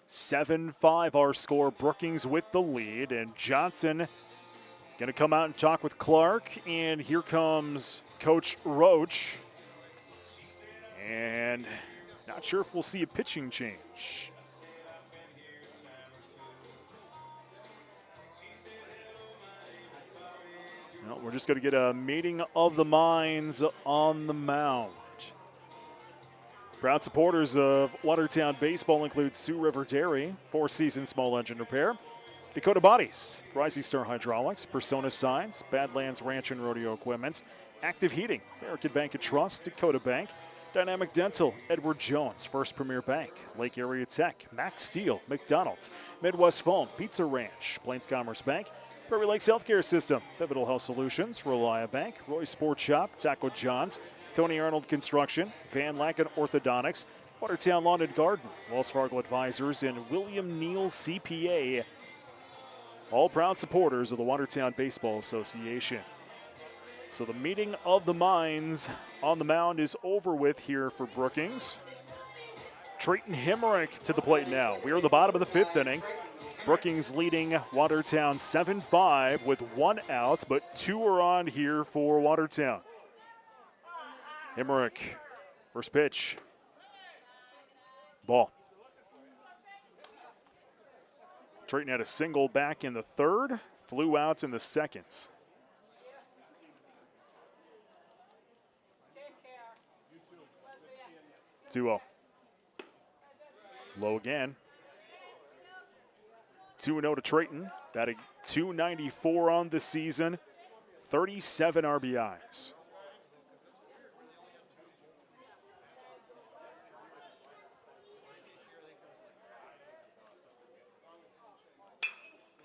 7-5 our score. Brookings with the lead, and Johnson going to come out and talk with Clark, and here comes Coach Roach. And not sure if we'll see a pitching change. No, we're just going to get a meeting of the minds on the mound. Proud supporters of Watertown baseball include Sioux River Dairy, Four Seasons Small Engine Repair, Dakota Bodies, Rising Star Hydraulics, Persona Signs, Badlands Ranch and Rodeo Equipment, Active Heating, American Bank and Trust, Dakota Bank, Dynamic Dental, Edward Jones, First Premier Bank, Lake Area Tech, Max Steel, McDonald's, Midwest Phone, Pizza Ranch, Plains Commerce Bank, Prairie Lakes Healthcare System, Pivotal Health Solutions, Relia Bank, Roy Sports Shop, Taco John's, Tony Arnold Construction, Van Laken Orthodontics, Watertown Lawn and Garden, Wells Fargo Advisors, and William Neal CPA. All proud supporters of the Watertown Baseball Association. So the meeting of the minds on the mound is over with here for Brookings. Trayton Hemrick to the plate now. We are at the bottom of the 5th inning. Brookings leading Watertown 7-5 with 1 out, but 2 are on here for Watertown. Hemrick, first pitch. Ball. Trayton had a single back in the 3rd, flew out in the 2nd. (2-0). Low again. 2-0 to Trayton, batting .294 on the season, 37 RBIs.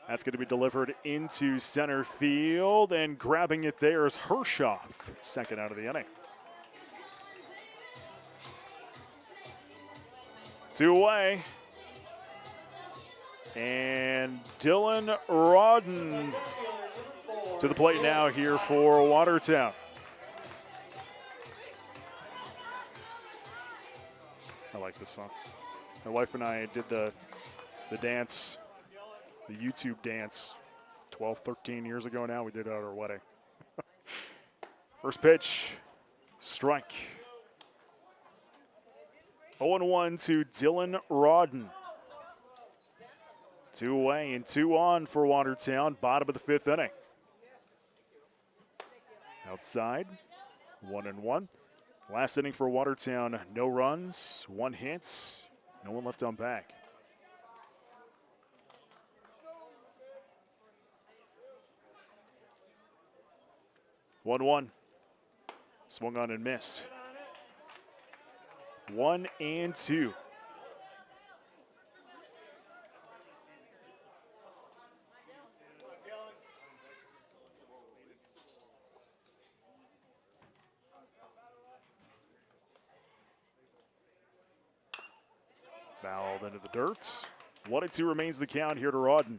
That's going to be delivered into center field, and grabbing it there is Hershoff, second out of the inning. 2 away. And Dylan Rodden to the plate now here for Watertown. I like this song. My wife and I did the dance, the YouTube dance 12, 13 years ago now. We did it at our wedding. First pitch, strike. 0-1 to Dylan Rodden. 2 away and 2 on for Watertown, bottom of the 5th inning. Outside, 1-1. Last inning for Watertown, no runs, 1 hit, no one left on back. (1-1). Swung on and missed. 1-2. Fouled into the dirt. 1-2 remains the count here to Rodden.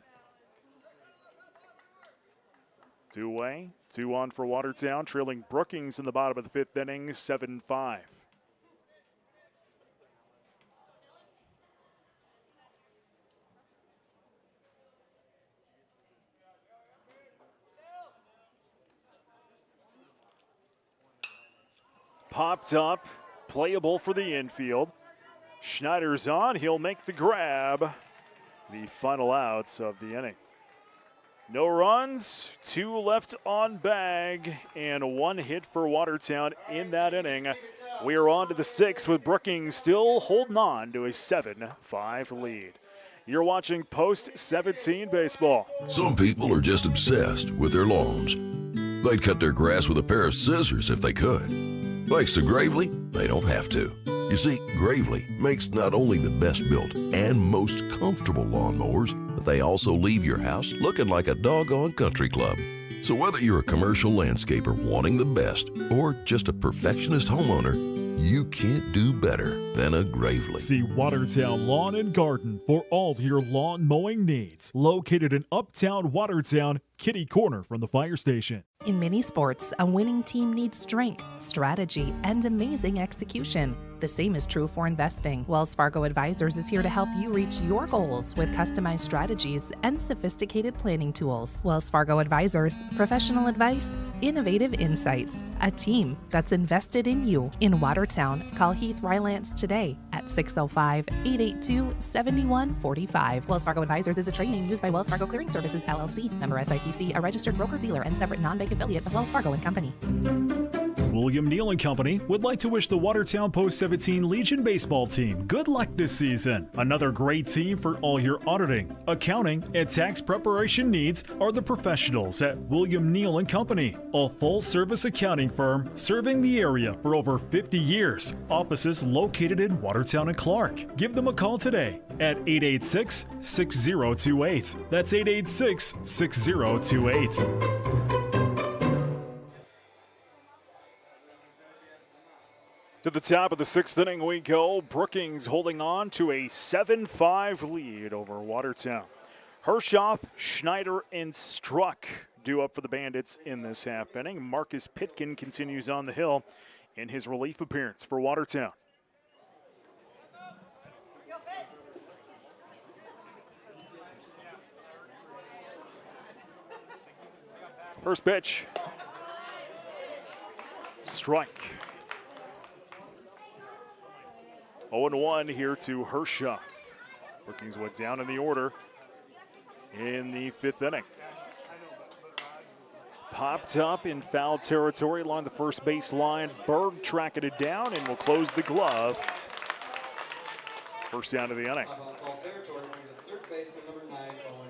Two away, 2 on for Watertown, trailing Brookings in the bottom of the 5th inning, 7-5. Popped up, playable for the infield. Schneider's on, he'll make the grab. The final outs of the inning. No runs, 2 left on bag, and 1 hit for Watertown in that inning. We are on to the 6th with Brookings still holding on to a 7-5 lead. You're watching Post 17 baseball.
Some people are just obsessed with their lawns. They'd cut their grass with a pair of scissors if they could. Thanks to Gravely, they don't have to. You see, Gravely makes not only the best built and most comfortable lawnmowers, but they also leave your house looking like a doggone country club. So whether you're a commercial landscaper wanting the best or just a perfectionist homeowner, you can't do better than a Gravely.
See Watertown Lawn and Garden for all your lawn mowing needs. Located in Uptown Watertown, kitty corner from the fire station.
In many sports, a winning team needs strength, strategy, and amazing execution. The same is true for investing. Wells Fargo Advisors is here to help you reach your goals with customized strategies and sophisticated planning tools. Wells Fargo Advisors, professional advice, innovative insights, a team that's invested in you. In Watertown, call Heath Rylance today at 605-882-7145. Wells Fargo Advisors is a trade name used by Wells Fargo Clearing Services, LLC, member SIPC, a registered broker-dealer and separate non-bank affiliate of Wells Fargo & Company.
William Neal & Company would like to wish the Watertown Post 17 Legion baseball team good luck this season. Another great team for all your auditing, accounting, and tax preparation needs are the professionals at William Neal & Company, a full-service accounting firm serving the area for over 50 years. Offices located in Watertown and Clark. Give them a call today at 886-6028. That's 886-6028.
To the top of the 6th inning we go. Brookings holding on to a 7-5 lead over Watertown. Hershoff, Schneider, and Struck due up for the Bandits in this half inning. Marcus Pitkin continues on the hill in his relief appearance for Watertown. First pitch. Strike. 0-1 here to Hershoff. Brookings went down in the order in the 5th inning. Popped up in foul territory along the first base line. Berg tracking it down and will close the glove. First down of the inning.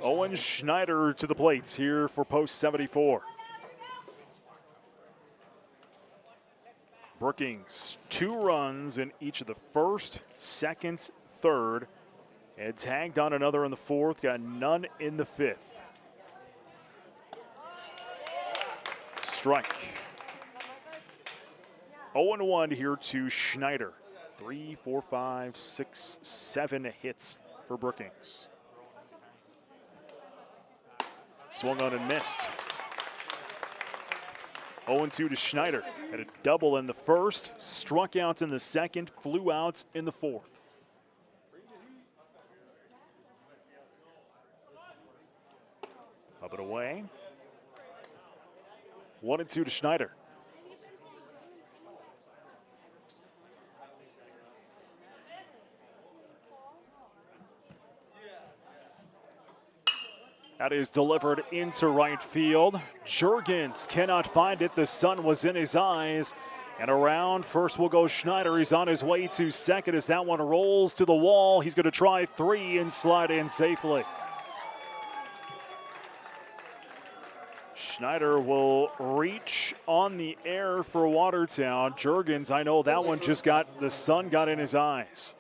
Owen Schneider to the plate here for Post 74. Brookings, 2 runs in each of the first, second, third, and tagged on another in the 4th, got none in the 5th. Strike. 0-1 here to Schneider. 3, 4, 5, 6, 7 hits for Brookings. Swung on and missed. 0-2 to Schneider. Had a double in the first, struck out in the second, flew out in the 4th. Up and away. 1-2 to Schneider. That is delivered into right field. Jurgens cannot find it. The sun was in his eyes. And around first will go Schneider. He's on his way to second as that one rolls to the wall. He's going to try 3 and slide in safely. Schneider will reach on the air for Watertown. Jurgens, I know that one just got, the sun got in his eyes.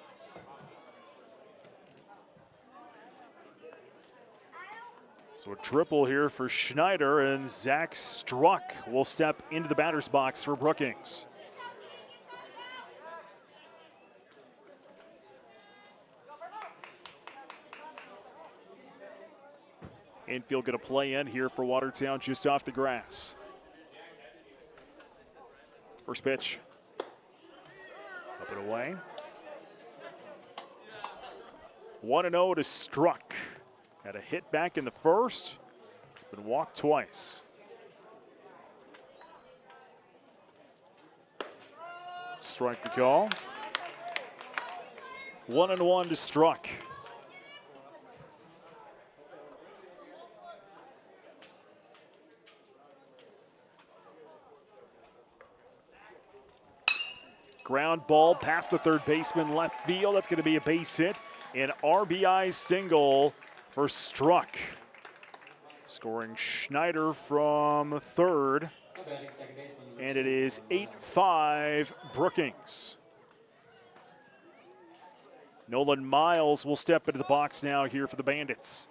So a triple here for Schneider, and Zach Struck will step into the batter's box for Brookings. Infield going to play in here for Watertown just off the grass. First pitch. Up and away. 1-0 to Struck. Had a hit back in the first. He's been walked twice. Strike the call. 1-1 to Struck. Ground ball past the third baseman, left field. That's going to be a base hit. An RBI single for Struck. Scoring Schneider from third. And it is 8-5 Brookings. Nolan Miles will step into the box now here for the Bandits.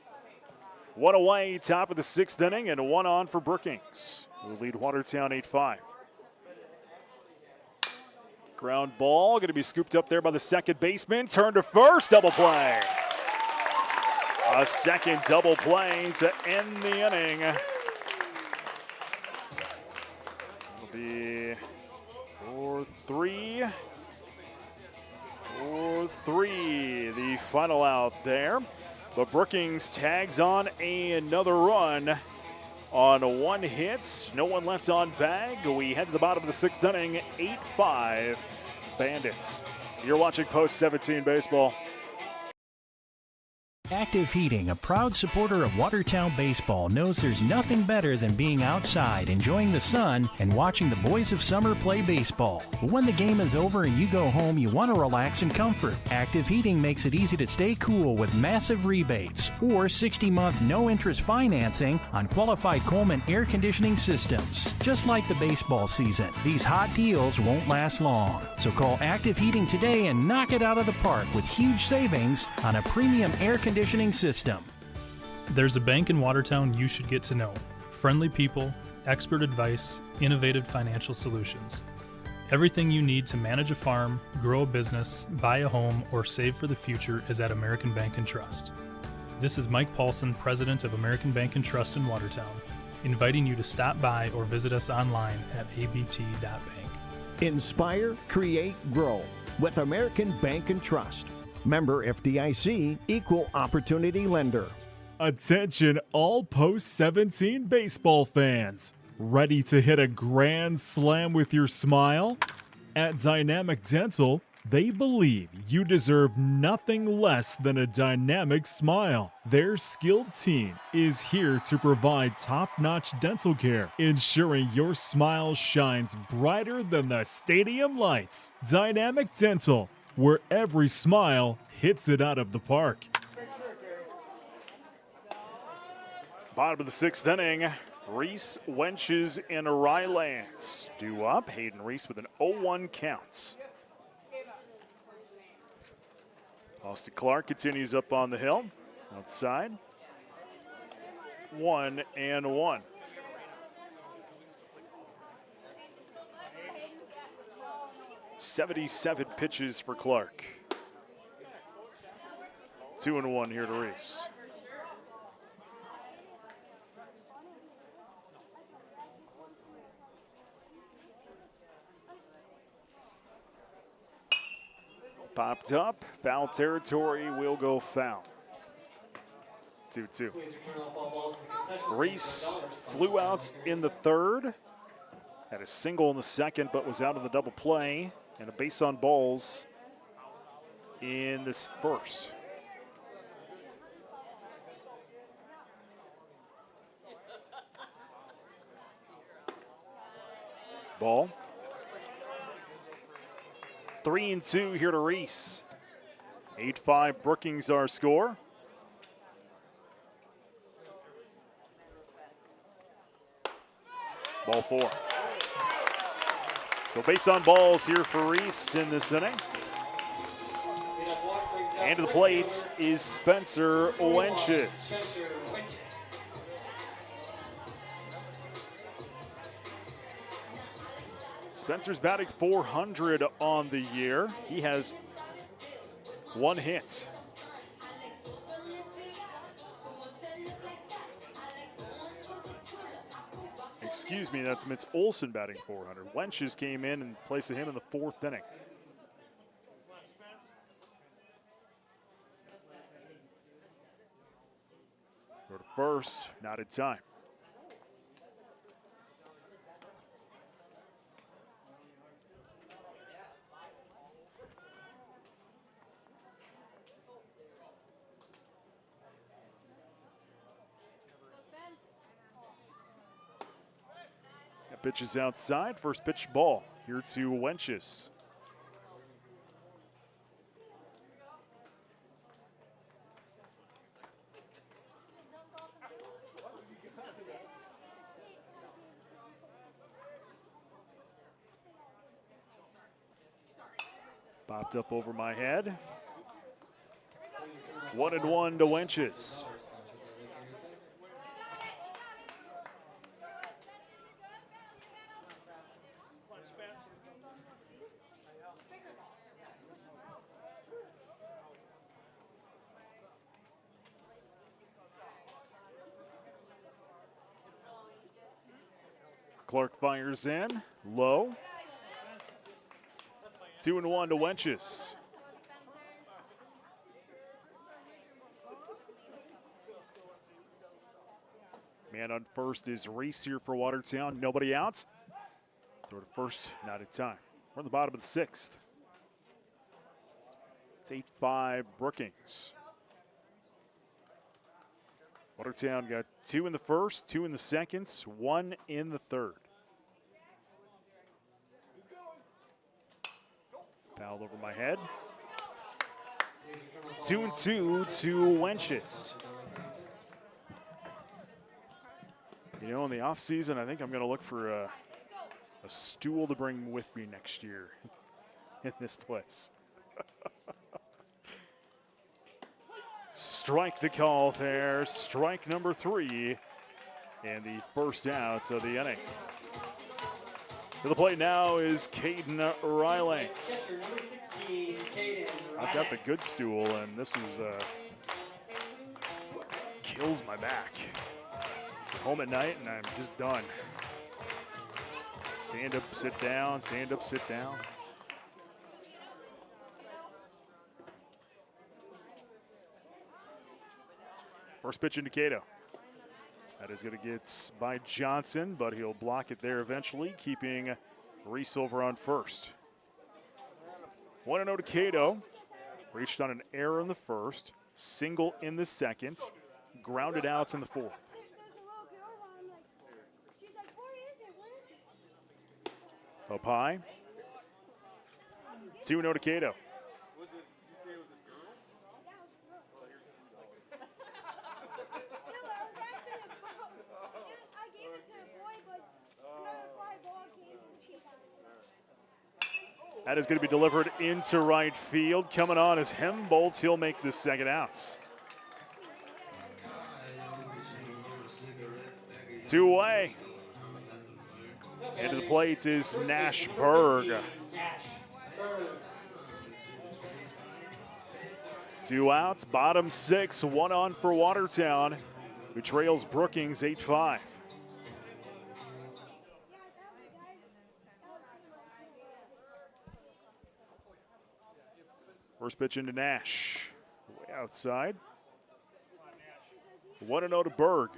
One away, top of the sixth inning, and one on for Brookings, who lead Watertown 8-5. Ground ball, going to be scooped up there by the second baseman. Turn to first, double play. A second double play to end the inning. It'll be 4-3. 4-3, the final out there. But Brookings tags on another run on one hit. No one left on bag. We head to the bottom of the sixth inning, 8-5 Bandits. You're watching Post 17 Baseball.
Active Heating, a proud supporter of Watertown baseball, knows there's nothing better than being outside, enjoying the sun, and watching the boys of summer play baseball. But when the game is over and you go home, you want to relax in comfort. Active Heating makes it easy to stay cool with massive rebates or 60-month no-interest financing on qualified Coleman air conditioning systems. Just like the baseball season, these hot deals won't last long. So call Active Heating today and knock it out of the park with huge savings on a premium air conditioning system.
There's a bank in Watertown you should get to know. Friendly people, expert advice, innovative financial solutions. Everything you need to manage a farm, grow a business, buy a home, or save for the future is at American Bank and Trust. This is Mike Paulson, president of American Bank and Trust in Watertown, inviting you to stop by or visit us online at abt.bank.
Inspire, create, grow with American Bank and Trust. Member FDIC, Equal Opportunity Lender.
Attention all Post 17 baseball fans. Ready to hit a grand slam with your smile? At Dynamic Dental, they believe you deserve nothing less than a dynamic smile. Their skilled team is here to provide top-notch dental care, ensuring your smile shines brighter than the stadium lights. Dynamic Dental, where every smile hits it out of the park.
Bottom of the sixth inning, Reese, Wenches, and Rylance due up. Hayden Reese with an 0-1 count. Austin Clark continues up on the hill. Outside. 1-1. "77 pitches for Clark. 2-1 here to Reese. Popped up, foul territory, will go foul. 2-2. Reese flew out in the third, had a single in the second, but was out of the double play, and a base on balls in this first. Ball. 3-2 here to Reese. 8-5 Brookings our score. Ball 4. So base on balls here for Reese in this inning. And to the plate is Spencer Wenches. Spencer's batting .400 on the year. He has one hit. excuse me, that's Mitz Olson batting 400. Wenches came in place of him in the 4th inning. Go to first, not in time. That pitch is outside. First pitch ball here to Wenches. Popped up over my head. 1-1 to Wenches. Clark fires in, low. 2-1 to Wenches. Man on first is Reese here for Watertown. Nobody out. Throw to first, not in time. We're in the bottom of the 6th. It's 8-5 Brookings. Watertown got 2 in the first, 2 in the second, 1 in the third. Fouled over my head. 2-2 to Wenches. You know, in the offseason, I think I'm going to look for a stool to bring with me next year in this place. Strike the call there. Strike number 3. And the first out of the inning. To the plate now is Caden Rylance. I've got the good stool, and this is kills my back. Home at night, and I'm just done. Stand up, sit down, stand up, sit down. First pitch into Cato. That is going to get by Johnson, but he'll block it there eventually, keeping Reese over on first. 1-0 to Cato. Reached on an error in the first, single in the second, grounded out in the fourth. Up high. 2-0 to Cato. That is going to be delivered into right field. Coming on is Hembolt. He'll make the second out. 2 away. Into the plate is Nashberg. 2 outs, bottom 6, 1 on for Watertown, who trails Brookings 8-5. First pitch into Nash, way outside. 1-0 to Berg.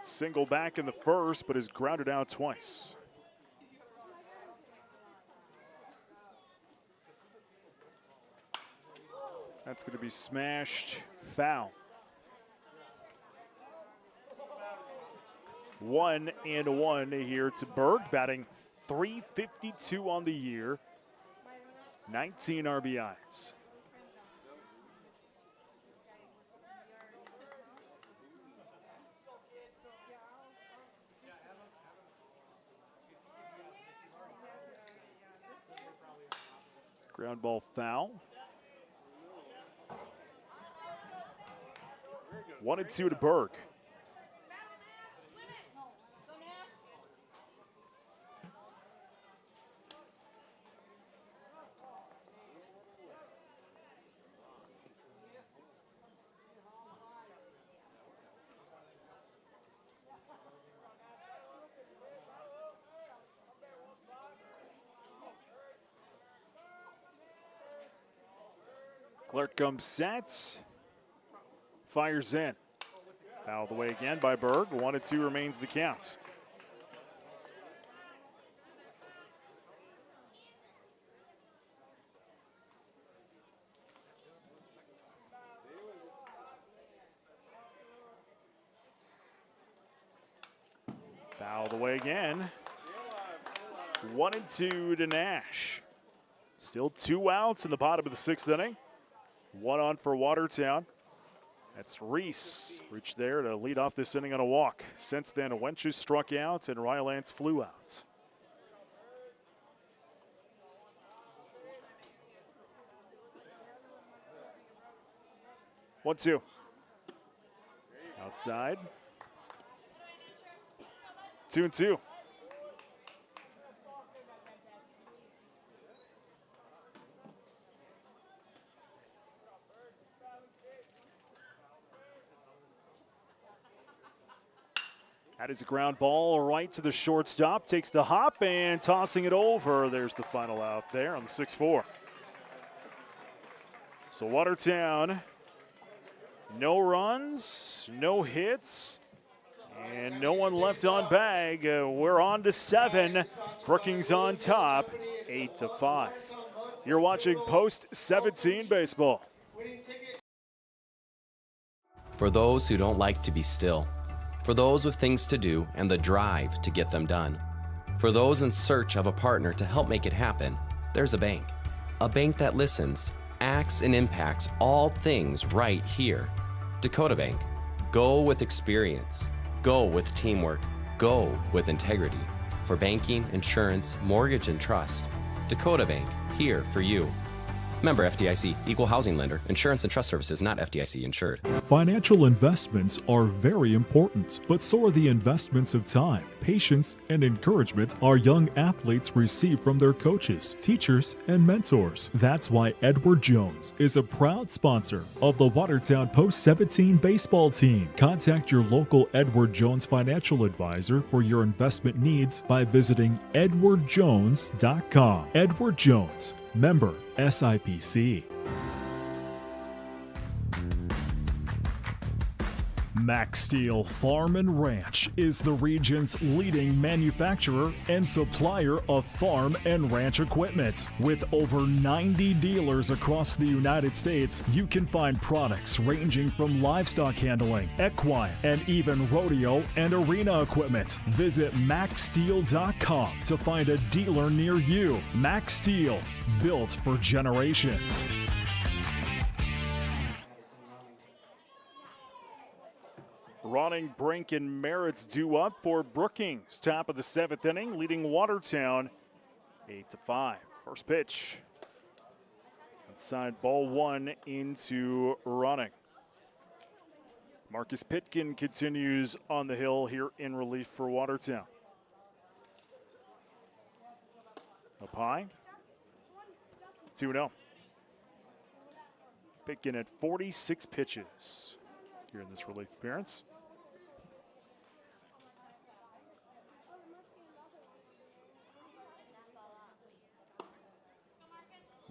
Single back in the first, but is grounded out twice. That's going to be smashed foul. 1-1 here to Berg, batting .352 on the year. 19 RBIs. Ground ball foul. 1-2 to Berg. Clark comes set. Fires in. Fouled away again by Berg. 1-2 remains the count. Fouled away again. 1-2 to Nash. Still 2 outs in the bottom of the 6th inning. 1 on for Watertown. That's Reese. Reached there to lead off this inning on a walk. Since then, Wenches struck out and Rylance flew out. One, two. Outside. 2-2. That is a ground ball right to the shortstop. Takes the hop and tossing it over. There's the final out there on the 6-4. So Watertown, no runs, no hits, and no one left on bag. We're on to 7. Brookings on top, 8-5. You're watching Post 17 Baseball.
For those who don't like to be still, for those with things to do and the drive to get them done, for those in search of a partner to help make it happen, there's a bank that listens, acts, and impacts all things right here. Dakota Bank. Go with experience. Go with teamwork. Go with integrity. For banking, insurance, mortgage, and trust, Dakota Bank, here for you. Member FDIC, equal housing lender, insurance and trust services, not FDIC insured.
Financial investments are very important, but so are the investments of time, patience, and encouragement our young athletes receive from their coaches, teachers, and mentors. That's why Edward Jones is a proud sponsor of the Watertown Post 17 baseball team. Contact your local Edward Jones financial advisor for your investment needs by visiting edwardjones.com. Edward Jones, member SIPC. Max Steel Farm and Ranch is the region's leading manufacturer and supplier of farm and ranch equipment. With over 90 dealers across the United States, you can find products ranging from livestock handling, equine, and even rodeo and arena equipment. Visit maxsteel.com to find a dealer near you. Max Steel, built for generations.
Ronning, Brink, and Merritt's due up for Brookings. Top of the 7th inning, leading Watertown 8-5. First pitch. Outside, ball 1 into Ronning. Marcus Pitkin continues on the hill here in relief for Watertown. Up high. 2-0. Pitkin at 46 pitches here in this relief appearance.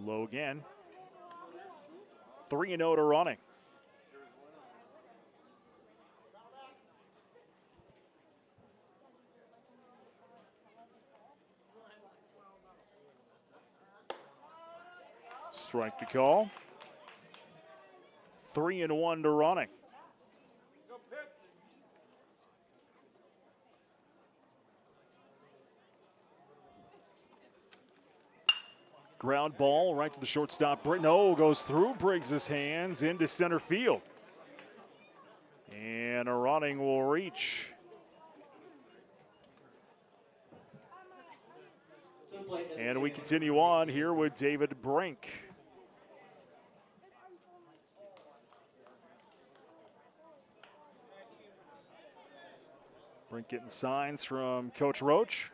Low again. 3-0 to Ronning. Strike to call. 3-1 to Ronning. Ground ball right to the shortstop. No, goes through Briggs' hands into center field. And Ronning will reach. And we continue on here with David Brink. Brink getting signs from Coach Roach.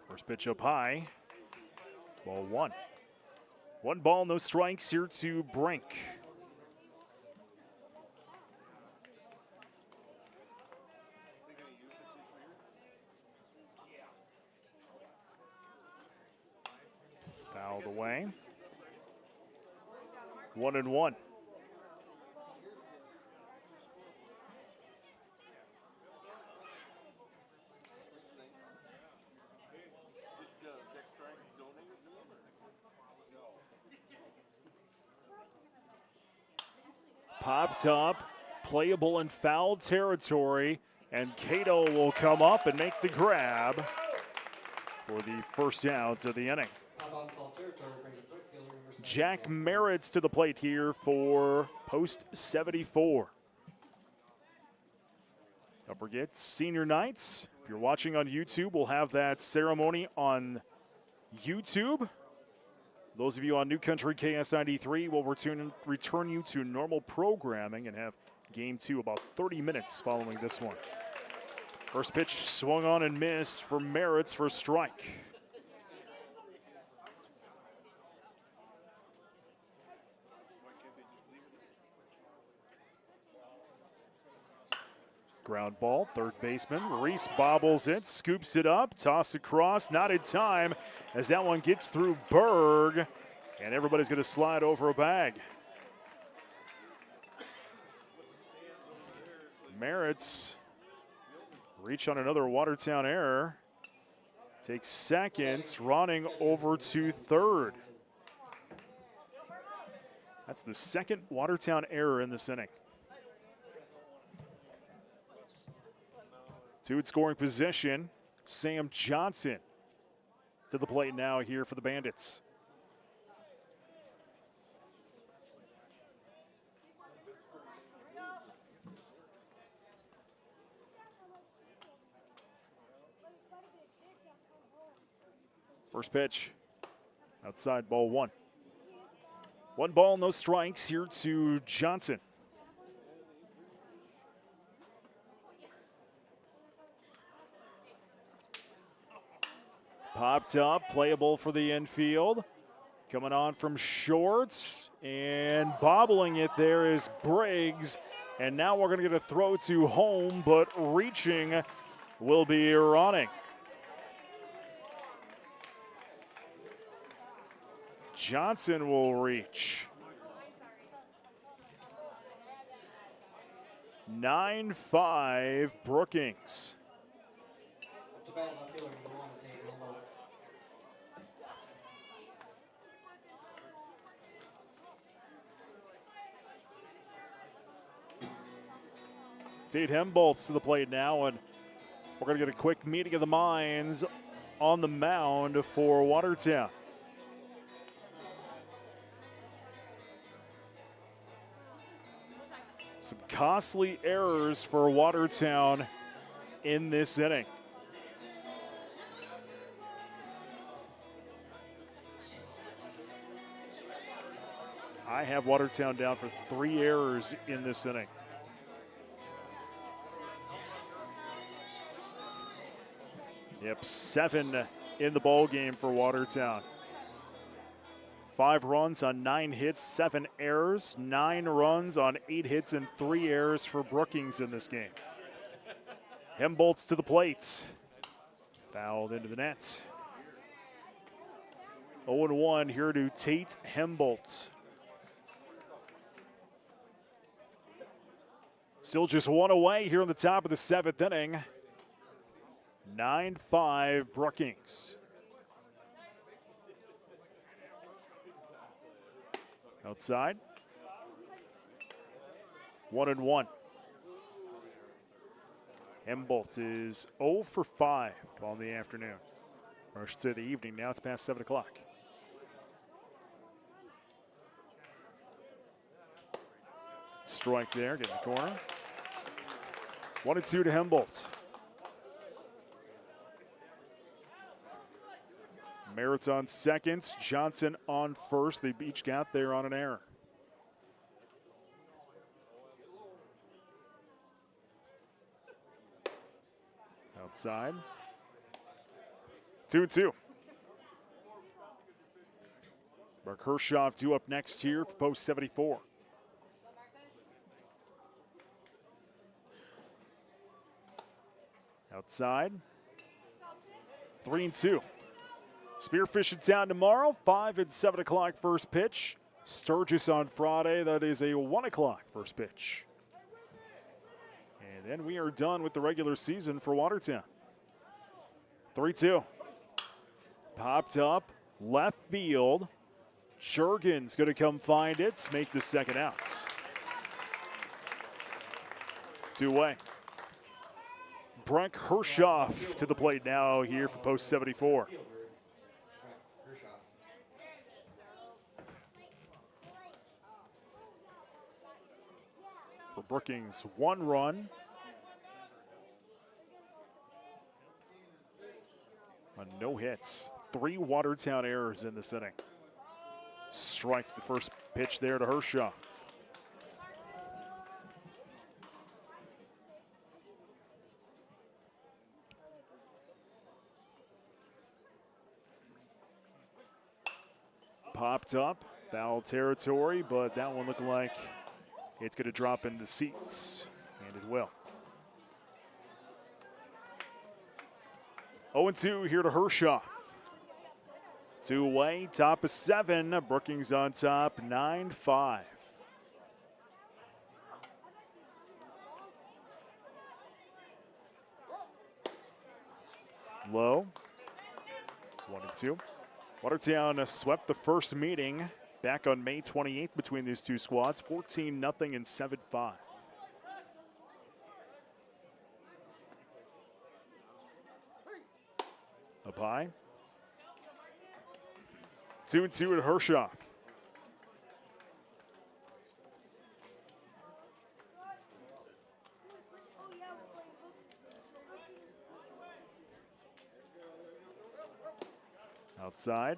First pitch up high. Ball 1. 1 ball, no strikes here to Brink. 1-1. Popped up, playable in foul territory, and Cato will come up and make the grab for the first outs of the inning. Jack Merritt's to the plate here for post 74. Don't forget, senior nights. If you're watching on YouTube, we'll have that ceremony on YouTube. Those of you on New Country KS93 will return you to normal programming and have game 2 about 30 minutes following this one. First pitch swung on and missed for Merritt's for a strike. Ground ball, third baseman. Reese bobbles it, scoops it up, toss across, not in time as that one gets through Berg, and everybody's going to slide over a bag. Merritt's reach on another Watertown error. Takes seconds, running over to third. That's the second Watertown error in this inning. Two in scoring position, Sam Johnson to the plate now here for the Bandits. First pitch, outside, ball 1. 1 ball, no strikes here to Johnson. Popped up, playable for the infield. Coming on from short and bobbling it there is Briggs. And now we're going to get a throw to home, but reaching will be Ronning. Johnson will reach. 9-5 Brookings. Tate Hembolt's to the plate now, and we're going to get a quick meeting of the minds on the mound for Watertown. Some costly errors for Watertown in this inning. I have Watertown down for 3 errors in this inning. Yep, 7 in the ball game for Watertown. 5 runs on 9 hits, 7 errors, 9 runs on 8 hits, and 3 errors for Brookings in this game. Hembolt's to the plate. Fouled into the net. 0-1 here to Tate Hembolt. Still just 1 away here in the top of the 7th inning. 9-5 Brookings. Outside. 1-1. Hembolt is 0 for 5 on the afternoon. Or I should say the evening. Now it's past 7 o'clock. Strike there, get in the corner. 1-2 to Hembolt. Merritt on second, Johnson on first. They each got there on an error. Outside. 2-2. Mark Hirschoff due up next here for post 74. Outside. 3-2. Spearfish in town tomorrow, 5 and 7 o'clock first pitch. Sturgis on Friday. That is a 1 o'clock first pitch. And then we are done with the regular season for Watertown. 3-2. Popped up, left field. Jurgens going to come find it, make the second out. 2 away. Brent Hershoff to the plate now here for post 74. For Brookings, 1 run. On no hits. 3 Watertown errors in this inning. Strike the first pitch there to Hershoff. Popped up, foul territory, but that one looked like it's going to drop in the seats, and it will. 0-2 here to Hershoff. 2 away, top of 7. Brookings on top, 9-5. Low. 1-2. Watertown swept the first meeting back on May 28th between these two squads, 14-0 and 7-5. Up high. 2-2 at Hershoff. Outside.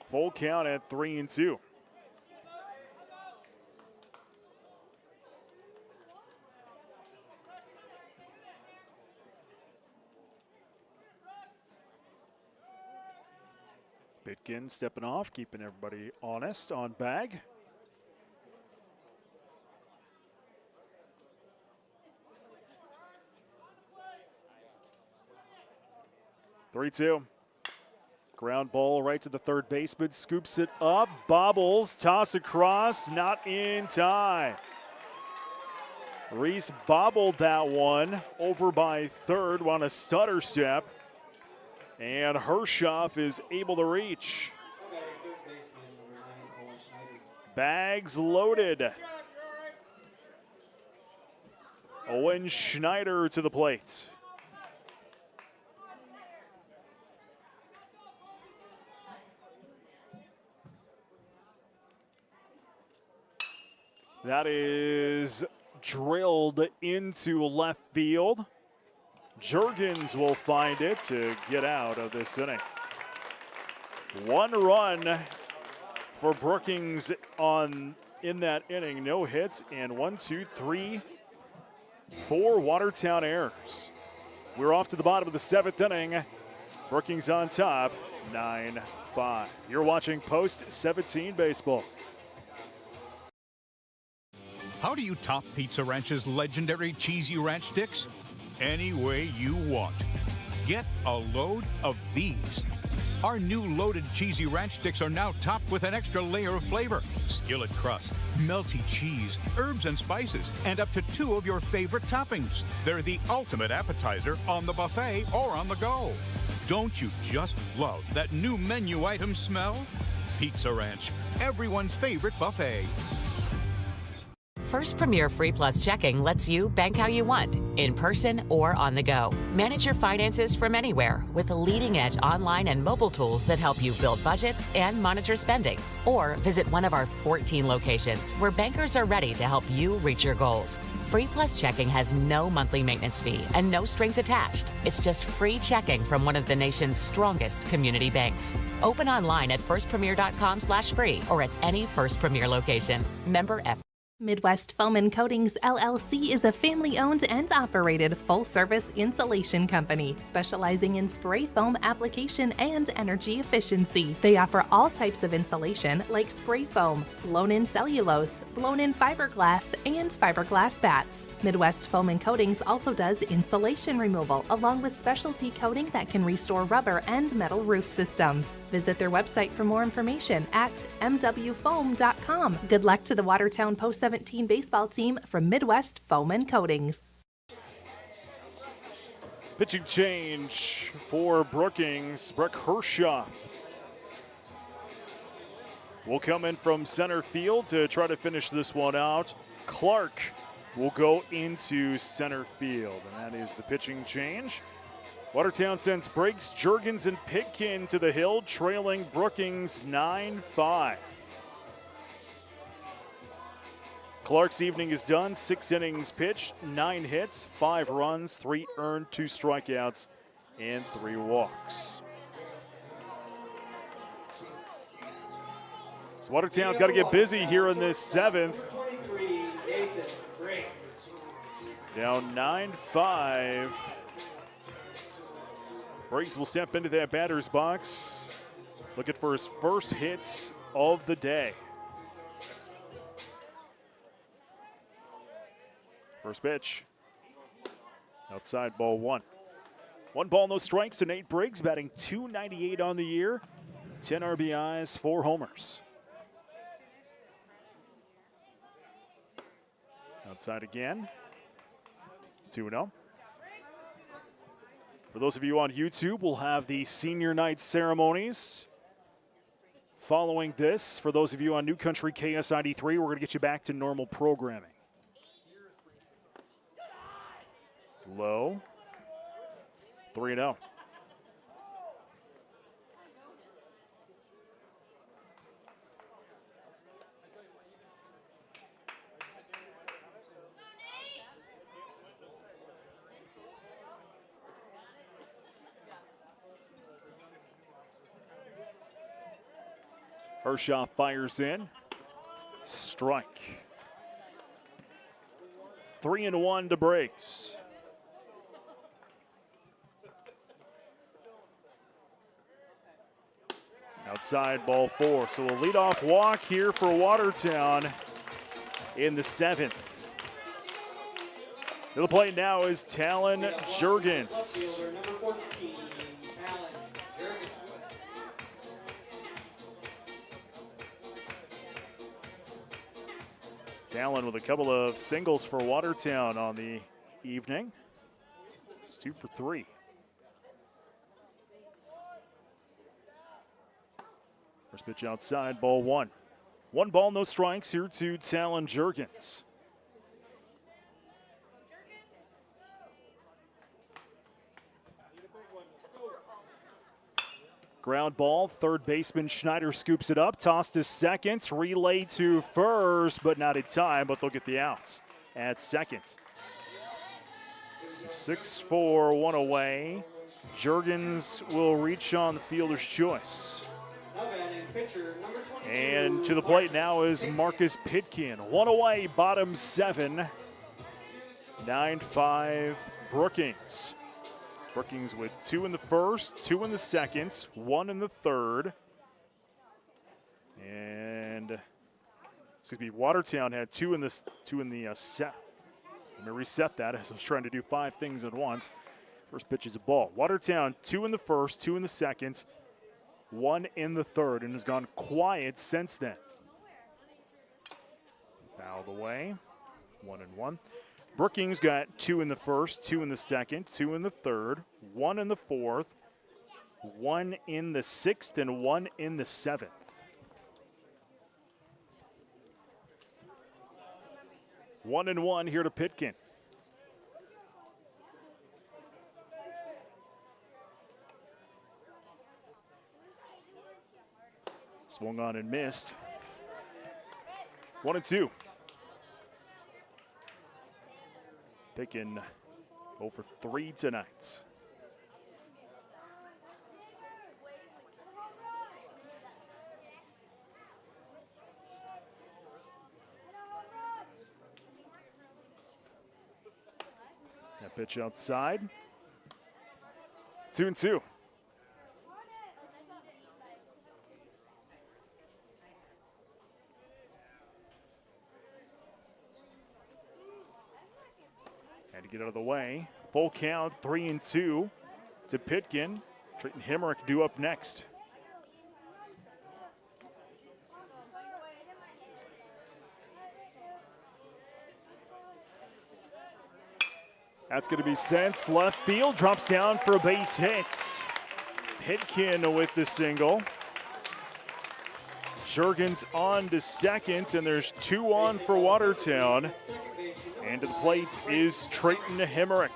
Full count at 3-2. Bitkin stepping off, keeping everybody honest on bag. Three-two. Ground ball right to the third baseman, scoops it up, bobbles, toss across, not in time. Reese bobbled that one over by third on a stutter step, and Hershoff is able to reach. Bags loaded. Owen Schneider to the plate. That is drilled into left field. Jurgens will find it to get out of this inning. 1 run for Brookings in that inning. No hits, and 1, 2, 3, 4 Watertown errors. We're off to the bottom of the 7th inning. Brookings on top, 9-5. You're watching Post 17 Baseball.
How do you top Pizza Ranch's legendary cheesy ranch sticks? Any way you want. Get a load of these. Our new loaded cheesy ranch sticks are now topped with an extra layer of flavor. Skillet crust, melty cheese, herbs and spices, and up to 2 of your favorite toppings. They're the ultimate appetizer on the buffet or on the go. Don't you just love that new menu item smell? Pizza Ranch, everyone's favorite buffet.
First Premier Free Plus Checking lets you bank how you want, in person or on the go. Manage your finances from anywhere with leading-edge online and mobile tools that help you build budgets and monitor spending. Or visit one of our 14 locations where bankers are ready to help you reach your goals. Free Plus Checking has no monthly maintenance fee and no strings attached. It's just free checking from one of the nation's strongest community banks. Open online at firstpremier.com/free or at any First Premier location. Member F.
Midwest Foam and Coatings LLC is a family-owned and operated full-service insulation company specializing in spray foam application and energy efficiency. They offer all types of insulation like spray foam, blown-in cellulose, blown-in fiberglass, and fiberglass bats. Midwest Foam and Coatings also does insulation removal along with specialty coating that can restore rubber and metal roof systems. Visit their website for more information at mwfoam.com. Good luck to the Watertown Post 17 baseball team from Midwest Foam and Coatings.
Pitching change for Brookings. Brooke Hershaw will come in from center field to try to finish this one out. Clark will go into center field, and that is the pitching change. Watertown sends Briggs, Juergens, and Pitkin to the hill, trailing Brookings 9-5. Clark's evening is done. 6 innings pitched, 9 hits, 5 runs, 3 earned, 2 strikeouts, and 3 walks. So Watertown's got to get busy here in this 7th. Down 9-5. Briggs will step into that batter's box, looking for his first hits of the day. First pitch. Outside, ball 1. 1 ball, no strikes to Nate Briggs, batting .298 on the year. 10 RBIs, 4 homers. Outside again. 2-0. For those of you on YouTube, we'll have the senior night ceremonies following this. For those of you on New Country KSID 3, we're going to get you back to normal programming. Low. 3-0. Hershaw fires in. Strike. 3-1 to Briggs. Outside, ball 4. So a leadoff walk here for Watertown in the 7th. To the plate now is Talon Juergens. Talon with a couple of singles for Watertown on the evening. It's 2 for 3. First pitch outside, ball 1. 1 ball, no strikes here to Talon Juergens. Ground ball, third baseman Schneider scoops it up, tossed to second, relay to first, but not in time, but they'll get the outs at second. So 6-4, 1 away. Juergens will reach on the fielder's choice. And to the plate now is Marcus Pitkin. 1 away, bottom 7. 9-5 Brookings. Brookings with 2 in the first, 2 in the second, 1 in the third. And, Watertown had 2 in the set. Let me reset that as I was trying to do 5 things at once. First pitch is a ball. Watertown 2 in the first, 2 in the second, 1 in the third, and has gone quiet since then. Fouled away, 1-1. Brookings got 2 in the first, 2 in the second, 2 in the third, 1 in the fourth, 1 in the sixth, and 1 in the 7th. One and 1 here to Pitkin. Swung on and missed. 1-2. Pitkin 0 for 3 tonight. That pitch outside. 2-2. Had to get out of the way. Full count, 3-2 to Pitkin. Trayton Hemrick due up next. That's going to be sent left field. Drops down for a base hit. Pitkin with the single. Juergens on to second, and there's 2 on for Watertown. And to the plate is Trayton Hemrick.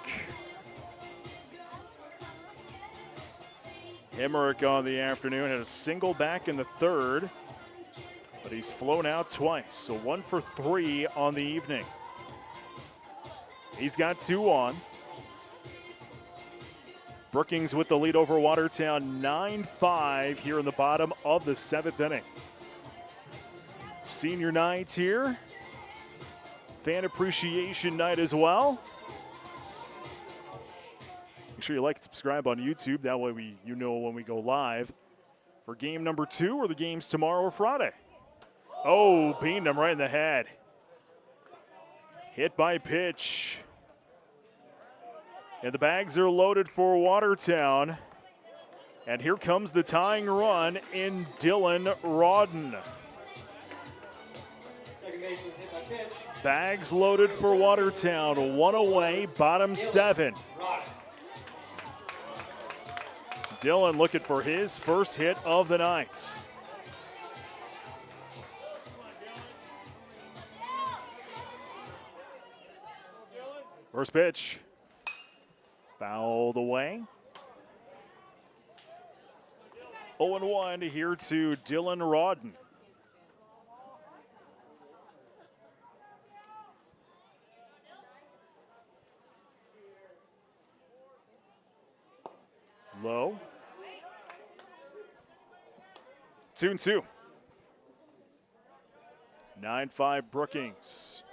Hemrick on the afternoon had a single back in the third, but he's flown out twice, so 1 for 3 on the evening. He's got 2 on. Brookings with the lead over Watertown, 9-5 here in the bottom of the 7th inning. Senior night here. Fan appreciation night as well. Make sure you like and subscribe on YouTube. That way you know when we go live for game number 2 or the games tomorrow or Friday. Oh, beamed him right in the head. Hit by pitch. And the bags are loaded for Watertown. And here comes the tying run in Dylan Rodden.
Second baseman's hit by pitch.
Bags loaded for Watertown. 1 away, bottom 7. Dylan looking for his first hit of the night. First pitch. Fouled away. 0-1 here to Dylan Rodden. Low. 2-2. 9-5 Brookings.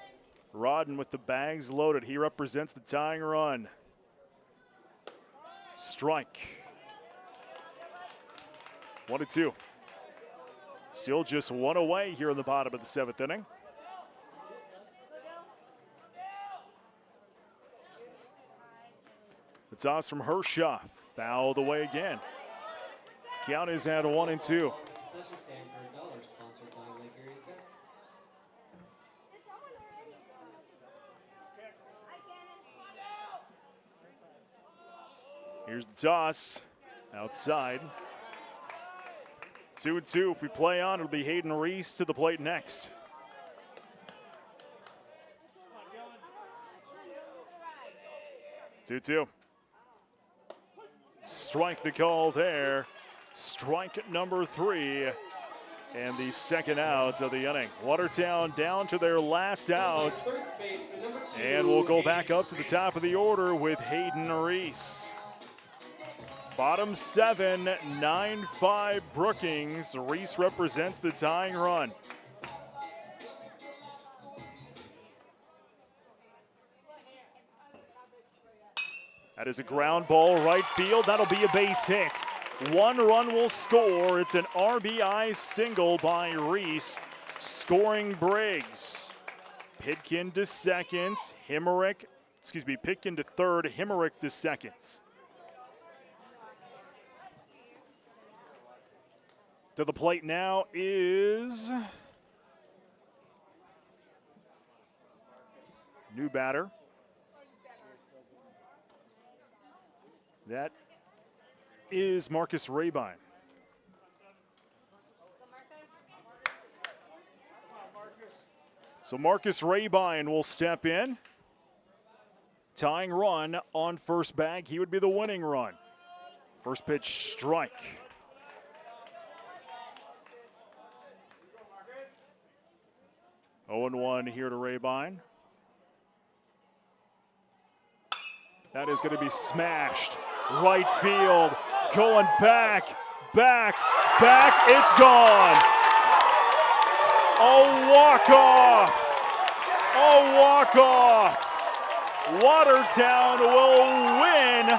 Rodden with the bags loaded. He represents the tying run. Strike. 1-2. Still just 1 away here in the bottom of the 7th inning. The toss from Hershoff. Fouled away again. Count is at 1-2.
Session stand for $1, sponsored by Lake Erie Tech.
Here's the toss. Outside. 2-2. If we play on, it'll be Hayden Reese to the plate next. Two. Strike the call there. Strike number 3. And the second out of the inning. Watertown down to their last out. And we'll go back up to the top of the order with Hayden Reese. Bottom 7, 9-5 Brookings. Reese represents the tying run. That is a ground ball right field. That'll be a base hit. 1 run will score. It's an RBI single by Reese, scoring Briggs. Pitkin to second. Pitkin to third. Hemrick to second. To the plate now is new batter. That is Marcus Rabine. So Marcus Rabine will step in. Tying run on first bag. He would be the winning run. First pitch, strike. Oh, 0-1 here to Rabine. That is going to be smashed. Right field. Going back. It's gone. A walk-off. Watertown will win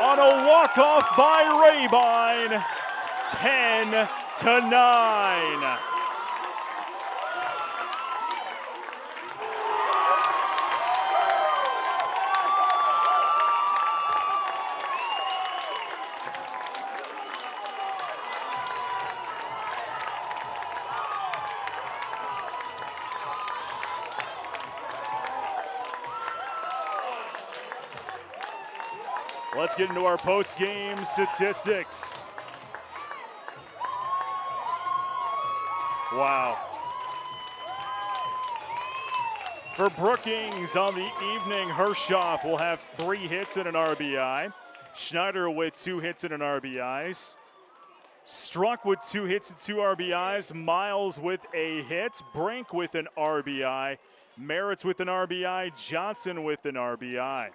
on a walk-off by Rabine, 10-9. Let's get into our post-game statistics. Wow. For Brookings on the evening, Hershoff will have 3 hits and an RBI. Schneider with 2 hits and an RBI. Struck with 2 hits and 2 RBIs. Miles with a hit. Brink with an RBI. Merritt's with an RBI. Johnson with an RBI.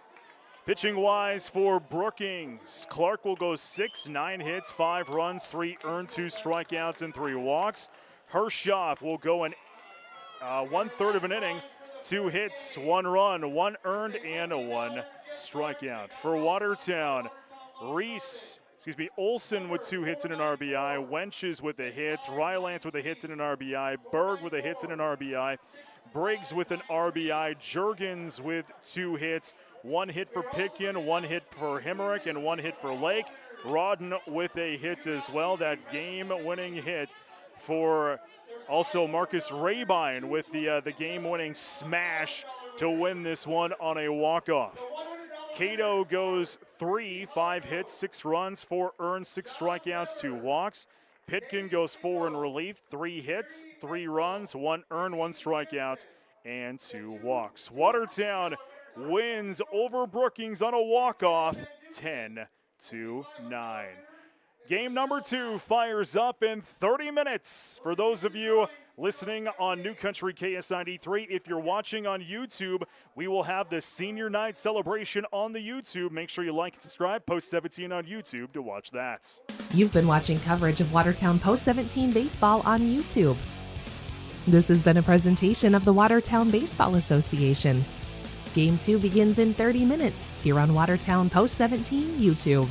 Pitching-wise for Brookings, Clark will go 6, 9 hits, 5 runs, 3 earned, 2 strikeouts, and 3 walks. Hershoff will go in 1/3 of an inning, 2 hits, 1 run, 1 earned, and 1 strikeout. For Watertown, Olson with 2 hits and an RBI, Wenches with a hit, Rylance with a hit and an RBI, Berg with a hit and an RBI, Briggs with an RBI, Juergens with 2 hits, 1 hit for Pitkin, 1 hit for Hemerick, and 1 hit for Lake. Rodden with a hit as well, that game-winning hit for also Marcus Rabine with the game-winning smash to win this one on a walk-off. Cato goes 3, 5 hits, 6 runs, 4 earned, 6 strikeouts, 2 walks. Pitkin goes 4 in relief, 3 hits, 3 runs, 1 earned, 1 strikeout, and 2 walks. Watertown wins over Brookings on a walk-off, 10-9. Game number 2 fires up in 30 minutes. For those of you listening on New Country KS93, if you're watching on YouTube, we will have the senior night celebration on the YouTube. Make sure you like and subscribe, Post 17 on YouTube to watch that.
You've been watching coverage of Watertown Post 17 baseball on YouTube. This has been a presentation of the Watertown Baseball Association. Game 2 begins in 30 minutes here on Watertown Post 17 YouTube.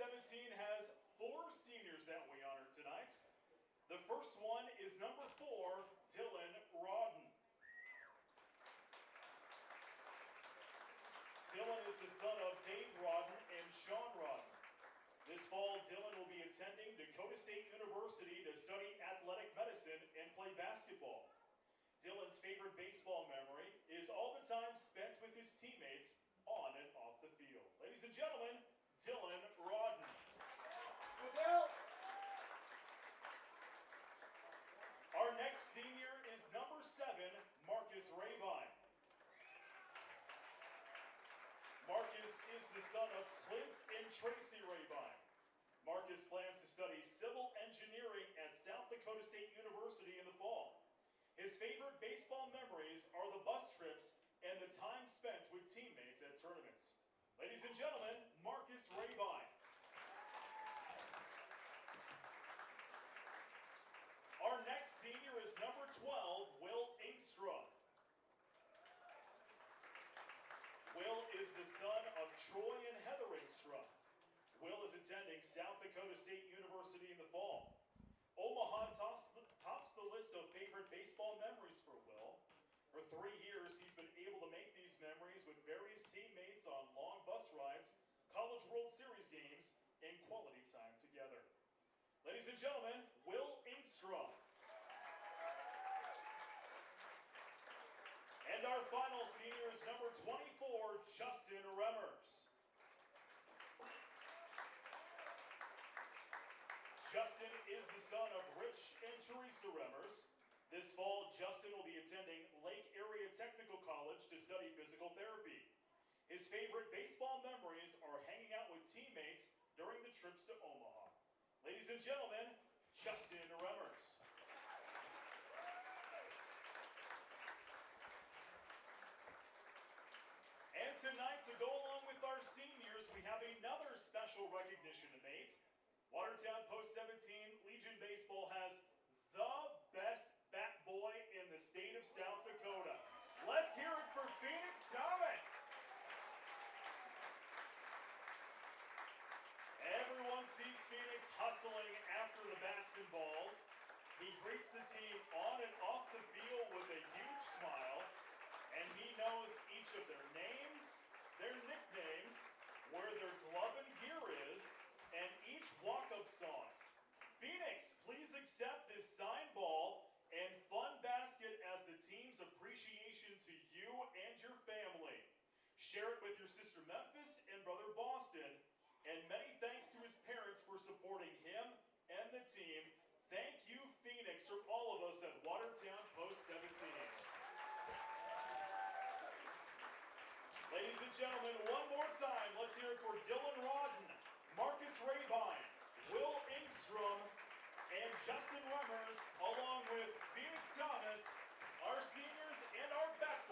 17 has 4 seniors that we honor tonight. The first one is number 4, Dylan Rodden. Dylan is the son of Dave Rodden and Sean Rodden. This fall, Dylan will be attending Dakota State University to study athletic medicine and play basketball. Dylan's favorite baseball memory is all the time spent with his teammates on and off the field. Ladies and gentlemen, Dylan Rodden. Our next senior is number 7, Marcus Rabine. Marcus is the son of Clint and Tracy Rabine. Marcus plans to study civil engineering at South Dakota State University in the fall. His favorite baseball memories are the bus trips and the time spent with teammates at tournaments. Ladies and gentlemen, Marcus Rabine. Our next senior is number 12, Will Inkstrom. Will is the son of Troy and Heather Inkstrom. Will is attending South Dakota State University in the fall. Omaha tops the list of favorite baseball memories for Will. For 3 years, he's been able to make these memories with various teammates on long bus rides, College World Series games, and quality time together. Ladies and gentlemen, Will Inkstrom. And our final senior is number 24, Justin Remmers. Justin is the son of Rich and Teresa Remmers. This fall, Justin will be attending Lake Area Technical College to study physical therapy. His favorite baseball memories are hanging out with teammates during the trips to Omaha. Ladies and gentlemen, Justin Remmers. And tonight, to go along with our seniors, we have another special recognition to make. Watertown Post-17 Legion Baseball has the best bat boy in the state of South Dakota. Let's hear it for Phoenix Thomas. Everyone sees Phoenix hustling after the bats and balls. He greets the team on and off the field with a huge smile, and he knows each of their names, their nicknames, where their glove and gear is, and each walk-up song. Phoenix, please accept this signed ball and fun basket as the team's appreciation to you and your family. Share it with your sister Memphis and brother Boston, and many thanks to his parents for supporting him and the team. Thank you, Phoenix, from all of us at Watertown Post-17. Ladies and gentlemen, one more time, let's hear it for Dylan Rodden, Marcus Rabine, Will Inkstrom, and Justin Remmers, along with Phoenix Thomas, our seniors and our backup